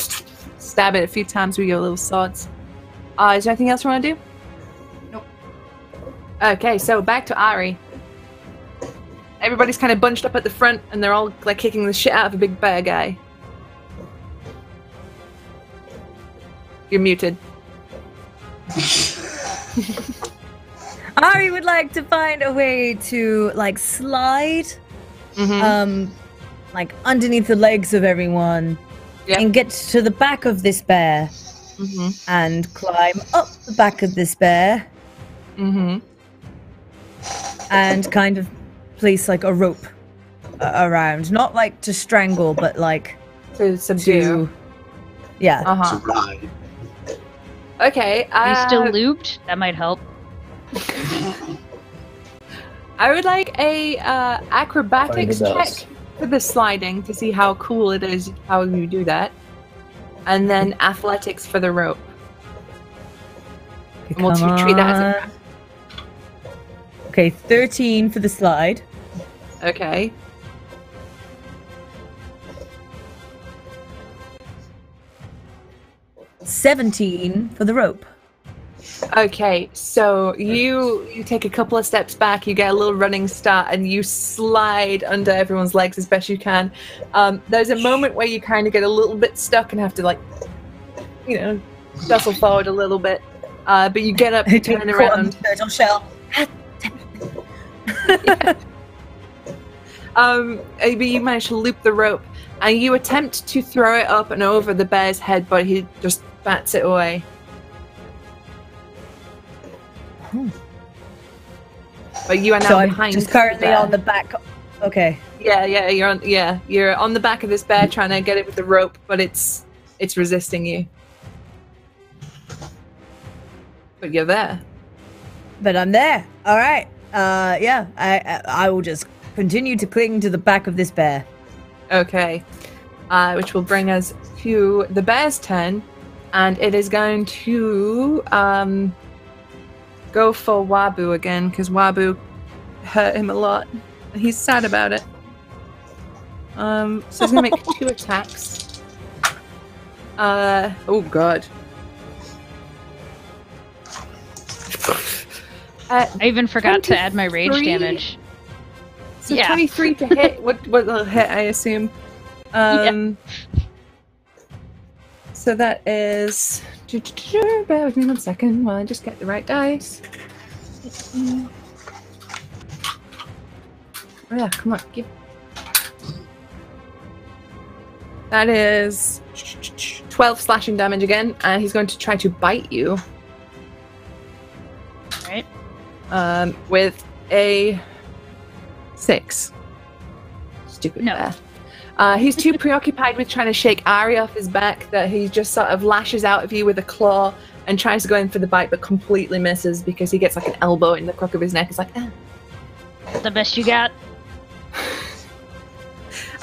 Speaker 2: stab it a few times with your little swords. Is there anything else you want to do?
Speaker 3: Nope.
Speaker 2: Okay, so back to Ari. Everybody's kind of bunched up at the front, and they're all like kicking the shit out of a big bear guy. You're muted.
Speaker 5: Ari would like to find a way to like slide like underneath the legs of everyone and get to the back of this bear and climb up the back of this bear and kind of place like a rope around, not like to strangle but like
Speaker 2: to subdue.
Speaker 5: Yeah.
Speaker 4: To ride.
Speaker 2: Okay.
Speaker 6: Are you still looped? That might help.
Speaker 2: I would like a acrobatics
Speaker 1: Find the
Speaker 2: check
Speaker 1: bells.
Speaker 2: for the sliding to see how cool it is, how you do that, and then athletics for the rope. And we'll treat that as a
Speaker 5: Okay, 13 for the slide.
Speaker 2: okay.
Speaker 5: $17 for the rope.
Speaker 2: Okay, so you take a couple of steps back, you get a little running start, and you slide under everyone's legs as best you can. There's a moment where you kind of get a little bit stuck and have to, like, you know, shuffle forward a little bit. But you get up, you turn around.
Speaker 5: Turtle shell.
Speaker 2: Yeah. But you manage to loop the rope, and you attempt to throw it up and over the bear's head, but he just bats it away. But you are now
Speaker 5: So
Speaker 2: behind.
Speaker 5: I'm just currently on the back. Okay.
Speaker 2: Yeah, you're on the back of this bear trying to get it with the rope, but it's resisting you. But you're there.
Speaker 5: But I'm there. All right. Yeah. I will just continue to cling to the back of this bear.
Speaker 2: Okay. Which will bring us to the bear's turn, and it is going to go for Wabu again, because Wabu hurt him a lot. He's sad about it. So he's gonna make 2 attacks. Oh god.
Speaker 6: I even forgot to add my rage
Speaker 2: 23?
Speaker 6: damage.
Speaker 2: So
Speaker 6: Yeah.
Speaker 2: 23 to hit. What will hit, I assume. So that is. Bear with me 1 second while I just get the right dice. Oh yeah, come on, give. That is 12 slashing damage again, and he's going to try to bite you.
Speaker 6: Right.
Speaker 2: With a 6. Stupid
Speaker 6: No.
Speaker 2: bear. He's too preoccupied with trying to shake Ari off his back that he just sort of lashes out of you with a claw and tries to go in for the bite, but completely misses because he gets like an elbow in the crook of his neck. It's like, ah.
Speaker 6: The best you got.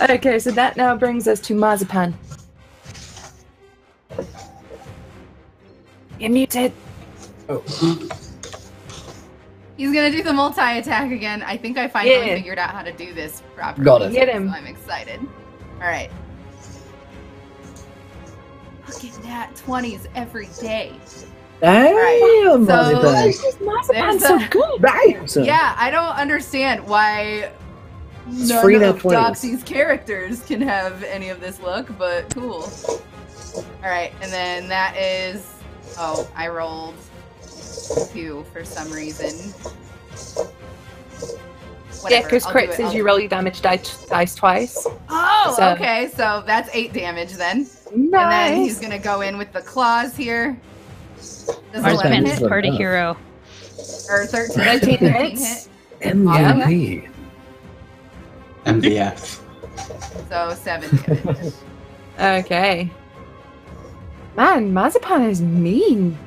Speaker 2: Okay, so that now brings us to Marzipan. You're muted.
Speaker 1: Oh.
Speaker 3: He's gonna do the multi-attack again. I think I finally
Speaker 2: Yeah.
Speaker 3: figured out how to do this properly.
Speaker 1: Got it.
Speaker 2: Get him.
Speaker 3: So I'm excited. Alright. Fucking nat 20s every day.
Speaker 1: Damn,
Speaker 3: so-
Speaker 1: Marzipan.
Speaker 2: Marzipan's
Speaker 3: There's
Speaker 2: so
Speaker 3: a-
Speaker 2: good.
Speaker 1: Right. So,
Speaker 3: Yeah, I don't understand why none
Speaker 1: free nat
Speaker 3: of
Speaker 1: 20s.
Speaker 3: Doxy's characters can have any of this look, but cool. Alright, and then that is... Oh, I rolled 2 for some reason.
Speaker 2: Yeah,
Speaker 3: Whatever,
Speaker 2: because
Speaker 3: I'll do
Speaker 2: crit
Speaker 3: it.
Speaker 2: says
Speaker 3: I'll-
Speaker 2: you roll your damage dice twice.
Speaker 3: Oh,
Speaker 2: So-
Speaker 3: okay, so that's 8 damage then.
Speaker 2: Nice.
Speaker 3: And then he's gonna go in with the claws here. Does 11
Speaker 6: Marzipan's
Speaker 3: hit?
Speaker 6: party
Speaker 1: enough.
Speaker 6: hero.
Speaker 3: Or 13,
Speaker 2: 13
Speaker 3: 13
Speaker 2: hits.
Speaker 3: hit.
Speaker 1: MVP.
Speaker 4: MVF.
Speaker 3: So 7 damage.
Speaker 2: Okay. Man, Marzipan is mean.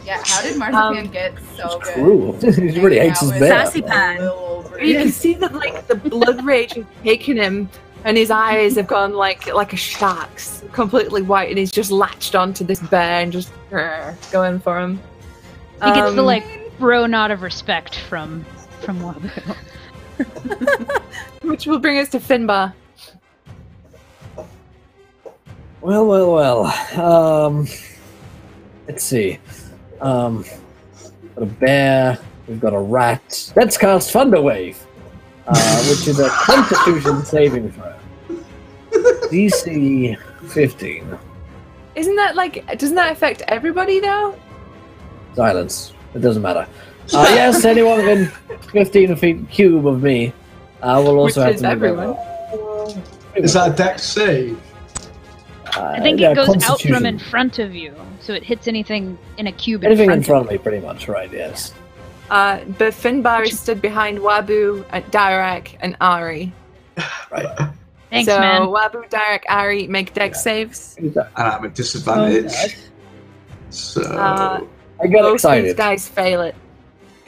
Speaker 3: Yeah, how did Marzipan get so good?
Speaker 1: Cruel. He really hates his
Speaker 3: Hanging out with
Speaker 1: bear.
Speaker 5: Sassy Pan.
Speaker 3: a little old
Speaker 2: You can
Speaker 3: bird.
Speaker 2: see that like the blood rage has taken him, and his eyes have gone like a shark's, completely white, and he's just latched onto this bear and just going for him.
Speaker 6: He gets the like bro nod of respect from Wabu.
Speaker 2: Which will bring us to Finbar.
Speaker 1: Well. Let's see. Got a bear. We've got a rat. Let's cast Thunder Wave, which is a Constitution saving throw. DC 15.
Speaker 2: Isn't that like? Doesn't that affect everybody though?
Speaker 1: Silence. It doesn't matter. Yes, anyone within 15 feet cube of me will also
Speaker 2: Which
Speaker 1: have
Speaker 2: is
Speaker 1: to make
Speaker 2: everyone.
Speaker 4: Is that a dex save?
Speaker 6: I think
Speaker 1: yeah,
Speaker 6: it goes out from
Speaker 1: Constitution.
Speaker 6: in front of you, so it hits anything in a cube
Speaker 1: Anything in
Speaker 6: in
Speaker 1: front of me, pretty much, right? Yes.
Speaker 2: But Finbar is stood behind Wabu, Dirac, and Ari.
Speaker 1: Right.
Speaker 6: Thanks,
Speaker 2: so
Speaker 6: man.
Speaker 2: Wabu, Dirac, Ari make dex saves.
Speaker 4: And I'm at disadvantage. So
Speaker 1: I got
Speaker 2: Both these
Speaker 1: excited.
Speaker 2: guys fail it.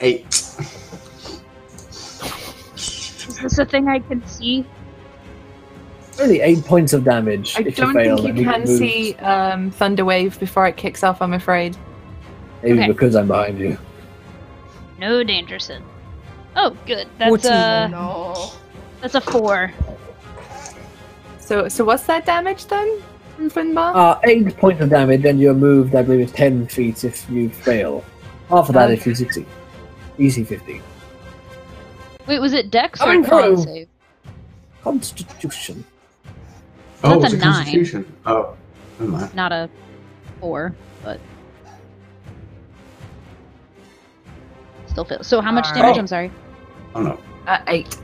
Speaker 4: 8.
Speaker 6: Is this a thing I can see?
Speaker 1: Only 8 points of damage
Speaker 2: I
Speaker 1: if you
Speaker 2: don't
Speaker 1: fail.
Speaker 2: think
Speaker 1: and
Speaker 2: you
Speaker 1: get
Speaker 2: can
Speaker 1: moved.
Speaker 2: see Thunder Wave before it kicks off, I'm afraid.
Speaker 1: Maybe
Speaker 6: Okay.
Speaker 1: because I'm behind you.
Speaker 6: No danger, Sid. Oh, good. That's
Speaker 5: 14.
Speaker 3: No.
Speaker 6: that's a 4.
Speaker 2: So what's that damage then from Finbar?
Speaker 1: 8 points of damage, and you're moved, I believe, 10 feet if you fail. Half of that if you succeed. Easy 15.
Speaker 6: Wait, was it Dex or
Speaker 1: Oh,
Speaker 6: Con
Speaker 1: no.
Speaker 6: save?
Speaker 1: Constitution.
Speaker 4: Oh,
Speaker 6: That's
Speaker 4: it's
Speaker 6: a
Speaker 4: a
Speaker 6: 9.
Speaker 4: Constitution. Oh, never mind.
Speaker 6: Not a 4, but still fails. So how much damage?
Speaker 4: Oh.
Speaker 6: I'm sorry.
Speaker 4: Oh no.
Speaker 2: 8.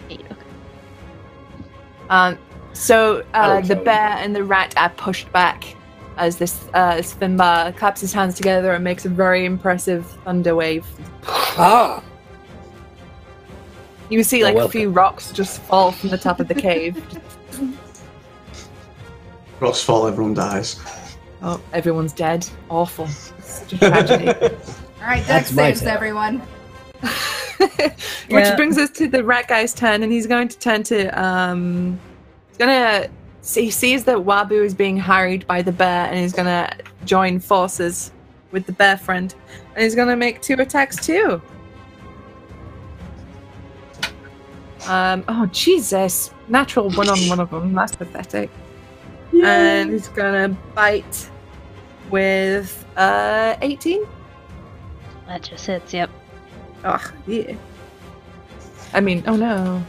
Speaker 6: 8. Okay.
Speaker 2: So
Speaker 1: Oh,
Speaker 2: the
Speaker 1: sorry.
Speaker 2: bear and the rat are pushed back as as Finbar claps his hands together and makes a very impressive thunder wave.
Speaker 1: Ah!
Speaker 2: You can see
Speaker 1: You're
Speaker 2: like a
Speaker 1: welcome.
Speaker 2: few rocks just fall from the top of the cave.
Speaker 4: Rocks fall, everyone dies.
Speaker 2: Oh, everyone's dead. Awful. Such a tragedy.
Speaker 3: All right,
Speaker 1: That's
Speaker 3: dex
Speaker 1: my
Speaker 3: saves,
Speaker 1: turn.
Speaker 3: everyone.
Speaker 2: Which
Speaker 5: Yeah.
Speaker 2: brings us to the rat guy's turn, and he's going to turn to he's gonna he sees that Wabu is being harried by the bear, and he's gonna join forces with the bear friend, and he's gonna make 2 attacks too. Oh Jesus! Natural 1 on one of them. That's pathetic. And he's gonna bite with 18.
Speaker 6: That just hits. Yep.
Speaker 2: Oh yeah. I mean, oh no.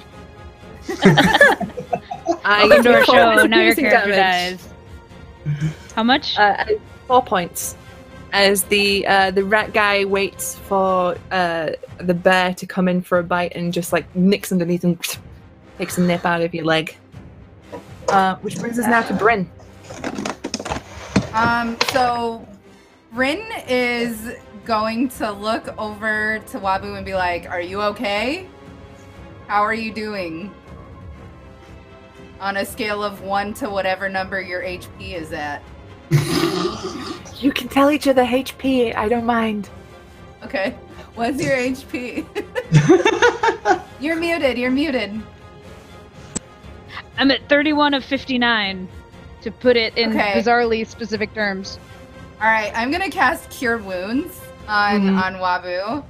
Speaker 6: Welcome to our show. Now your
Speaker 2: piercing
Speaker 6: character
Speaker 2: damage.
Speaker 6: dies. How much?
Speaker 2: 4 points. As the rat guy waits for the bear to come in for a bite and just like nicks underneath and takes a nip out of your leg. Which brings us now to Bryn.
Speaker 3: So Rin is going to look over to Wabu and be like, "Are you okay? How are you doing? On a scale of 1 to whatever number your HP is at."
Speaker 2: You can tell each other HP. I don't mind.
Speaker 3: Okay. What's your HP? You're muted. You're muted.
Speaker 6: I'm at 31 of 59, to put it in
Speaker 3: Okay.
Speaker 6: bizarrely specific terms.
Speaker 3: All right. I'm gonna cast Cure Wounds on Wabu,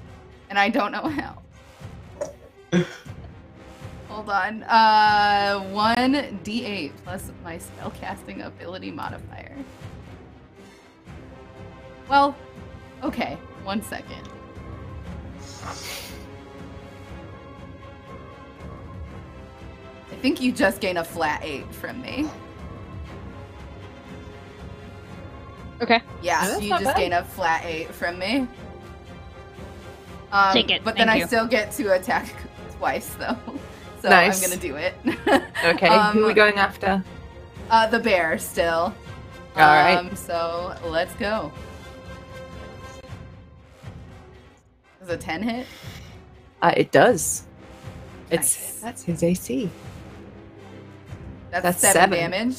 Speaker 3: and I don't know how. Hold on. 1d8 plus my spellcasting ability modifier. Well, okay. 1 second. I think you just gain a flat 8 from me.
Speaker 6: Okay.
Speaker 3: Yeah,
Speaker 2: That's
Speaker 3: you
Speaker 2: not
Speaker 3: just
Speaker 2: bad.
Speaker 3: gain a flat 8 from me.
Speaker 6: Take it,
Speaker 3: But then
Speaker 6: thank
Speaker 3: I
Speaker 6: you.
Speaker 3: still get to attack twice, though. So
Speaker 2: Nice.
Speaker 3: I'm gonna do it.
Speaker 2: Okay, who are we going after?
Speaker 3: The bear still.
Speaker 2: All right.
Speaker 3: So let's go. Does a 10 hit?
Speaker 2: It does.
Speaker 3: Nice.
Speaker 2: That's his AC.
Speaker 3: That's
Speaker 2: That's
Speaker 3: 7
Speaker 2: 7.
Speaker 3: damage.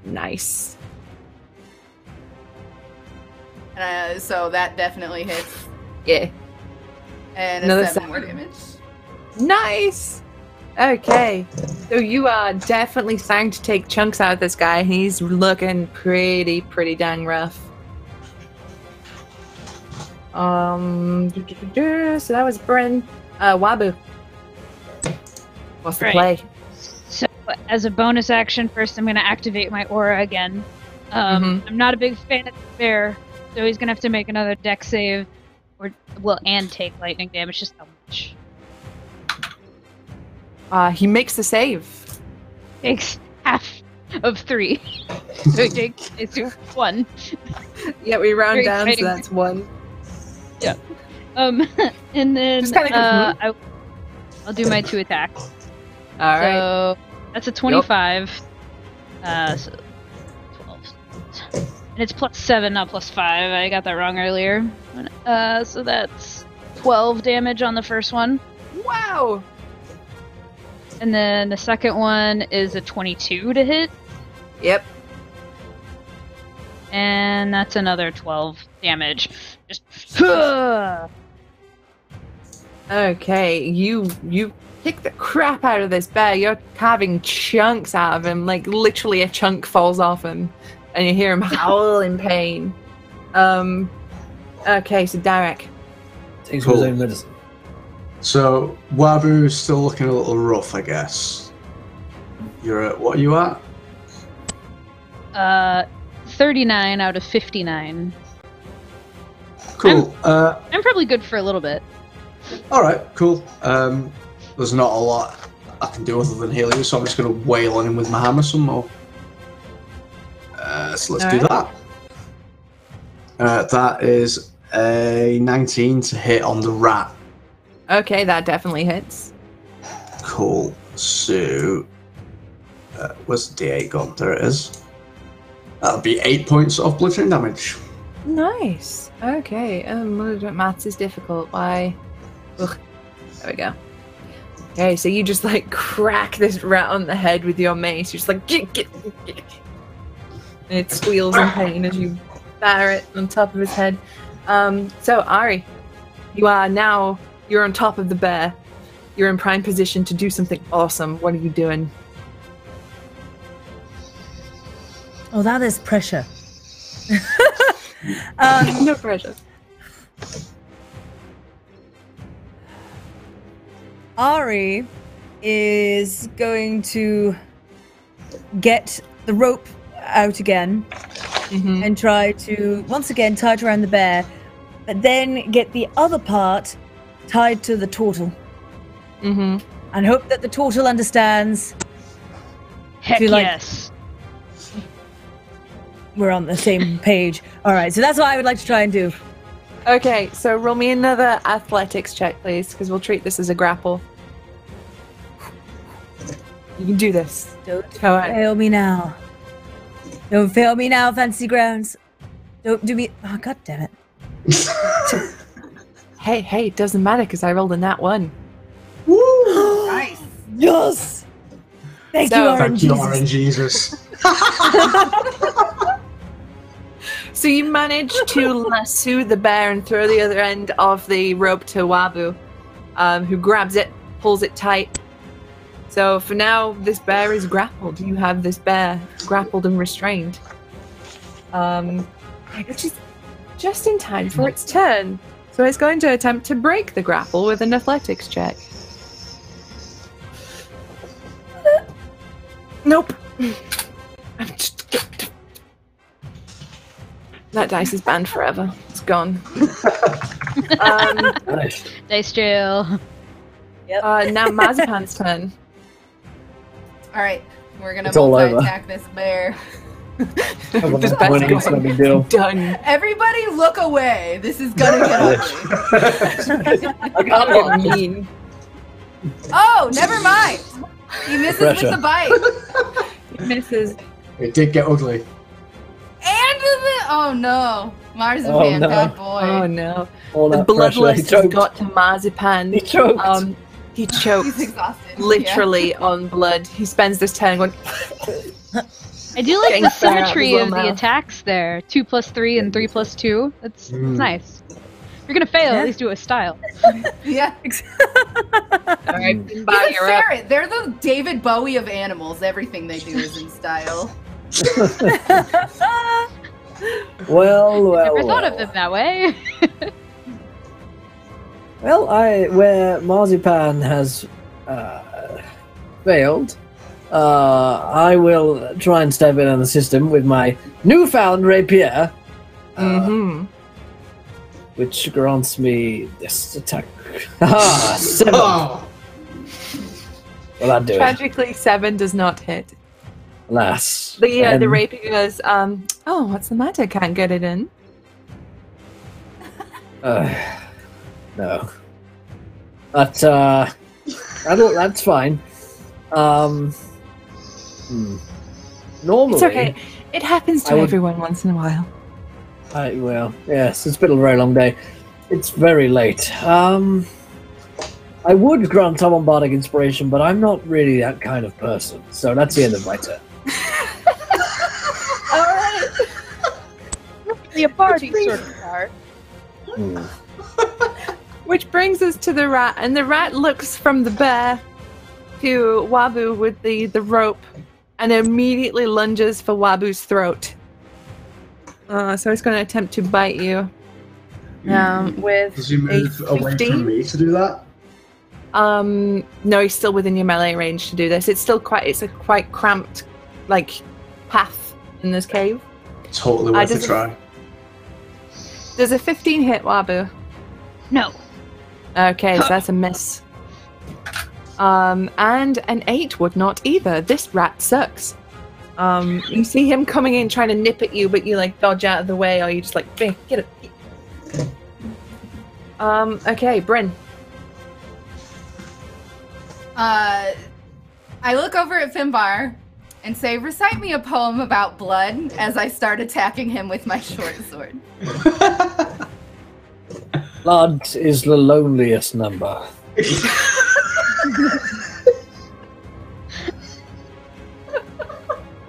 Speaker 2: Nice.
Speaker 3: So that definitely hits.
Speaker 2: Yeah.
Speaker 3: And
Speaker 2: Another
Speaker 3: 7 more
Speaker 2: 7.
Speaker 3: damage.
Speaker 2: Nice. Okay. So you are definitely starting to take chunks out of this guy. He's looking pretty dang rough. So that was Bryn. Wabu. What's the
Speaker 6: Right.
Speaker 2: play?
Speaker 6: So, as a bonus action, first I'm going to activate my aura again. I'm not a big fan of the bear, so he's going to have to make another dex save, and take lightning damage. Just how much?
Speaker 2: He makes the save.
Speaker 6: Takes half of 3, so he takes 1.
Speaker 2: Yeah, we round
Speaker 6: Very
Speaker 2: down, so
Speaker 6: exciting.
Speaker 2: that's 1.
Speaker 6: And then
Speaker 2: Just kinda
Speaker 6: I'll do my 2 attacks.
Speaker 2: All right.
Speaker 6: So that's a 25. So 12. And it's plus 7, not plus 5. I got that wrong earlier. So that's 12 damage on the first one.
Speaker 2: Wow.
Speaker 6: And then the second one is a 22 to hit.
Speaker 2: Yep.
Speaker 6: And that's another 12 damage. Just
Speaker 2: Okay, you kick the crap out of this bear. You're carving chunks out of him, like literally a chunk falls off him, and you hear him howl in pain. Okay, so Derek.
Speaker 1: Takes
Speaker 4: Cool.
Speaker 1: his own medicine.
Speaker 4: So Wabu's still looking a little rough, I guess. You're at what are you at?
Speaker 6: 39 out of 59.
Speaker 4: Cool.
Speaker 6: I'm probably good for a little bit.
Speaker 4: All right, cool. There's not a lot I can do other than heal you, so I'm just going to wail on him with my hammer some more. So let's do that. That is a 19 to hit on the rat.
Speaker 2: Okay, that definitely hits.
Speaker 4: Cool. So, where's the D8 gone? There it is. That'll be 8 points of bludgeoning damage.
Speaker 2: Nice. Okay. Maths is difficult. Why? Ugh. There we go. Okay, so you just like crack this rat on the head with your mace. You're just like, get. And it squeals in pain as you batter it on top of his head. So Ari, you're on top of the bear. You're in prime position to do something awesome. What are you doing?
Speaker 5: Oh, that is pressure.
Speaker 2: No pressure.
Speaker 5: Ari is going to get the rope out again and try to once again tie it around the bear, but then get the other part tied to the turtle. And hope that the turtle understands.
Speaker 6: Heck yes.
Speaker 5: We're on the same page. All right, so that's what I would like to try and do.
Speaker 2: Okay, so roll me another athletics check, please, because we'll treat this as a grapple. You can do this.
Speaker 5: Don't fail me now. Don't fail me now, Fancy Grounds. Don't do me. Oh, god damn it.
Speaker 2: Hey, it doesn't matter because I rolled a nat 1.
Speaker 5: Woo!
Speaker 3: Nice.
Speaker 5: Yes! Thank you, RNGesus.
Speaker 2: So you manage to lasso the bear and throw the other end of the rope to Wabu, who grabs it, pulls it tight. So for now, this bear is grappled. You have this bear grappled and restrained. Which is just in time for its turn. So it's going to attempt to break the grapple with an athletics check. Nope. That dice is banned forever. It's gone.
Speaker 1: Nice.
Speaker 6: Dice jail.
Speaker 5: Yep.
Speaker 2: Now Mazapan's turn.
Speaker 3: All right, we're gonna
Speaker 1: It's all over.
Speaker 3: multi-attack this bear.
Speaker 2: This
Speaker 1: That's
Speaker 2: bear's
Speaker 1: no big deal.
Speaker 2: done.
Speaker 3: Everybody, look away. This is gonna get ugly.
Speaker 1: I can't
Speaker 2: Get
Speaker 1: look.
Speaker 2: mean.
Speaker 3: Oh, never mind. He misses
Speaker 1: Pressure.
Speaker 3: with the bite.
Speaker 2: He misses.
Speaker 4: It did get ugly.
Speaker 3: And oh no, Marzipan,
Speaker 1: no.
Speaker 3: bad boy.
Speaker 2: Oh no.
Speaker 1: All
Speaker 2: The
Speaker 1: that pressure. He
Speaker 2: bloodlust has
Speaker 1: choked.
Speaker 2: got to Marzipan.
Speaker 1: He choked.
Speaker 2: He choked
Speaker 3: He's exhausted.
Speaker 2: literally on blood. He spends this turn going.
Speaker 6: I do like
Speaker 2: Getting
Speaker 6: the
Speaker 2: fire out of
Speaker 6: symmetry
Speaker 2: his
Speaker 6: of
Speaker 2: little
Speaker 6: the
Speaker 2: mouth.
Speaker 6: attacks there. 2 + 3 and 3 + 2. That's nice. If you're gonna fail, at least do it with style.
Speaker 3: Yeah.
Speaker 2: All right,
Speaker 3: He's
Speaker 2: Finbar,
Speaker 3: a
Speaker 2: you're up.
Speaker 3: ferret. They're the David Bowie of animals. Everything they do is in style.
Speaker 1: Well.
Speaker 6: Never thought of them that way.
Speaker 1: Well, where Marzipan has failed, I will try and step in on the system with my newfound rapier, which grants me this attack. 7.
Speaker 4: Oh,
Speaker 1: Well, that'd do it.
Speaker 2: Tragically, 7 does not hit.
Speaker 1: Alas.
Speaker 2: The rapier goes, oh, what's the matter? Can't get it in.
Speaker 1: No. But, that's fine. Normally...
Speaker 2: It's okay. It happens to everyone once in a while.
Speaker 1: Well, yes, it's been a very long day. It's very late. I would grant someone bardic inspiration, but I'm not really that kind of person. So that's the end of my turn.
Speaker 6: Alright. The party sort of part.
Speaker 2: Which brings us to the rat, and the rat looks from the bear to Wabu with the rope and immediately lunges for Wabu's throat. So it's going to attempt to bite you. With
Speaker 4: does he move
Speaker 2: a
Speaker 4: away
Speaker 2: 15?
Speaker 4: from me to do that?
Speaker 2: No, he's still within your melee range to do this. It's a quite cramped, path in this cave.
Speaker 4: Totally worth a try.
Speaker 2: Does a 15 hit, Wabu?
Speaker 6: No.
Speaker 2: Okay, so that's a miss. And an 8 would not either. This rat sucks. You see him coming in trying to nip at you, but you like dodge out of the way, or you just like get it. Okay, Bryn.
Speaker 3: I look over at Finbar and say, recite me a poem about blood as I start attacking him with my short sword.
Speaker 1: Blood is the loneliest number.
Speaker 3: There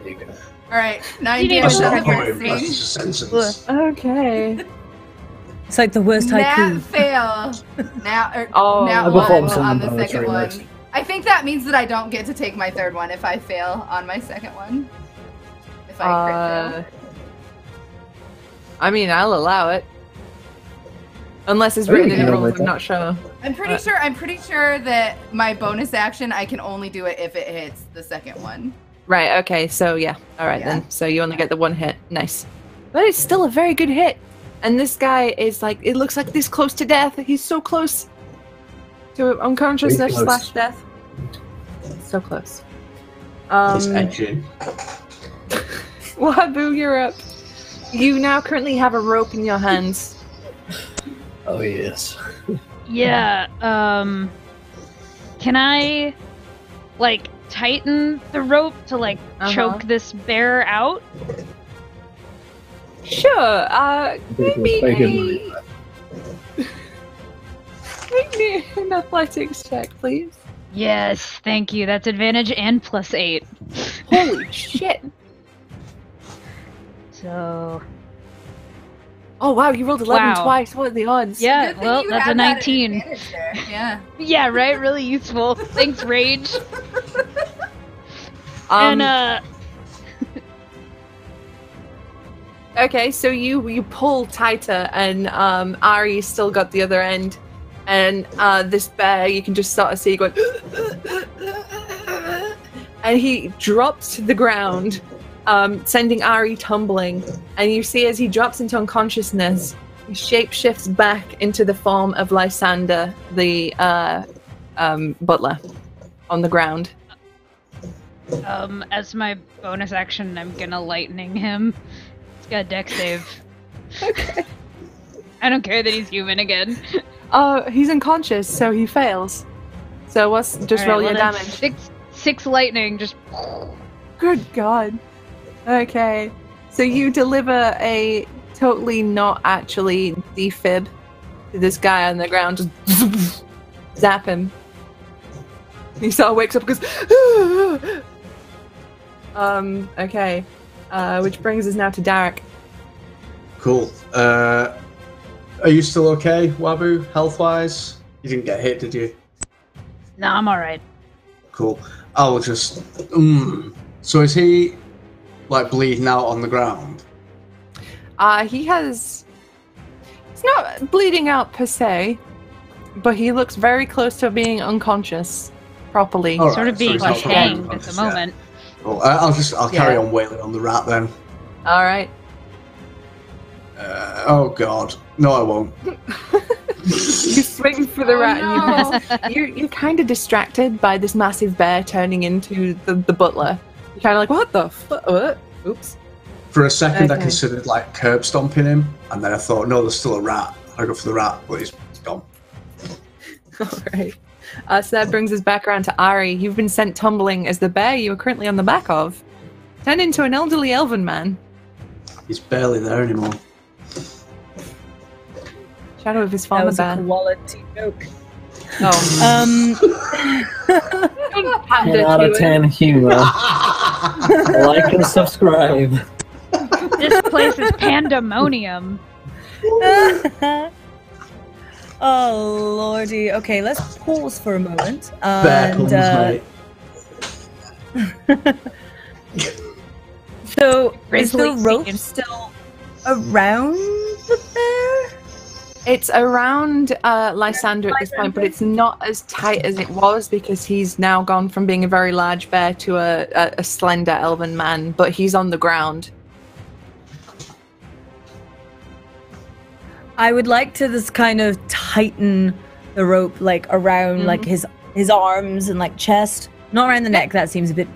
Speaker 3: you go. Alright, 9
Speaker 2: Okay.
Speaker 5: It's like the worst haiku.
Speaker 3: Nat fail. Now
Speaker 2: Oh,
Speaker 3: one on the
Speaker 1: poetry,
Speaker 3: second one.
Speaker 1: right?
Speaker 3: I think that means that I don't get to take my third one if I fail on my second one. If I crit fail.
Speaker 2: I mean, I'll allow it. Unless it's written in the rules, I'm not sure.
Speaker 3: I'm pretty sure that my bonus action, I can only do it if it hits the second one.
Speaker 2: Right, okay, so yeah. Alright then. So you only get the one hit. Nice. But it's still a very good hit. And this guy is like, it looks like this close to death. He's so close to unconsciousness slash death. So close.
Speaker 4: He's edging.
Speaker 2: Wabu, you're up. You now currently have a rope in your hands.
Speaker 1: Oh, yes.
Speaker 6: Yeah, can I, like, tighten the rope to, like, choke this bear out?
Speaker 2: Sure, make me an athletics check, please.
Speaker 6: Yes, thank you. That's advantage and +8.
Speaker 2: Holy shit.
Speaker 6: So...
Speaker 2: Oh wow, you rolled 11 twice. What are the odds?
Speaker 6: Yeah, well, that's a 19.
Speaker 3: Yeah.
Speaker 6: Yeah, right? Really useful. Thanks, Rage.
Speaker 2: Okay, so you pull tighter, and Ari's still got the other end, and this bear, you can just sort of see going, and he drops to the ground, sending Ari tumbling, and you see as he drops into unconsciousness, he shapeshifts back into the form of Lysander, the butler, on the ground.
Speaker 6: As my bonus action, I'm gonna lightning him. He's got a dex save.
Speaker 2: Okay.
Speaker 6: I don't care that he's human again.
Speaker 2: He's unconscious, so he fails. So what's just roll your damage?
Speaker 6: Six lightning, just...
Speaker 2: Good God. Okay. So you deliver a totally not actually defib to this guy on the ground, just zap him. He sort of wakes up and goes, okay. Which brings us now to Derek.
Speaker 4: Cool. Are you still okay, Wabu, health-wise? You didn't get hit, did you?
Speaker 6: No, I'm alright.
Speaker 4: Cool. I'll just... So is he, like, bleeding out on the ground?
Speaker 2: He's not bleeding out per se, but he looks very close to being unconscious properly.
Speaker 4: Right,
Speaker 6: sort of being
Speaker 4: so
Speaker 6: hanged at the moment.
Speaker 4: Cool. I'll carry on wailing on the rat then.
Speaker 2: All right.
Speaker 4: Oh God, no, I won't.
Speaker 2: You swing for the rat, and you're kind of distracted by this massive bear turning into the butler. You're kind of like, what the fuck? Oops.
Speaker 4: For a second, I considered like curb stomping him, and then I thought, no, there's still a rat. I go for the rat, but he's gone.
Speaker 2: All right. So that brings us back around to Ari. You've been sent tumbling as the bear you are currently on the back of turned into an elderly elven man.
Speaker 4: He's barely there anymore.
Speaker 2: Shadow of his father.
Speaker 5: That was a quality joke.
Speaker 2: Oh.
Speaker 1: 10 out of 10 humor. Like and subscribe.
Speaker 6: This place is pandemonium.
Speaker 5: Oh lordy. Okay, let's pause for a moment.
Speaker 4: Bear puns, mate.
Speaker 5: So is the
Speaker 6: Grizzly
Speaker 5: rope
Speaker 6: scene.
Speaker 5: still around the bear?
Speaker 2: It's around Lysander at this point, but it's not as tight as it was because he's now gone from being a very large bear to a slender elven man, but he's on the ground.
Speaker 5: I would like to just kind of tighten the rope like around like his arms and like chest, not around the neck. That seems a bit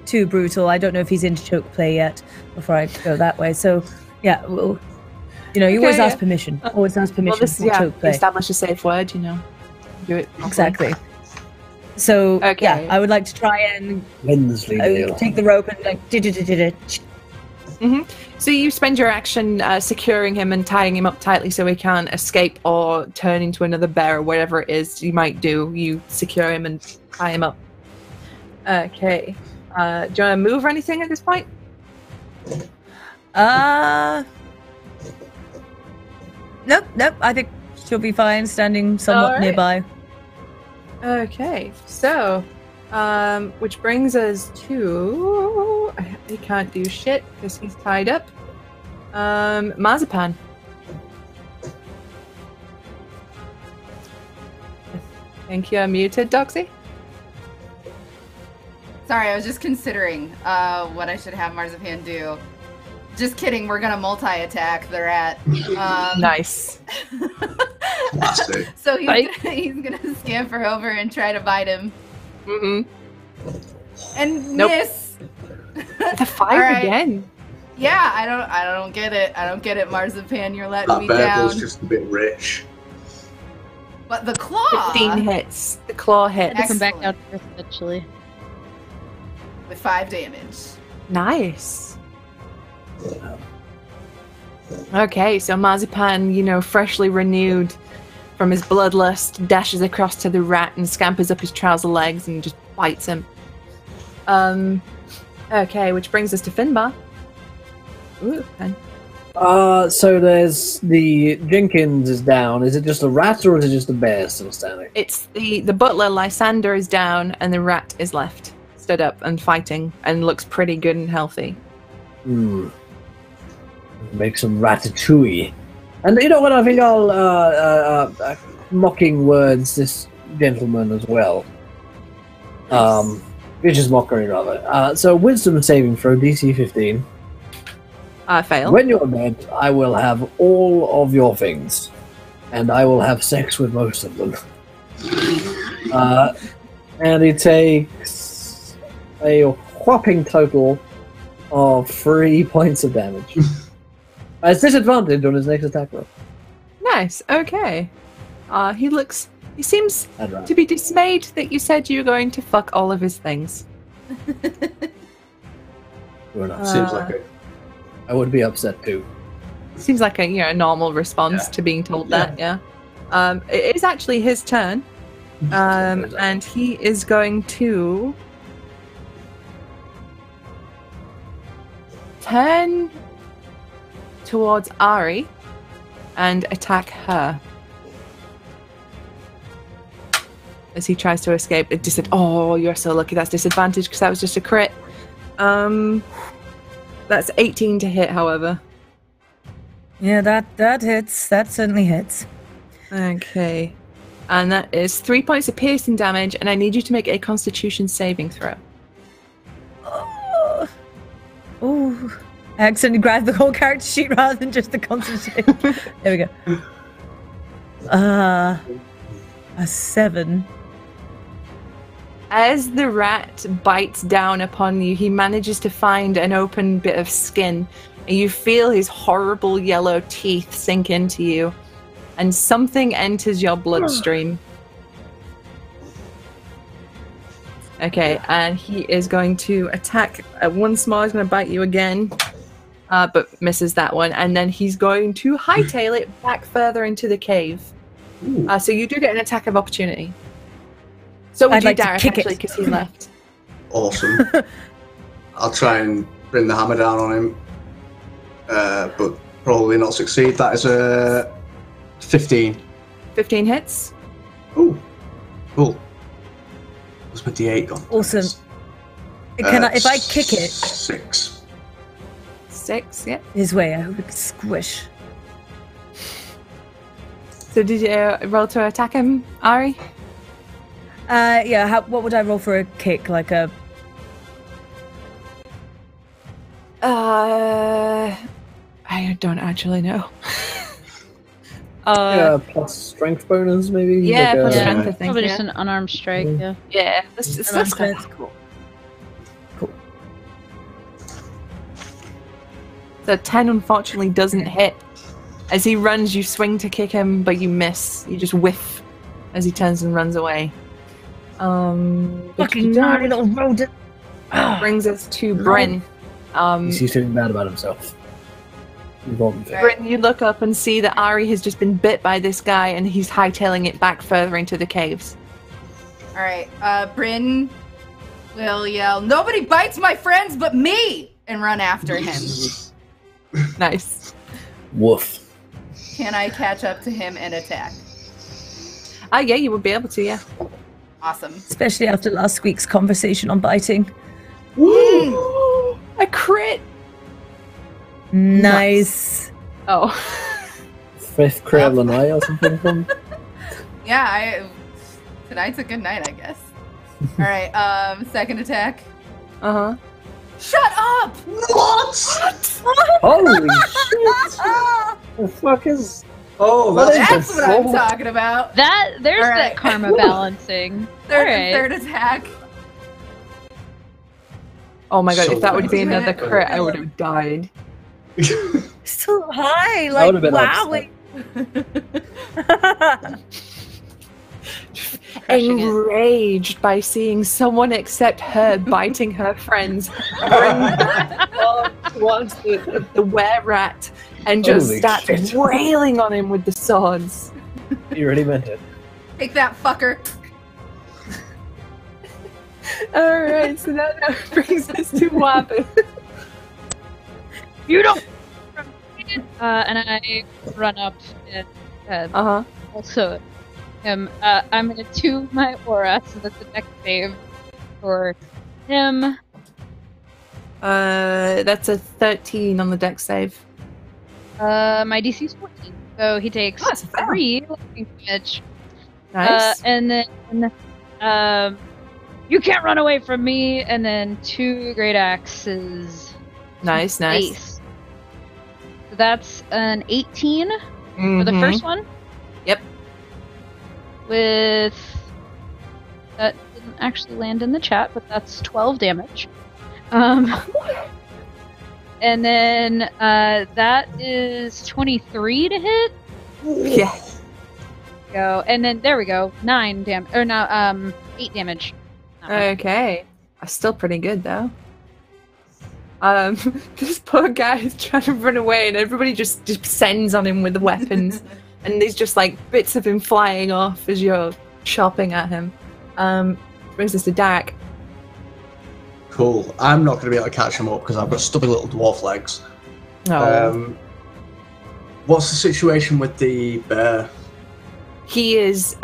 Speaker 5: too brutal. I don't know if he's into choke play yet. Before I go that way, so yeah, well, you know, you always ask permission. Always ask permission for choke play.
Speaker 2: Establish a safe word. You know, do it
Speaker 5: exactly. So yeah, I would like to try and take the rope and like.
Speaker 2: So you spend your action securing him and tying him up tightly so he can't escape or turn into another bear or whatever it is you might do. You secure him and tie him up. Okay. Do you want to move or anything at this point?
Speaker 5: Nope. I think she'll be fine standing somewhat nearby.
Speaker 2: Okay. So, which brings us to... He can't do shit because he's tied up. Marzipan. I think you're muted, Doxy.
Speaker 3: Sorry, I was just considering what I should have Marzipan do. Just kidding, we're gonna multi-attack the rat.
Speaker 2: Nice.
Speaker 3: So he's gonna scamper over and try to bite him. And miss.
Speaker 2: The 5 again.
Speaker 3: Yeah, I don't get it. I don't get it, Marzipan. You're letting me
Speaker 4: down. That bear
Speaker 3: was
Speaker 4: just a bit rich.
Speaker 3: But the claw.
Speaker 2: 15 hits. The claw hits.
Speaker 6: Come back out eventually.
Speaker 3: With 5 damage.
Speaker 2: Nice. Okay, so Marzipan, you know, freshly renewed from his bloodlust, dashes across to the rat and scampers up his trouser legs and just bites him. Okay, which brings us to Finbar. Ooh, pen.
Speaker 1: So there's the Jenkins is down. Is it just a rat or is it just a bear still standing?
Speaker 2: It's the butler, Lysander, is down and the rat is left. Stood up and fighting and looks pretty good and healthy.
Speaker 1: Make some ratatouille. And you know what, I think I'll mocking words this gentleman as well. Which is mockery rather. So wisdom saving throw DC 15.
Speaker 2: Fail.
Speaker 1: When you're dead, I will have all of your things. And I will have sex with most of them. And he takes a whopping total of 3 points of damage. Has disadvantage on his next attack roll.
Speaker 2: Nice, okay. He seems to be dismayed that you said you were going to fuck all of his things.
Speaker 4: Seems like it.
Speaker 1: I would be upset too.
Speaker 2: Seems like a normal response to being told that, yeah. It is actually his turn. And he is going to turn towards Ari and attack her. As he tries to escape, oh, you're so lucky. That's disadvantage because that was just a crit. That's 18 to hit, however.
Speaker 5: Yeah, that hits. That certainly hits.
Speaker 2: Okay. And that is 3 points of piercing damage, and I need you to make a Constitution saving throw.
Speaker 5: Oh. I accidentally grabbed the whole character sheet rather than just the Constitution. There we go. A 7.
Speaker 2: As the rat bites down upon you, he manages to find an open bit of skin, and you feel his horrible yellow teeth sink into you, and something enters your bloodstream. Okay, and he is going to attack. Once more, he's going to bite you again, but misses that one, and then he's going to hightail it back further into the cave. So you do get an attack of opportunity. So would
Speaker 5: I'd
Speaker 2: you,
Speaker 5: like
Speaker 2: Dareth,
Speaker 5: to kick
Speaker 2: actually, because he left.
Speaker 4: Awesome. I'll try and bring the hammer down on him, but probably not succeed. That is a 15.
Speaker 2: 15 hits.
Speaker 4: Ooh, cool. What's my D8 gone?
Speaker 5: Awesome. Can I, if I kick it?
Speaker 4: 6.
Speaker 2: 6, yeah.
Speaker 5: His way, I would squish.
Speaker 2: So did you roll to attack him, Ari?
Speaker 5: Yeah, what would I roll for a kick? Like a...
Speaker 2: I don't actually know.
Speaker 1: Yeah, plus strength bonus, maybe?
Speaker 2: Yeah,
Speaker 1: Like,
Speaker 2: plus
Speaker 6: Yeah.
Speaker 2: strength, I think.
Speaker 6: Probably
Speaker 2: Yeah,
Speaker 6: just an unarmed strike, yeah.
Speaker 2: yeah. That's kind of cool. The 10 unfortunately doesn't hit. As he runs, you swing to kick him, but you miss. You just whiff as he turns and runs away.
Speaker 5: Fucking naughty little rodent.
Speaker 2: Brings us to Bryn.
Speaker 1: He seems feeling bad about himself.
Speaker 2: Bryn, you look up and see that Ari has just been bit by this guy, and he's hightailing it back further into the caves.
Speaker 3: All right, Bryn will yell, "Nobody bites my friends but me!" and run after him.
Speaker 2: Nice.
Speaker 1: Woof.
Speaker 3: Can I catch up to him and attack?
Speaker 2: Yeah, you would be able to, yeah.
Speaker 3: Awesome.
Speaker 5: Especially after last week's conversation on biting.
Speaker 2: A crit!
Speaker 5: Nice.
Speaker 2: Oh.
Speaker 1: 5th crit of the night or something from?
Speaker 3: Yeah, tonight's a good night, I guess. All right, second attack.
Speaker 2: Uh-huh.
Speaker 3: Shut up!
Speaker 4: What?
Speaker 1: Holy shit! The fuck is...
Speaker 4: Oh,
Speaker 3: That's what I'm talking about.
Speaker 6: There's
Speaker 3: All right.
Speaker 6: that karma balancing.
Speaker 3: Third attack.
Speaker 2: Oh my god,
Speaker 4: So
Speaker 2: if that would be
Speaker 3: bad.
Speaker 2: another crit, I would have died.
Speaker 5: So high,
Speaker 1: I
Speaker 5: like
Speaker 1: would've been
Speaker 5: wow.
Speaker 6: Crushing it.
Speaker 2: Enraged by seeing someone except her biting her friends, Bryn towards the were-rat and just
Speaker 1: Holy
Speaker 2: starts
Speaker 1: shit.
Speaker 2: wailing on him with the swords.
Speaker 1: You already meant it.
Speaker 3: Take that, fucker.
Speaker 2: Alright, so that now brings us to Wabu.
Speaker 6: You don't. And I run up and
Speaker 2: Uh-huh.
Speaker 6: also him. I'm gonna 2 my aura, so that's the next save for him.
Speaker 2: That's a 13 on the dex save.
Speaker 6: My DC is 14, so he takes
Speaker 2: Oh, that's fair.
Speaker 6: 3 lightning damage.
Speaker 2: Nice.
Speaker 6: And then you can't run away from me. And then 2 great axes.
Speaker 2: Nice.
Speaker 6: Ace. So that's an 18 for the
Speaker 2: Mhm.
Speaker 6: first one.
Speaker 2: Yep.
Speaker 6: With that didn't actually land in the chat, but that's 12 damage. And then that is 23 to hit.
Speaker 2: Yeah.
Speaker 6: Go, and then there we go. 9 damage, or no, 8 damage.
Speaker 2: Okay. That's still pretty good though. This poor guy is trying to run away and everybody just descends on him with the weapons and there's just like bits of him flying off as you're chopping at him. Brings us to Derek.
Speaker 4: Cool. I'm not going to be able to catch him up because I've got stubby little dwarf legs.
Speaker 2: Oh.
Speaker 4: What's the situation with the bear?
Speaker 2: He is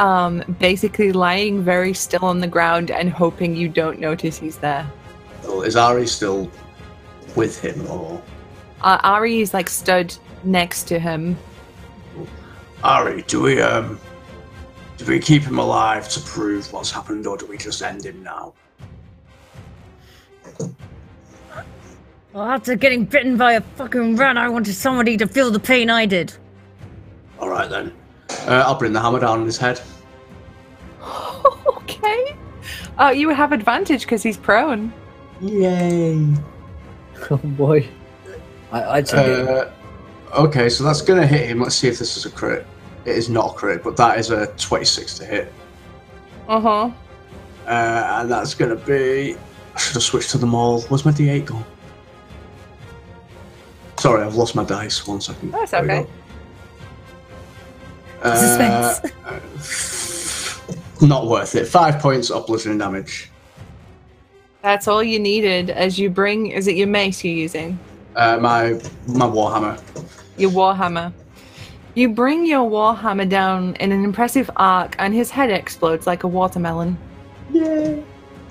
Speaker 2: basically lying very still on the ground and hoping you don't notice he's there.
Speaker 4: Well, is Ari still with him, or
Speaker 2: Ari is like stood next to him.
Speaker 4: Ari? Do we keep him alive to prove what's happened, or do we just end him now?
Speaker 5: Well, after getting bitten by a fucking rat, I wanted somebody to feel the pain I did.
Speaker 4: All right then. I'll bring the hammer down on his head.
Speaker 2: Okay. You have advantage because he's prone.
Speaker 4: Yay!
Speaker 1: Oh boy. I'd say
Speaker 4: Okay, so that's gonna hit him. Let's see if this is a crit. It is not a crit, but that is a 26 to hit.
Speaker 2: Uh-huh.
Speaker 4: And that's gonna be... I should have switched to the maul. Where's my D8 gone? Sorry, I've lost my dice. 1 second.
Speaker 2: That's
Speaker 4: There we
Speaker 2: okay.
Speaker 4: go. Not worth it. 5 points of bludgeoning damage.
Speaker 2: That's all you needed as you bring... Is it your mace you're using?
Speaker 4: My warhammer.
Speaker 2: Your warhammer. You bring your warhammer down in an impressive arc and his head explodes like a watermelon.
Speaker 4: Yay!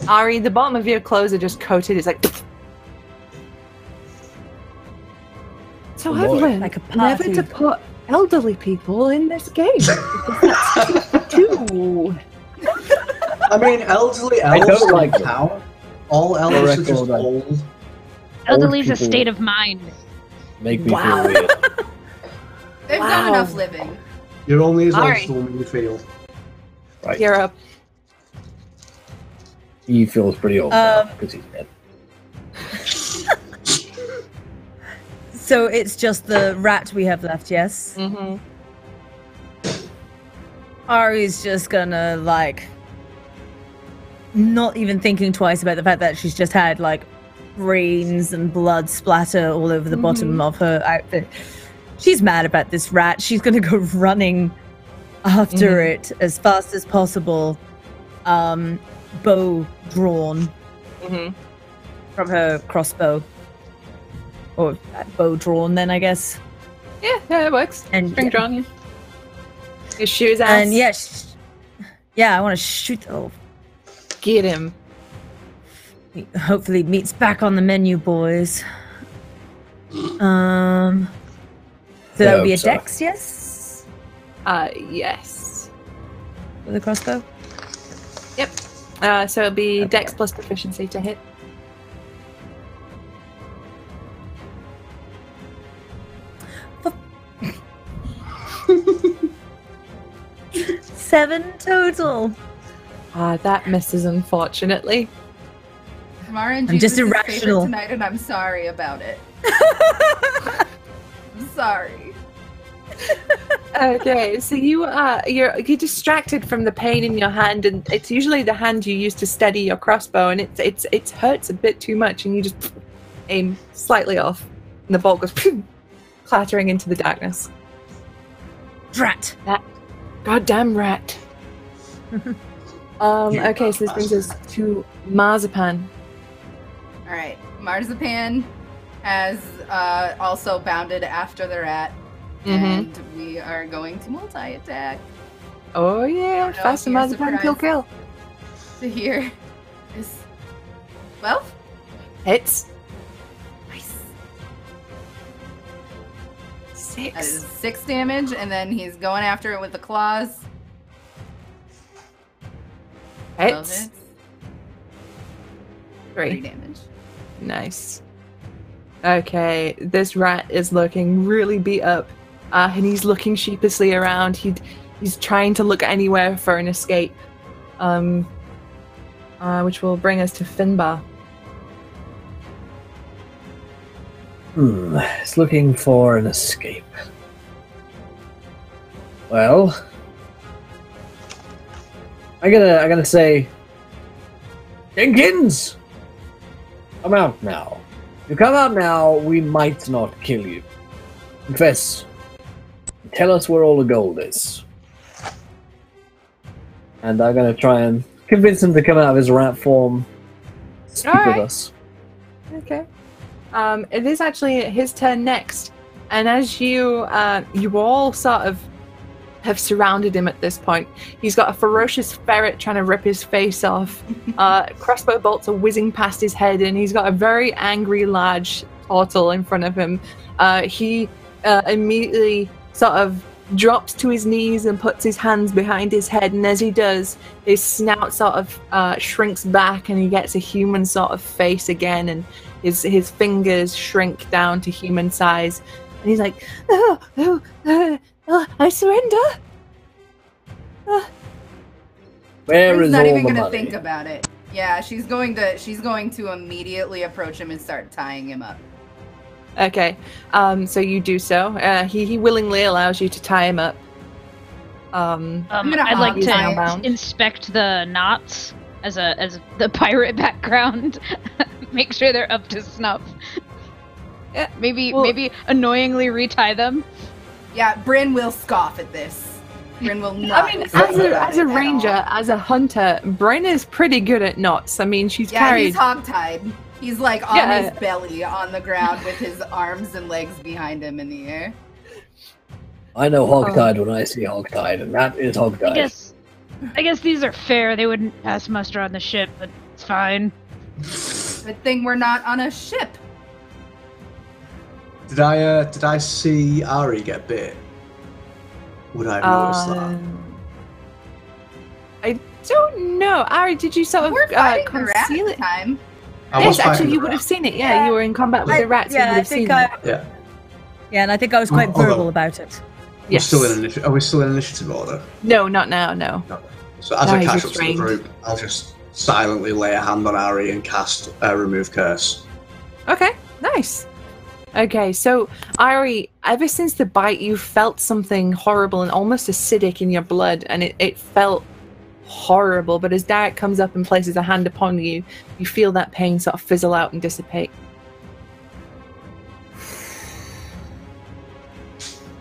Speaker 2: Ari, the bottom of your clothes are just coated. It's like... So I've
Speaker 1: boy.
Speaker 2: learned
Speaker 5: Like a
Speaker 2: never
Speaker 5: party.
Speaker 2: to put elderly people in this game. Because that's 2.
Speaker 4: I mean, elderly
Speaker 1: I
Speaker 4: elves
Speaker 1: don't
Speaker 4: don't
Speaker 1: like them.
Speaker 4: count. All elves are
Speaker 1: record
Speaker 4: just
Speaker 1: that.
Speaker 4: old.
Speaker 6: Elderly's a
Speaker 1: people-
Speaker 6: state of mind.
Speaker 1: make me
Speaker 2: Wow.
Speaker 1: feel weird.
Speaker 3: They've
Speaker 2: Wow.
Speaker 3: done enough living.
Speaker 4: You're only as old
Speaker 2: Alright.
Speaker 4: as the woman you feel.
Speaker 1: Right.
Speaker 2: You're up.
Speaker 1: He feels pretty old now because he's dead.
Speaker 5: So it's just the rat we have left, yes?
Speaker 2: Mm-hmm.
Speaker 5: Ari's just gonna, like, not even thinking twice about the fact that she's just had, like, brains and blood splatter all over the bottom of her outfit. She's mad about this rat. She's gonna go running after it as fast as possible, bow drawn from her crossbow. Or bow drawn, then, I guess.
Speaker 2: Yeah, it works.
Speaker 5: And
Speaker 2: String drawn, yeah. Your shoes out.
Speaker 5: And yeah, I want to shoot. Oh,
Speaker 2: Get him.
Speaker 5: hopefully meat's back on the menu, boys. So that would be a
Speaker 1: so.
Speaker 5: dex, yes?
Speaker 2: Yes.
Speaker 5: With a crossbow?
Speaker 2: Yep. So it'll be dex plus proficiency to hit.
Speaker 5: Seven total.
Speaker 2: That misses, unfortunately.
Speaker 3: Mara and
Speaker 5: I'm just
Speaker 3: Jesus'
Speaker 5: irrational.
Speaker 3: favorite tonight, and I'm sorry about it. I'm sorry.
Speaker 2: Okay, so you're distracted from the pain in your hand, and it's usually the hand you use to steady your crossbow, and it hurts a bit too much, and you just aim slightly off, and the bolt goes clattering into the darkness.
Speaker 5: Drat.
Speaker 2: That goddamn rat. Okay, so this brings us to Marzipan.
Speaker 3: All right, Marzipan has also bounded after the rat, and we are going to multi-attack.
Speaker 2: Oh yeah,
Speaker 3: know
Speaker 2: fast
Speaker 3: if
Speaker 2: and
Speaker 3: you're
Speaker 2: Marzipan kill.
Speaker 3: So here is 12.
Speaker 2: Hits.
Speaker 3: Nice.
Speaker 2: 6.
Speaker 3: That is 6 damage, and then he's going after it with the claws. 12
Speaker 2: Hits.
Speaker 3: hits,
Speaker 2: 3.
Speaker 3: 3 damage.
Speaker 2: Nice. Okay, this rat is looking really beat up, and he's looking sheepishly around. He's trying to look anywhere for an escape, which will bring us to Finbar.
Speaker 1: It's looking for an escape. Well, I gotta say, Jenkins, come out now. If you come out now, we might not kill you. Confess. Tell us where all the gold is. And I'm gonna try and convince him to come out of his rat form. Speak with us.
Speaker 2: Okay. It is actually his turn next, and as you all sort of have surrounded him at this point, he's got a ferocious ferret trying to rip his face off. Crossbow bolts are whizzing past his head, and he's got a very angry, large turtle in front of him. He immediately sort of drops to his knees and puts his hands behind his head, and as he does, his snout sort of shrinks back, and he gets a human sort of face again, and his fingers shrink down to human size, and he's like, I surrender.
Speaker 1: Where
Speaker 3: She's
Speaker 1: is
Speaker 3: not
Speaker 1: all
Speaker 3: even
Speaker 1: the
Speaker 3: gonna
Speaker 1: money?
Speaker 3: think about it. Yeah, she's going to immediately approach him and start tying him up.
Speaker 2: Okay, so you do so. He willingly allows you to tie him up.
Speaker 3: gonna
Speaker 6: I'd like
Speaker 3: hog tie
Speaker 6: to
Speaker 2: him.
Speaker 6: inspect the knots as the pirate background. Make sure they're up to snuff.
Speaker 2: Yeah,
Speaker 6: Maybe annoyingly retie them.
Speaker 3: Yeah, Bryn will scoff at this. Bryn will not.
Speaker 2: I mean,
Speaker 3: scoff about
Speaker 2: as
Speaker 3: it
Speaker 2: a
Speaker 3: at
Speaker 2: ranger,
Speaker 3: all.
Speaker 2: as a hunter, Bryn is pretty good at knots. I mean, she's
Speaker 3: Yeah,
Speaker 2: carried.
Speaker 3: he's hogtied. He's like on
Speaker 2: Yeah.
Speaker 3: his belly on the ground with his arms and legs behind him in the air.
Speaker 1: I know hogtied when I see hogtied, and that is hogtied.
Speaker 6: I guess these are fair. They wouldn't pass muster on the ship, but it's fine.
Speaker 3: Good thing we're not on a ship.
Speaker 4: Did I see Ari get bit? Would I have noticed that?
Speaker 2: I don't know. Ari, did you sort of
Speaker 3: We're fighting the rat
Speaker 2: conceal
Speaker 3: at
Speaker 2: it?
Speaker 3: the time.
Speaker 4: I
Speaker 2: Yes,
Speaker 4: was fighting
Speaker 2: actually,
Speaker 4: the
Speaker 2: you would
Speaker 4: rat.
Speaker 2: have seen it. Yeah, you were in combat with the rats.
Speaker 5: Yeah,
Speaker 2: you would
Speaker 5: I
Speaker 2: have seen
Speaker 5: think
Speaker 2: that.
Speaker 4: Yeah.
Speaker 5: Yeah, and I think I was quite
Speaker 4: Although-
Speaker 5: verbal about it.
Speaker 2: Yes.
Speaker 4: Are we still in initiative order?
Speaker 2: No, not now. No.
Speaker 4: So as
Speaker 2: No,
Speaker 4: I
Speaker 2: he's
Speaker 4: catch up to the
Speaker 2: restrained.
Speaker 4: group, I'll just silently lay a hand on Ari and cast Remove Curse.
Speaker 2: Okay, nice. Okay, so Ari, ever since the bite, you felt something horrible and almost acidic in your blood, and it felt horrible. But as Derek comes up and places a hand upon you, you feel that pain sort of fizzle out and dissipate.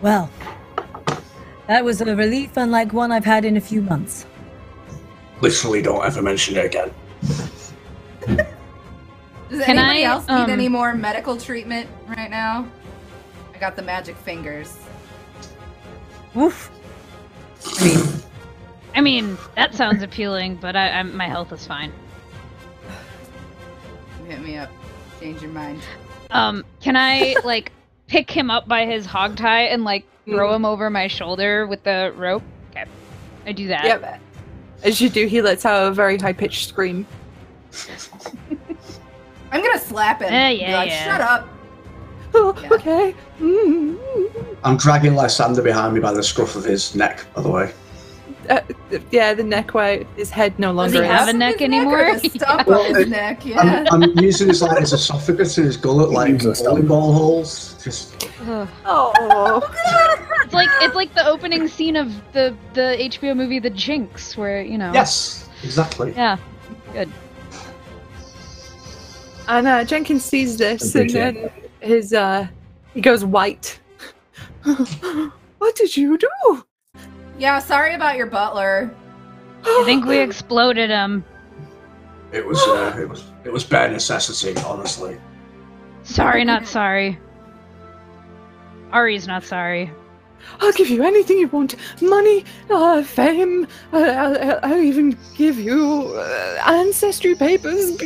Speaker 5: Well, that was a relief unlike one I've had in a few months.
Speaker 4: Literally, don't ever mention it again.
Speaker 3: Does anybody else need any more medical treatment right now? I got the magic fingers.
Speaker 5: Woof.
Speaker 6: I mean, that sounds appealing, but my health is fine.
Speaker 3: Hit me up. Change your mind.
Speaker 6: Can I, like, pick him up by his hog tie and, like, throw him over my shoulder with the rope? Okay. I do that.
Speaker 2: Yep. As you do, he lets out a very high-pitched scream.
Speaker 3: I'm gonna slap him. Be like, shut up.
Speaker 2: Oh,
Speaker 3: Yeah.
Speaker 2: okay.
Speaker 4: I'm dragging Lysander behind me by the scruff of his neck, by the way.
Speaker 2: Yeah, the neck where his head no
Speaker 6: Does
Speaker 2: longer
Speaker 6: he have a
Speaker 2: is.
Speaker 6: neck
Speaker 3: His
Speaker 6: anymore?
Speaker 3: or the stump of his neck, yeah.
Speaker 4: I'm using his like his esophagus and his gullet like
Speaker 1: Useless
Speaker 4: bowling ball holes. Just
Speaker 2: Oh.
Speaker 6: It's like the opening scene of the HBO movie The Jinx, where, you know.
Speaker 4: yes, exactly.
Speaker 6: Yeah. Good.
Speaker 2: And Jenkins sees this, and then he goes white. What did you do?
Speaker 3: Yeah, sorry about your butler.
Speaker 6: I think we exploded him.
Speaker 4: It was bare necessity, honestly.
Speaker 6: Sorry, not sorry. Ari's not sorry.
Speaker 2: I'll give you anything you want. Money, fame. I'll even give you ancestry papers.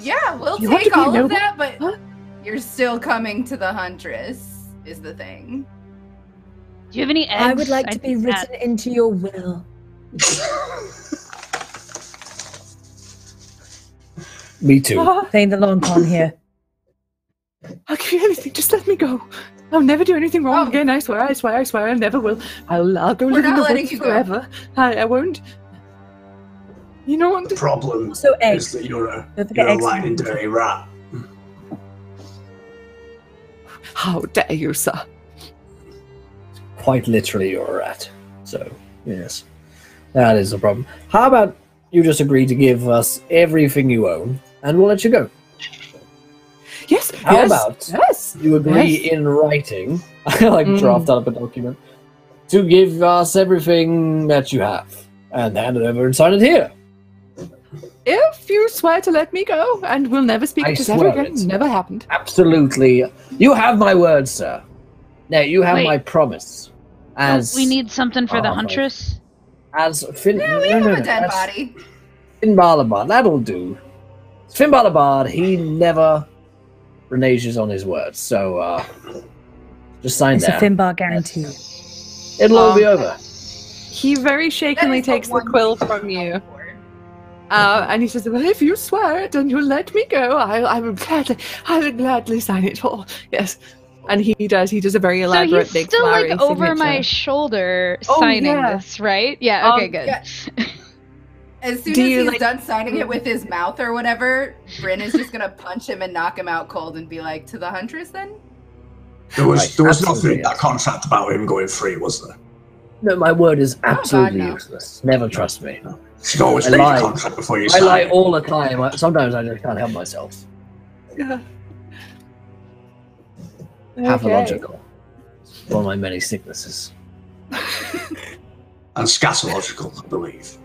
Speaker 3: Yeah, we'll
Speaker 2: You want to
Speaker 3: take
Speaker 2: be
Speaker 3: all of
Speaker 2: noble?
Speaker 3: that, but
Speaker 2: Huh?
Speaker 3: you're still coming to the Huntress, is the thing.
Speaker 6: Do you have any eggs?
Speaker 5: I would like to be
Speaker 6: think
Speaker 5: written into your will.
Speaker 1: Me too.
Speaker 5: Playing the long con here.
Speaker 2: I'll give you anything. Just let me go. I'll never do anything wrong
Speaker 3: Oh.
Speaker 2: again. I swear. I never will. I'll go
Speaker 3: We're
Speaker 2: live in
Speaker 3: not
Speaker 2: the
Speaker 3: letting
Speaker 2: woods
Speaker 3: you go.
Speaker 2: forever. I won't. You know what?
Speaker 4: The problem
Speaker 5: So
Speaker 4: is
Speaker 5: eggs.
Speaker 4: that you're
Speaker 5: Don't forget
Speaker 4: a
Speaker 5: eggs.
Speaker 4: lying dirty rat.
Speaker 2: How dare you, sir?
Speaker 1: Quite literally, you're a rat. So, yes. That is a problem. How about you just agree to give us everything you own, and we'll let you go?
Speaker 2: Yes.
Speaker 1: How
Speaker 2: yes,
Speaker 1: about
Speaker 2: yes?
Speaker 1: you agree
Speaker 2: Yes.
Speaker 1: in writing, like draft up a document, to give us everything that you have, and hand it over and sign it here?
Speaker 2: If you swear to let me go, and we'll never speak
Speaker 1: I
Speaker 2: to ever
Speaker 1: swear
Speaker 2: again.
Speaker 1: it.
Speaker 2: Never happened.
Speaker 1: Absolutely. You have my word, sir. Now, you have
Speaker 6: Wait.
Speaker 1: my promise. As
Speaker 6: we need something for the
Speaker 1: Oh,
Speaker 6: Huntress.
Speaker 1: As Finn.
Speaker 3: Yeah, we have a dead body.
Speaker 1: Finbar the Bard. That'll do. Finbar the Bard, he never reneges on his words. So, just sign
Speaker 5: It's
Speaker 1: there.
Speaker 5: a Finbar guarantee.
Speaker 1: It'll all be over.
Speaker 2: He very shakingly takes the quill from you. And he says, well, if you swear it and you'll let me go, I will gladly sign it all. Yes. And he does a very
Speaker 6: So
Speaker 2: elaborate
Speaker 6: he's
Speaker 2: big
Speaker 6: still like
Speaker 2: flowery
Speaker 6: over my
Speaker 2: signature.
Speaker 6: shoulder
Speaker 2: Oh,
Speaker 6: signing
Speaker 2: yeah.
Speaker 6: this, right? Yeah, okay, good.
Speaker 3: Yeah. As soon
Speaker 2: Do
Speaker 3: as
Speaker 2: you,
Speaker 3: he's
Speaker 2: like-
Speaker 3: done signing it with his mouth or whatever, Bryn is just gonna punch him and knock him out cold and be like, to the Huntress then?
Speaker 4: There was
Speaker 1: Right,
Speaker 4: nothing
Speaker 1: absolutely,
Speaker 4: in that contract about him going free, was there?
Speaker 1: No, my word is absolutely
Speaker 3: no.
Speaker 1: useless. Never trust me.
Speaker 4: You should always
Speaker 1: I
Speaker 4: read
Speaker 1: lie.
Speaker 4: the contract before you
Speaker 1: I
Speaker 4: sign
Speaker 1: lie
Speaker 4: it.
Speaker 1: all the time. Sometimes I just can't help myself.
Speaker 2: Yeah.
Speaker 1: Pathological. One of my many sicknesses.
Speaker 4: And scatological, I believe.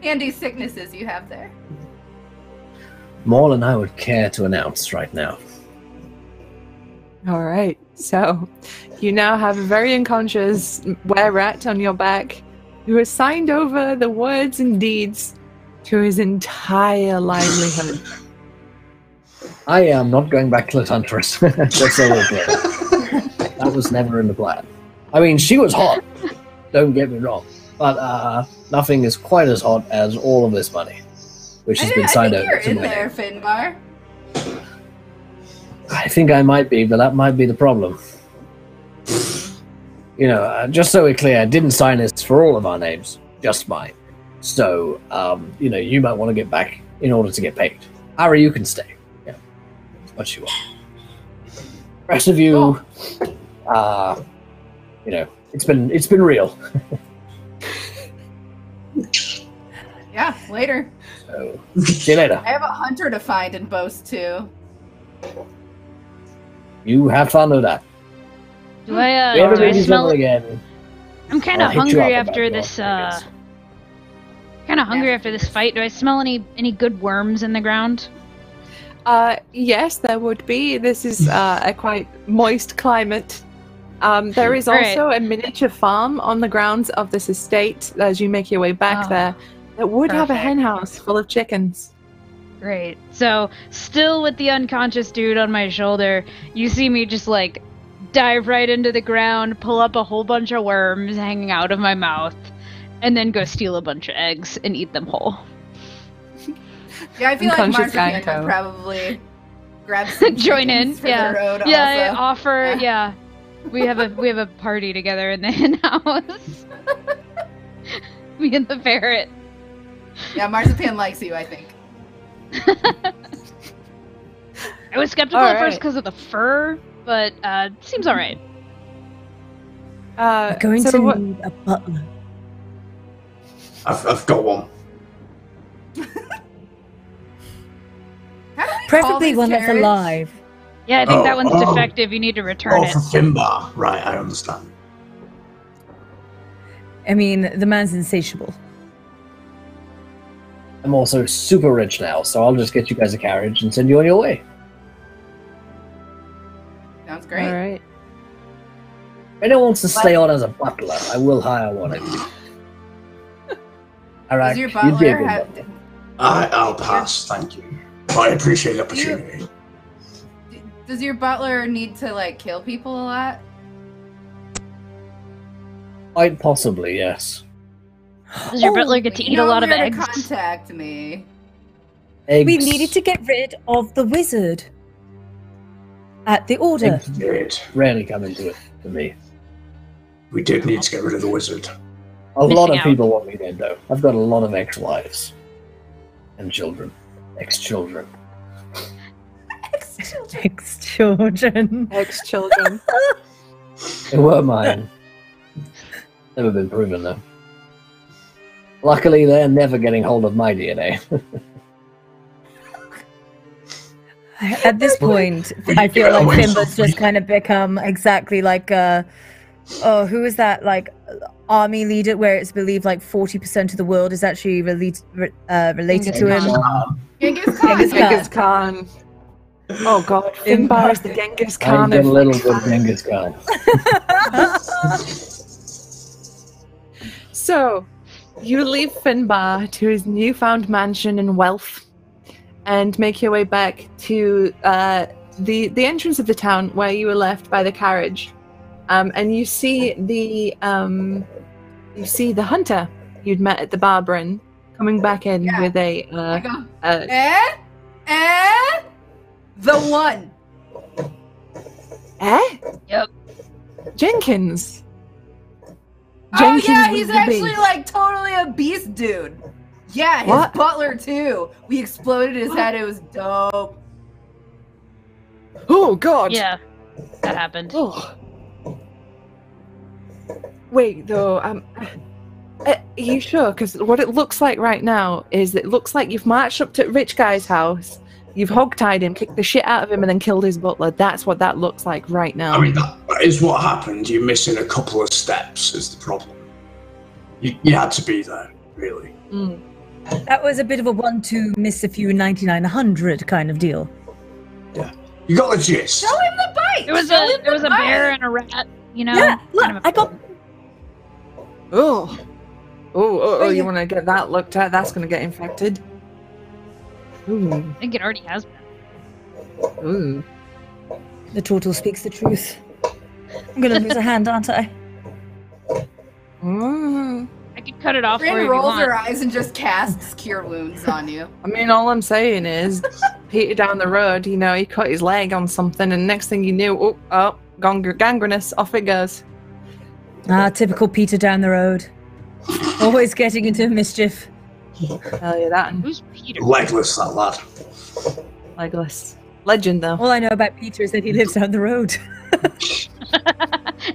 Speaker 3: Handy sicknesses you have there.
Speaker 1: More than I would care to announce right now.
Speaker 2: All right. So you now have a very unconscious were-rat on your back who has signed over the words and deeds to his entire livelihood.
Speaker 1: I am not going back to the Huntress. Just so we're clear. That was never in the plan. I mean, she was hot. Don't get me wrong. But nothing is quite as hot as all of this money, which has been signed
Speaker 3: I think
Speaker 1: over
Speaker 3: you're
Speaker 1: to
Speaker 3: in
Speaker 1: my
Speaker 3: there,
Speaker 1: name.
Speaker 3: Finbar.
Speaker 1: I think I might be, but that might be the problem. just so we're clear, I didn't sign this for all of our names, just mine. So, you might want to get back in order to get paid. Ari, you can stay. Yeah, as much as you want. Rest of you, it's been real.
Speaker 3: Yeah, later.
Speaker 1: So, see you later.
Speaker 3: I have a hunter to find in Boast too.
Speaker 1: You have fun with that.
Speaker 6: Do I smell
Speaker 1: again?
Speaker 6: I'm kind of hungry after this. After this fight. Do I smell any good worms in the ground?
Speaker 2: Yes, there would be. This is a quite moist climate. There is also a miniature farm on the grounds of this estate as you make your way back there. That would have a hen house full of chickens.
Speaker 6: Great. So, still with the unconscious dude on my shoulder, you see me just dive right into the ground, pull up a whole bunch of worms hanging out of my mouth, and then go steal a bunch of eggs and eat them whole.
Speaker 3: Yeah, I feel like Marzipan would probably grab some
Speaker 6: join in.
Speaker 3: For the road
Speaker 6: I offer. Yeah, we have a party together in the hen house. Me and the ferret.
Speaker 3: Yeah, Marzipan likes you, I think.
Speaker 6: I was skeptical at first because of the fur, but seems alright.
Speaker 5: We're going to need a butler.
Speaker 4: I've got one.
Speaker 5: Preferably one that's alive.
Speaker 6: Yeah, I think that one's defective. You need to return it.
Speaker 4: Oh, for Finbar. Right, I understand.
Speaker 5: I mean, the man's insatiable.
Speaker 1: I'm also super rich now, so I'll just get you guys a carriage and send you on your way.
Speaker 3: Sounds great.
Speaker 2: All right.
Speaker 1: If anyone wants to stay on as a butler, I will hire one of you. All right.
Speaker 3: Does your butler have...
Speaker 4: I'll pass, thank you. But I appreciate the opportunity.
Speaker 3: Does your butler need to, kill people a lot?
Speaker 1: Quite possibly, yes.
Speaker 6: Does your butler get to eat a lot of eggs?
Speaker 3: Contact me.
Speaker 1: Eggs.
Speaker 5: We needed to get rid of the wizard. At the order.
Speaker 1: Eggs rarely come into it for me.
Speaker 4: We did need to get rid of the wizard.
Speaker 1: A lot of people want me dead, though. I've got a lot of ex-wives. And children. Ex-children.
Speaker 5: Ex-children.
Speaker 2: Ex-children.
Speaker 1: They were mine. Never been proven, though. Luckily, they're never getting hold of my DNA.
Speaker 5: At this point, I feel like Finbar's just kind of become exactly like, who is that, army leader where it's believed 40% of the world is actually related to him?
Speaker 3: Genghis
Speaker 2: Khan. Oh god, Finbar is the Genghis Khan.
Speaker 1: I'm a little bit of Genghis Khan.
Speaker 2: So, you leave Finbar to his newfound mansion and wealth, and make your way back to the entrance of the town where you were left by the carriage, and you see the hunter you'd met at the Barbarian coming back in with
Speaker 3: the one.
Speaker 6: Yep.
Speaker 2: Jenkins.
Speaker 3: Oh yeah, he's actually totally a beast dude. Yeah, his butler too. We exploded his head. It was dope.
Speaker 2: Oh god.
Speaker 6: Yeah, that happened.
Speaker 2: Oh. Wait, though. Are you sure? Because what it looks like right now is it looks like you've marched up to Rich Guy's house, you've hogtied him, kicked the shit out of him, and then killed his butler. That's what that looks like right now.
Speaker 4: I mean, that is what happened. You're missing a couple of steps is the problem. You had to be there, really.
Speaker 2: Mm.
Speaker 5: That was a bit of a 1-2 miss a few 99-100 kind of deal.
Speaker 4: Yeah. You got the gist.
Speaker 3: Show him the bite!
Speaker 6: There was a bear and a rat,
Speaker 5: Yeah, look, I got...
Speaker 2: Oh, you want to get that looked at? That's going to get infected. Ooh.
Speaker 6: I think it already has been.
Speaker 2: Ooh.
Speaker 5: The turtle speaks the truth. I'm going to lose a hand, aren't I?
Speaker 6: I could cut it off for you if
Speaker 3: Bryn
Speaker 6: you
Speaker 3: rolls
Speaker 6: want.
Speaker 3: her eyes and just casts Cure Wounds on you.
Speaker 2: I mean, all I'm saying is, Peter down the road, he cut his leg on something, and next thing you knew, gangrenous, off it goes.
Speaker 5: Typical Peter down the road. Always getting into mischief.
Speaker 2: Tell you that.
Speaker 6: Who's Peter?
Speaker 4: Legless, that lad.
Speaker 2: Legless. Legend, though.
Speaker 5: All I know about Peter is that he lives down the road.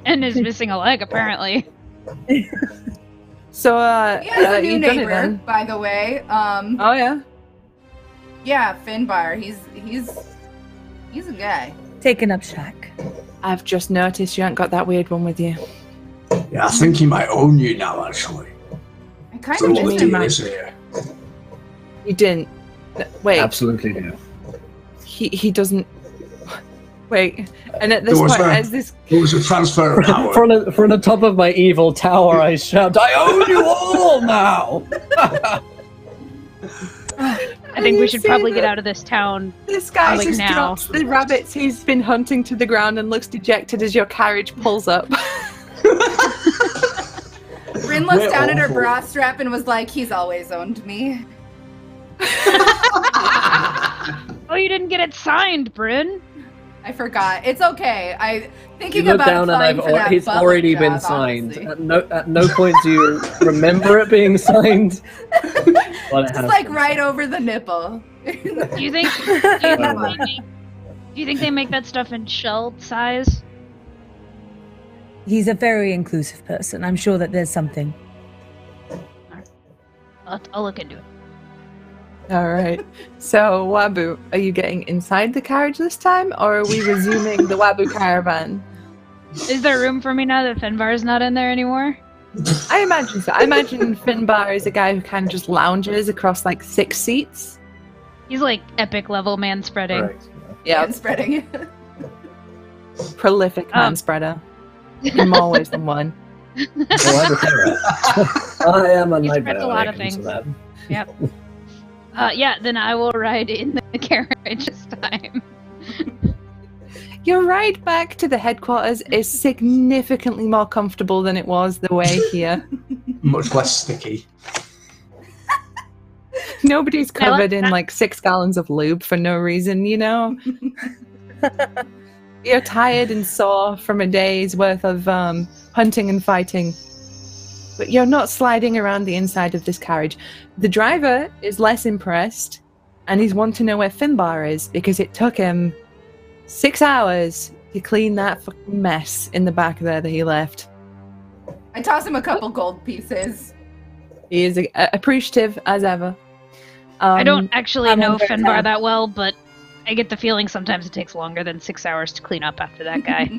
Speaker 6: And is missing a leg, apparently.
Speaker 2: So,
Speaker 3: He has a new
Speaker 2: you done it
Speaker 3: neighbor,
Speaker 2: then?
Speaker 3: by the way.
Speaker 2: Oh, yeah?
Speaker 3: Yeah, Finbar. He's a guy.
Speaker 5: Taking up shack.
Speaker 2: I've just noticed you ain't got that weird one with you.
Speaker 4: Yeah, I think he might own you now, actually.
Speaker 3: I kind
Speaker 4: So
Speaker 3: of
Speaker 4: what
Speaker 3: just
Speaker 4: he
Speaker 3: him.
Speaker 4: is here.
Speaker 2: You didn't. Wait.
Speaker 1: Absolutely do.
Speaker 2: He doesn't. Wait. And at this point, as this.
Speaker 4: It was a transfer of power.
Speaker 1: From the top of my evil tower, I shout, "I own you all now!"
Speaker 6: I think we should probably get out of this town.
Speaker 2: This guy
Speaker 6: like
Speaker 2: just
Speaker 6: now.
Speaker 2: drops the rabbits he's been hunting to the ground and looks dejected as your carriage pulls up.
Speaker 3: Rin looks
Speaker 4: We're
Speaker 3: down at her
Speaker 4: awful.
Speaker 3: bra strap and was like, "He's always owned me."
Speaker 6: Oh, you didn't get it signed, Bryn.
Speaker 3: I forgot. It's okay.
Speaker 1: You
Speaker 3: Thinking
Speaker 1: look
Speaker 3: about
Speaker 1: down
Speaker 3: applying for that
Speaker 1: it's
Speaker 3: butler
Speaker 1: already
Speaker 3: job,
Speaker 1: been signed.
Speaker 3: honestly.
Speaker 1: At no point do you remember it being signed. Well, it
Speaker 3: Just
Speaker 1: has
Speaker 3: like
Speaker 1: been.
Speaker 3: right over the nipple.
Speaker 6: Do you think? Do you think they make that stuff in shell size?
Speaker 5: He's a very inclusive person. I'm sure that there's something.
Speaker 6: I'll look into it.
Speaker 2: All right. So, Wabu, are you getting inside the carriage this time, or are we resuming the Wabu caravan?
Speaker 6: Is there room for me now that Finbar's not in there anymore?
Speaker 2: I imagine so. I imagine Finbar is a guy who kind of just lounges across like 6 seats.
Speaker 6: He's like epic level man spreading.
Speaker 1: Right.
Speaker 2: Yeah,
Speaker 3: And spreading.
Speaker 2: prolific man spreader. In more ways than one.
Speaker 1: Well, I'm a terror. I am a
Speaker 6: He
Speaker 1: nightmare.
Speaker 6: spreads a
Speaker 1: when
Speaker 6: lot
Speaker 1: it
Speaker 6: of
Speaker 1: comes to
Speaker 6: things.
Speaker 1: that.
Speaker 6: Yep. Yeah, then I will ride in the carriage this time.
Speaker 2: Your ride back to the headquarters is significantly more comfortable than it was the way here.
Speaker 4: Much less sticky.
Speaker 2: Nobody's
Speaker 6: I like
Speaker 2: covered in
Speaker 6: that.
Speaker 2: like 6 gallons of lube for no reason, you know? You're tired and sore from a day's worth of hunting and fighting. But you're not sliding around the inside of this carriage. The driver is less impressed, and he's wanting to know where Finbar is, because it took him 6 hours to clean that fucking mess in the back there that he left.
Speaker 3: I toss him a couple gold pieces.
Speaker 2: He is appreciative as ever.
Speaker 6: I don't actually
Speaker 5: I'm
Speaker 6: know
Speaker 5: on their
Speaker 6: Finbar
Speaker 5: side.
Speaker 6: that well, but I get the feeling sometimes it takes longer than 6 hours to clean up after that guy.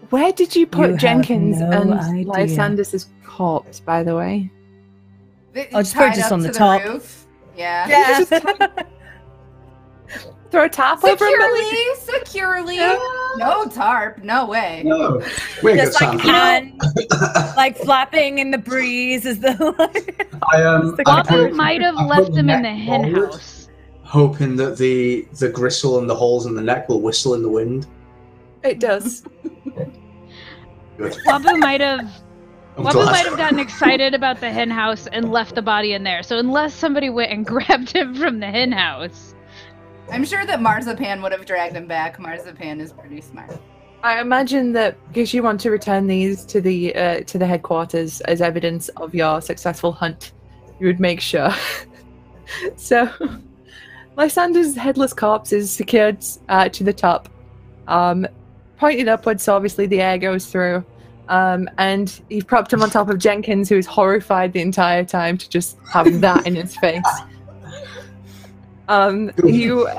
Speaker 2: Where did you put
Speaker 5: You have
Speaker 2: Jenkins
Speaker 5: no
Speaker 2: and
Speaker 5: idea.
Speaker 2: Lysandus's corpse, by the way?
Speaker 3: It's
Speaker 5: I'll just put it
Speaker 3: tied
Speaker 5: just
Speaker 3: up
Speaker 5: on the
Speaker 3: to
Speaker 5: top.
Speaker 3: Roof. Yeah.
Speaker 5: Yeah.
Speaker 2: Throw a tarp over him?
Speaker 3: Securely.
Speaker 2: Yeah.
Speaker 3: No tarp. No way.
Speaker 4: No. We ain't
Speaker 5: Just
Speaker 4: got
Speaker 5: like
Speaker 4: time for that.
Speaker 5: hand, like flapping in the breeze as though.
Speaker 4: I
Speaker 6: Wabu
Speaker 4: put-
Speaker 6: might have
Speaker 4: I put
Speaker 6: left
Speaker 4: the
Speaker 6: him in the
Speaker 4: neck
Speaker 6: hen
Speaker 4: forward,
Speaker 6: house.
Speaker 4: hoping that the gristle and the holes in the neck will whistle in the wind.
Speaker 2: It does.
Speaker 4: Good.
Speaker 6: Wabu might have
Speaker 4: I'm
Speaker 6: Wabu
Speaker 4: glad.
Speaker 6: might have gotten excited about the hen house and left the body in there. So unless somebody went and grabbed him from the hen house.
Speaker 3: I'm sure that Marzipan would have dragged him back. Marzipan is pretty smart.
Speaker 2: I imagine that because you want to return these to the headquarters as evidence of your successful hunt, you would make sure. So, Lysander's headless corpse is secured to the top, pointed upwards, so obviously the air goes through. And you've propped him on top of Jenkins, who is horrified the entire time to just have that in his face. You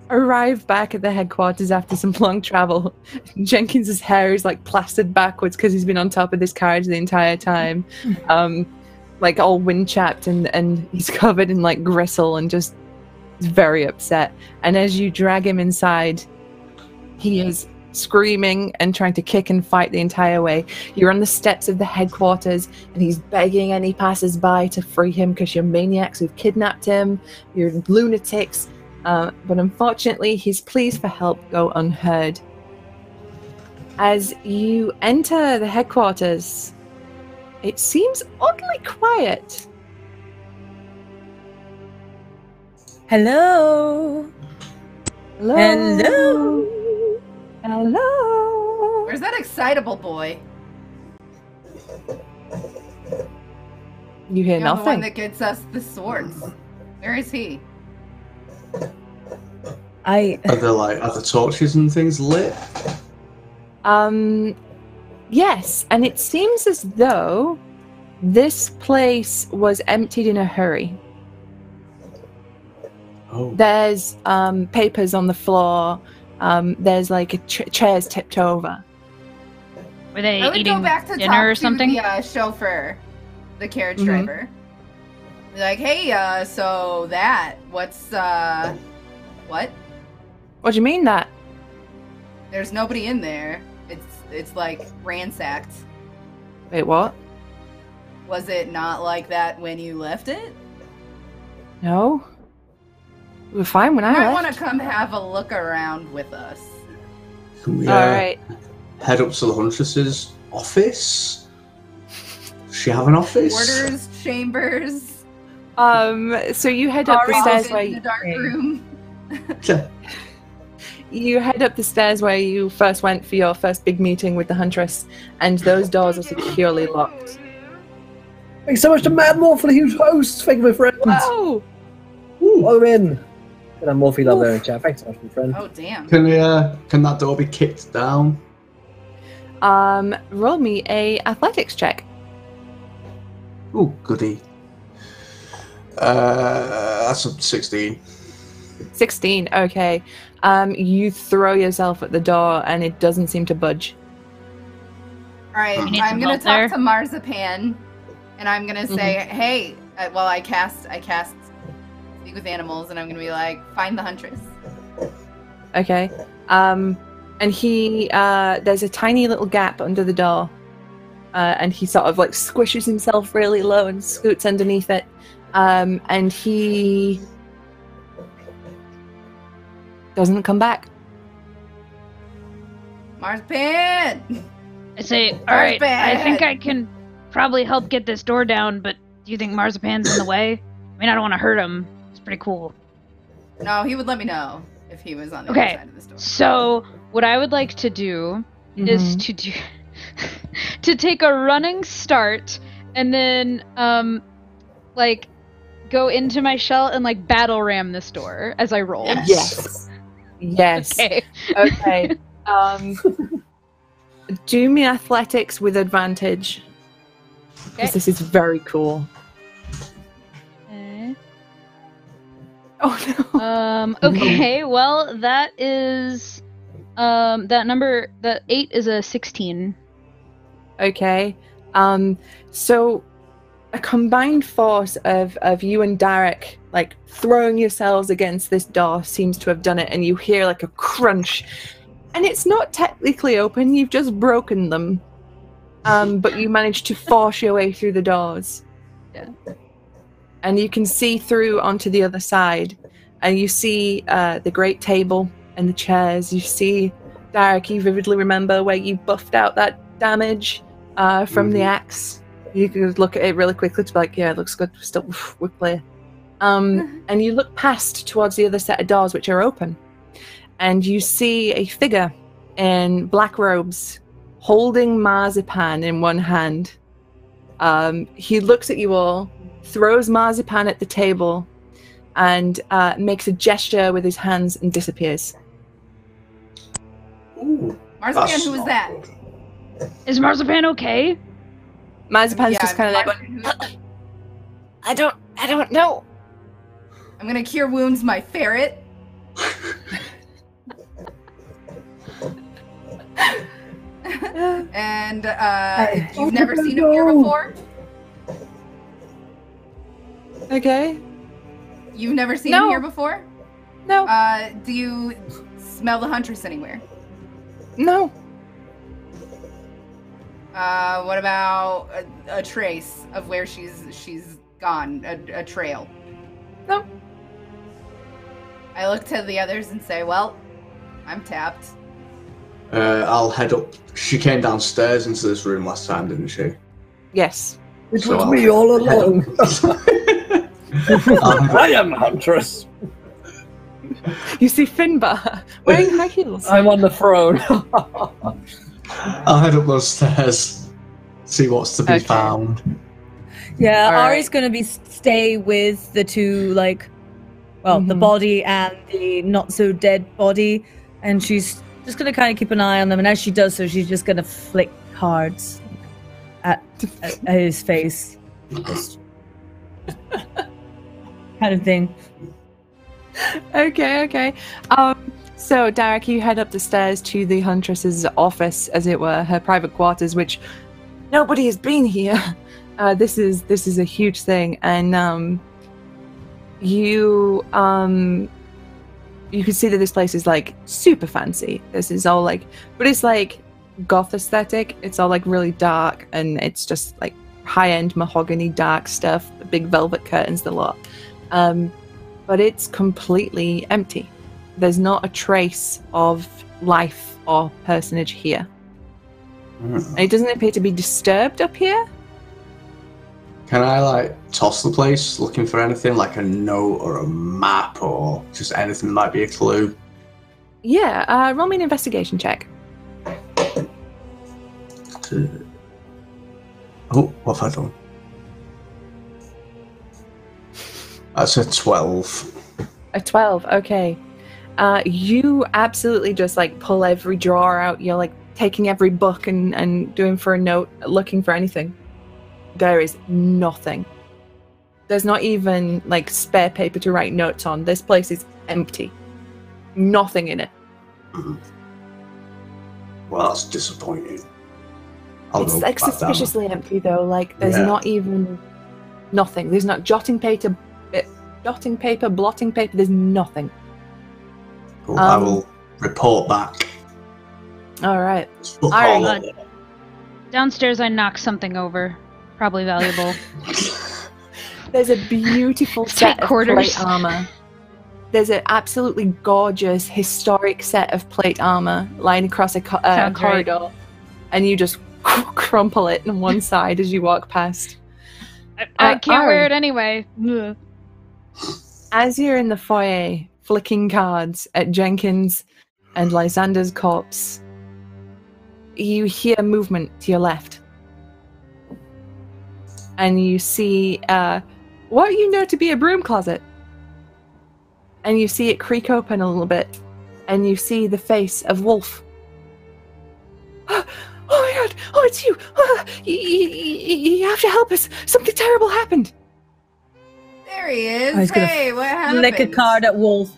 Speaker 2: arrive back at the headquarters after some long travel. Jenkins's hair is like plastered backwards because he's been on top of this carriage the entire time, like all wind chapped, and he's covered in like gristle and just very upset. And as you drag him inside, he is screaming and trying to kick and fight the entire way. You're on the steps of the headquarters and he's begging any passers-by to free him because you're maniacs who've kidnapped him, you're lunatics, but unfortunately his pleas for help go unheard. As you enter the headquarters, it seems oddly quiet.
Speaker 5: Hello.
Speaker 2: Hello.
Speaker 5: Hello.
Speaker 2: Hello.
Speaker 3: Where's that excitable boy?
Speaker 2: You hear
Speaker 3: You're the one
Speaker 2: nothing.
Speaker 3: that gets us the swords. Where is he?
Speaker 4: Are the torches and things lit?
Speaker 2: Yes, and it seems as though this place was emptied in a hurry.
Speaker 4: Oh.
Speaker 2: There's papers on the floor. There's like chairs tipped over.
Speaker 6: Were they
Speaker 3: I would
Speaker 6: eating
Speaker 3: go back to
Speaker 6: dinner or
Speaker 3: talk
Speaker 6: something?
Speaker 3: to the chauffeur, the carriage driver. Be like, hey, so what's what?
Speaker 2: What do you mean that?
Speaker 3: There's nobody in there. It's like ransacked.
Speaker 2: Wait, what?
Speaker 3: Was it not like that when you left it?
Speaker 2: No. We were fine when
Speaker 3: You
Speaker 2: I
Speaker 3: might
Speaker 2: left.
Speaker 3: want to come have a look around with us.
Speaker 4: Can we
Speaker 2: All right.
Speaker 4: head up to the Huntress's office? Does she have an office?
Speaker 3: Quarters, chambers.
Speaker 2: So you head up the stairs where
Speaker 3: in the dark room.
Speaker 2: you head up the stairs where you first went for your first big meeting with the Huntress, and those doors are securely locked.
Speaker 1: Thanks so much to Mad Morph for the huge host. Thank you, my friend.
Speaker 2: Whoa!
Speaker 1: Welcome in. And I'm Morphy Love there in chat. Thanks so much, my friend.
Speaker 3: Oh damn.
Speaker 4: Can that door be kicked down?
Speaker 2: Roll me a athletics check.
Speaker 4: Oh, goody. That's a 16.
Speaker 2: 16. Okay. You throw yourself at the door, and it doesn't seem to budge.
Speaker 3: Alright,
Speaker 6: We need
Speaker 3: I'm
Speaker 6: some
Speaker 3: gonna
Speaker 6: help
Speaker 3: talk
Speaker 6: there.
Speaker 3: to Marzipan, and I'm gonna say, hey, I cast Speak with Animals, and I'm gonna be like, find the Huntress.
Speaker 2: Okay. And he, there's a tiny little gap under the door, and he sort of like squishes himself really low and scoots underneath it, and he doesn't come back.
Speaker 3: Marzipan!
Speaker 6: I say, alright, I
Speaker 3: Marzipan!
Speaker 6: think I can probably help get this door down, but do you think Marzipan's in the way? I mean, I don't want to hurt him. It's pretty cool.
Speaker 3: No, he would let me know if he was on the
Speaker 6: Okay.
Speaker 3: other side of the store.
Speaker 6: So, what I would like to do is to take a running start and then like go into my shell and like battle ram this door as I roll.
Speaker 2: Yes. Yes.
Speaker 6: Okay.
Speaker 2: Okay. Do me athletics with advantage. Because
Speaker 6: Okay.
Speaker 2: this is very cool.
Speaker 6: Okay.
Speaker 2: Oh no.
Speaker 6: Okay, well that is that 8 is a 16.
Speaker 2: Okay. So a combined force of you and Derek like throwing yourselves against this door seems to have done it, and you hear like a crunch. And it's not technically open, you've just broken them. But you managed to force your way through the doors.
Speaker 6: Yeah.
Speaker 2: And you can see through onto the other side. And you see the great table and the chairs. You see, Derek, you vividly remember where you buffed out that damage from the axe. You could look at it really quickly to be like, yeah, it looks good. Still, we're clear. And you look past towards the other set of doors, which are open. And you see a figure in black robes holding Marzipan in one hand. He looks at you all, throws Marzipan at the table, and makes a gesture with his hands and disappears.
Speaker 4: Ooh,
Speaker 3: Marzipan,
Speaker 4: that's
Speaker 3: who was
Speaker 4: not
Speaker 3: that?
Speaker 4: good.
Speaker 6: Is Marzipan okay?
Speaker 2: Marzipan's
Speaker 3: Yeah,
Speaker 2: just kind of there
Speaker 3: Marzipan,
Speaker 2: going, I don't know.
Speaker 3: I'm gonna cure wounds my ferret. And you've never seen him here before?
Speaker 2: Okay.
Speaker 3: You've never seen
Speaker 2: No.
Speaker 3: him here before?
Speaker 2: No.
Speaker 3: Do you smell the Huntress anywhere?
Speaker 2: No.
Speaker 3: What about a trace of where she's gone? A trail?
Speaker 2: No.
Speaker 3: I look to the others and say, well, I'm tapped.
Speaker 4: I'll head up. She came downstairs into this room last time, didn't she?
Speaker 2: Yes.
Speaker 1: It
Speaker 4: So
Speaker 1: was
Speaker 4: I'll
Speaker 1: me all
Speaker 4: head
Speaker 1: along.
Speaker 4: up.
Speaker 1: I am Huntress.
Speaker 2: You see Finbar wearing high heels.
Speaker 1: I'm on the throne.
Speaker 4: I'll head up those stairs See what's to be found.
Speaker 5: Yeah,
Speaker 2: All
Speaker 5: Ari's gonna stay with the two, like, the body and the not so dead body, and she's just gonna kind of keep an eye on them. And as she does so, she's just gonna flick cards at his face, just kind of thing.
Speaker 2: Okay. So Derek, you head up the stairs to the Huntress's office, as it were, her private quarters, which nobody has been here. This is a huge thing, and you can see that this place is like super fancy. This is all like, but it's like goth aesthetic. It's all like really dark, and it's just like high-end mahogany dark stuff, big velvet curtains, the lot. But it's completely empty. There's not a trace of life or personage here. And it doesn't appear to be disturbed up here.
Speaker 4: Can I, like, toss the place looking for anything, like a note or a map or just anything that might be a clue?
Speaker 2: Yeah, roll me an investigation check.
Speaker 4: Oh, what have I done? That's a 12.
Speaker 2: A 12, okay. You absolutely just, like, pull every drawer out. You're, like, taking every book and doing for a note, looking for anything. There is nothing. There's not even, like, spare paper to write notes on. This place is empty. Nothing in it.
Speaker 4: Well, that's disappointing.
Speaker 2: It's, like, suspiciously empty, though. Like, there's not even... Nothing. There's not jotting paper, blotting paper. There's nothing.
Speaker 4: Cool. I will report back.
Speaker 2: All right.
Speaker 6: Downstairs, I knocked something over. Probably valuable.
Speaker 2: There's a beautiful set of plate armor. There's an absolutely gorgeous, historic set of plate armor lying across a corridor. Right. And you just crumple it on one side as you walk past.
Speaker 6: I can't wear it anyway.
Speaker 2: As you're in the foyer, flicking cards at Jenkins and Lysander's corpse, you hear movement to your left. And you see what you know to be a broom closet. And you see it creak open a little bit. And you see the face of Wolf. Oh my god! Oh, it's you! You have to help us! Something terrible happened!
Speaker 3: There he is! Hey, what happened?
Speaker 5: Lick a card at Wolf.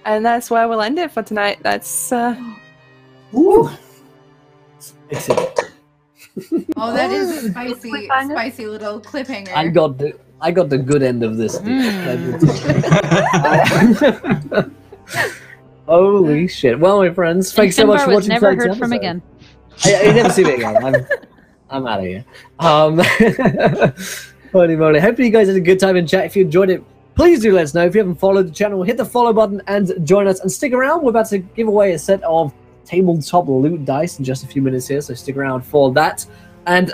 Speaker 2: And that's where we'll end it for tonight. That's,
Speaker 1: Ooh! Excellent.
Speaker 3: Oh, that is a spicy little cliffhanger.
Speaker 1: I got the good end of this. Holy shit! Well, my friends, thanks so much for watching.
Speaker 6: Never heard from again.
Speaker 1: You never see me again. I'm out of here. Holy moly! Hopefully you guys had a good time in chat. If you enjoyed it, please do let us know. If you haven't followed the channel, hit the follow button and join us. And stick around. We're about to give away a set of tabletop loot dice in just a few minutes here, so stick around for that. And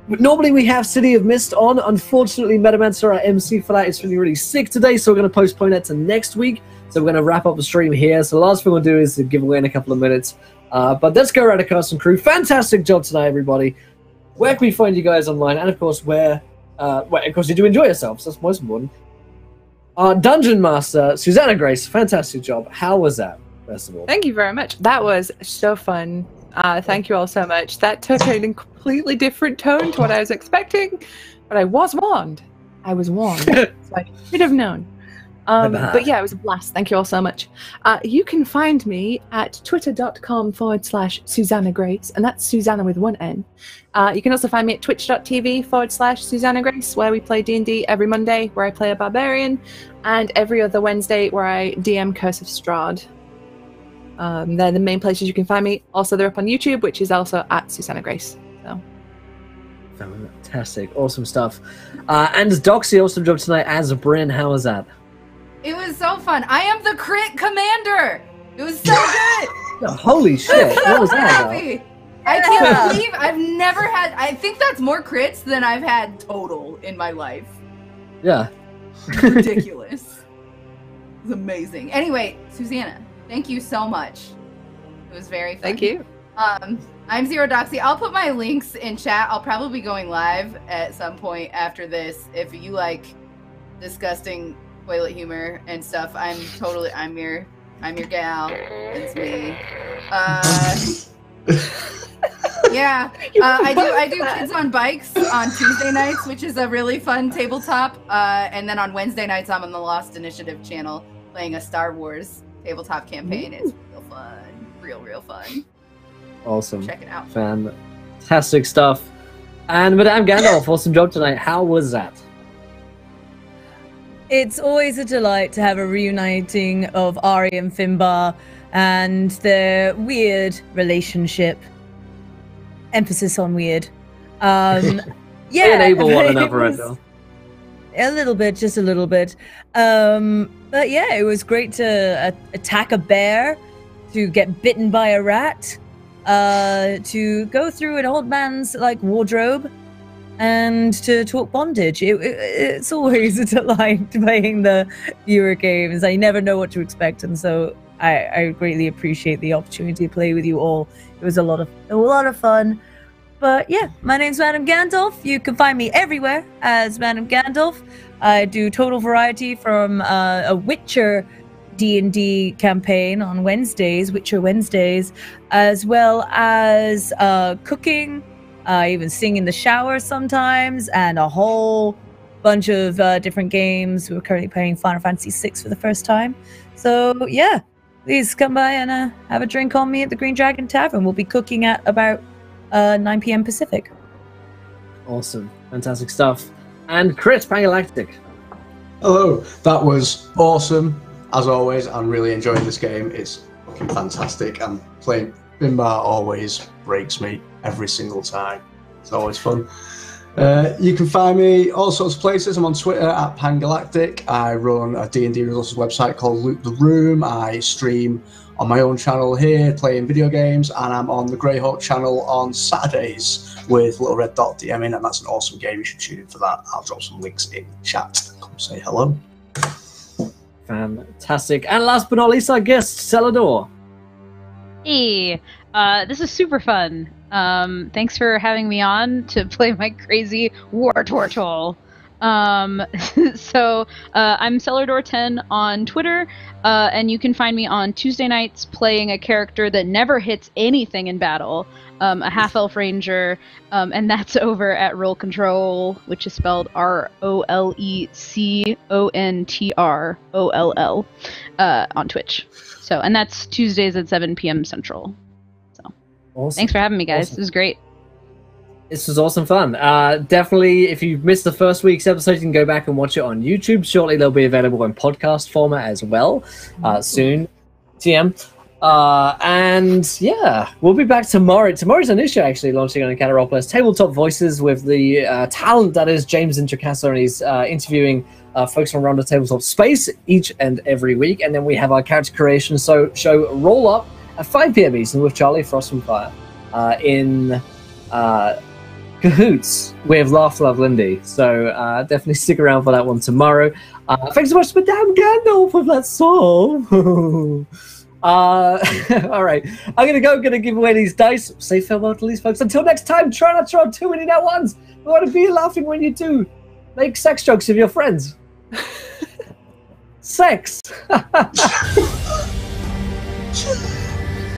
Speaker 1: normally we have City of Mist on. Unfortunately, Metamancer, our MC for that, is feeling really sick today, so we're going to postpone that to next week. So we're going to wrap up the stream here. So the last thing we'll do is to give away in a couple of minutes. But let's go around the cast and crew. Fantastic job tonight, everybody. Where can we find you guys online? And of course, of course, you do enjoy yourselves. That's most important. Our Dungeon Master, Susanna Grace, fantastic job. How was that, first of all?
Speaker 2: Thank you very much. That was so fun. Thank you all so much. That took a completely different tone to what I was expecting, but I was warned. So I should have known. But yeah, it was a blast. Thank you all so much. You can find me at twitter.com/Susanna Grace, and that's Susanna with one N. You can also find me at twitch.tv/Susanna Grace, where we play D&D every Monday, where I play a barbarian, and every other Wednesday, where I DM Curse of Strahd. They're the main places you can find me. Also, they're up on YouTube, which is also at Susanna Grace. So.
Speaker 1: Fantastic. Awesome stuff. And Doxy, awesome job tonight as Bryn. How was that?
Speaker 3: It was so fun. I am the crit commander. It was so good.
Speaker 1: Oh, holy shit. What was that about?
Speaker 3: I can't believe I've never had... I think that's more crits than I've had total in my life.
Speaker 1: Yeah.
Speaker 3: Ridiculous. It's amazing. Anyway, Susanna, thank you so much. It was very fun.
Speaker 2: Thank you.
Speaker 3: I'm Zero Doxy. I'll put my links in chat. I'll probably be going live at some point after this. If you like disgusting toilet humor and stuff, I'm your gal. It's me. Yeah. I do Kids on Bikes on Tuesday nights, which is a really fun tabletop. And then on Wednesday nights, I'm on the Lost Initiative channel playing a Star Wars tabletop campaign. It's real fun. Real fun.
Speaker 1: Awesome.
Speaker 3: Check it out.
Speaker 1: Fantastic stuff. And Madame Gandalf, awesome job tonight. How was that?
Speaker 5: It's always a delight to have a reuniting of Ari and Finbar and their weird relationship. Emphasis on weird. Yeah,
Speaker 1: they enable one another, I feel.
Speaker 5: A little bit, just a little bit. But yeah, it was great to attack a bear, to get bitten by a rat, to go through an old man's wardrobe, and to talk bondage. It's always a delight playing the viewer games. I never know what to expect, and so I greatly appreciate the opportunity to play with you all. It was a lot of fun. But yeah, my name's Madame Gandalf. You can find me everywhere as Madame Gandalf. I do total variety from a Witcher D&D campaign on Wednesdays, Witcher Wednesdays, as well as cooking. I even sing in the shower sometimes, and a whole bunch of different games. We're currently playing Final Fantasy VI for the first time. So yeah, please come by and have a drink on me at the Green Dragon Tavern. We'll be cooking at about 9 p.m. Pacific.
Speaker 1: Awesome. Fantastic stuff. And Chris Pangalactic.
Speaker 4: Hello. That was awesome. As always, I'm really enjoying this game. It's fucking fantastic. And playing Finbar always breaks me every single time. It's always fun. You can find me all sorts of places. I'm on Twitter at Pangalactic. I run a D&D resources website called Loot the Room. I stream on my own channel here, playing video games, and I'm on the Greyhawk channel on Saturdays with Little Red Dot DMing, and that's an awesome game. You should tune in for that. I'll drop some links in chat. Come say hello.
Speaker 1: Fantastic. And last but not least, our guest, Celador.
Speaker 6: Hey, this is super fun. Thanks for having me on to play my crazy war turtle. So I'm Celador10 on Twitter, and you can find me on Tuesday nights playing a character that never hits anything in battle, a half-elf ranger, and that's over at Roll Control, which is spelled ROLECONTROLL, on Twitch. So, and that's Tuesdays at 7 p.m. Central. So,
Speaker 1: awesome.
Speaker 6: Thanks for having me, guys.
Speaker 1: Awesome.
Speaker 6: This was great.
Speaker 1: This was awesome fun. Definitely, if you've missed the first week's episode, you can go back and watch it on YouTube. Shortly, they'll be available in podcast format as well, soon. TM. And yeah, we'll be back tomorrow. Tomorrow's an issue, actually, launching on Encounter Roleplay's Tabletop Voices with the talent that is James Intricassa, and he's interviewing folks from around the tabletop space each and every week. And then we have our character creation show Roll Up at 5 p.m. Eastern with Charlie Frost from Fire in cahoots with Laugh Love Lindy. So definitely stick around for that one tomorrow. Thanks so much to Madame Gandalf for that song. All right, I'm gonna give away these dice. Say farewell to these folks. Until next time, try not to throw too many net ones. I want to be laughing when you do. Make sex jokes with your friends. Sex.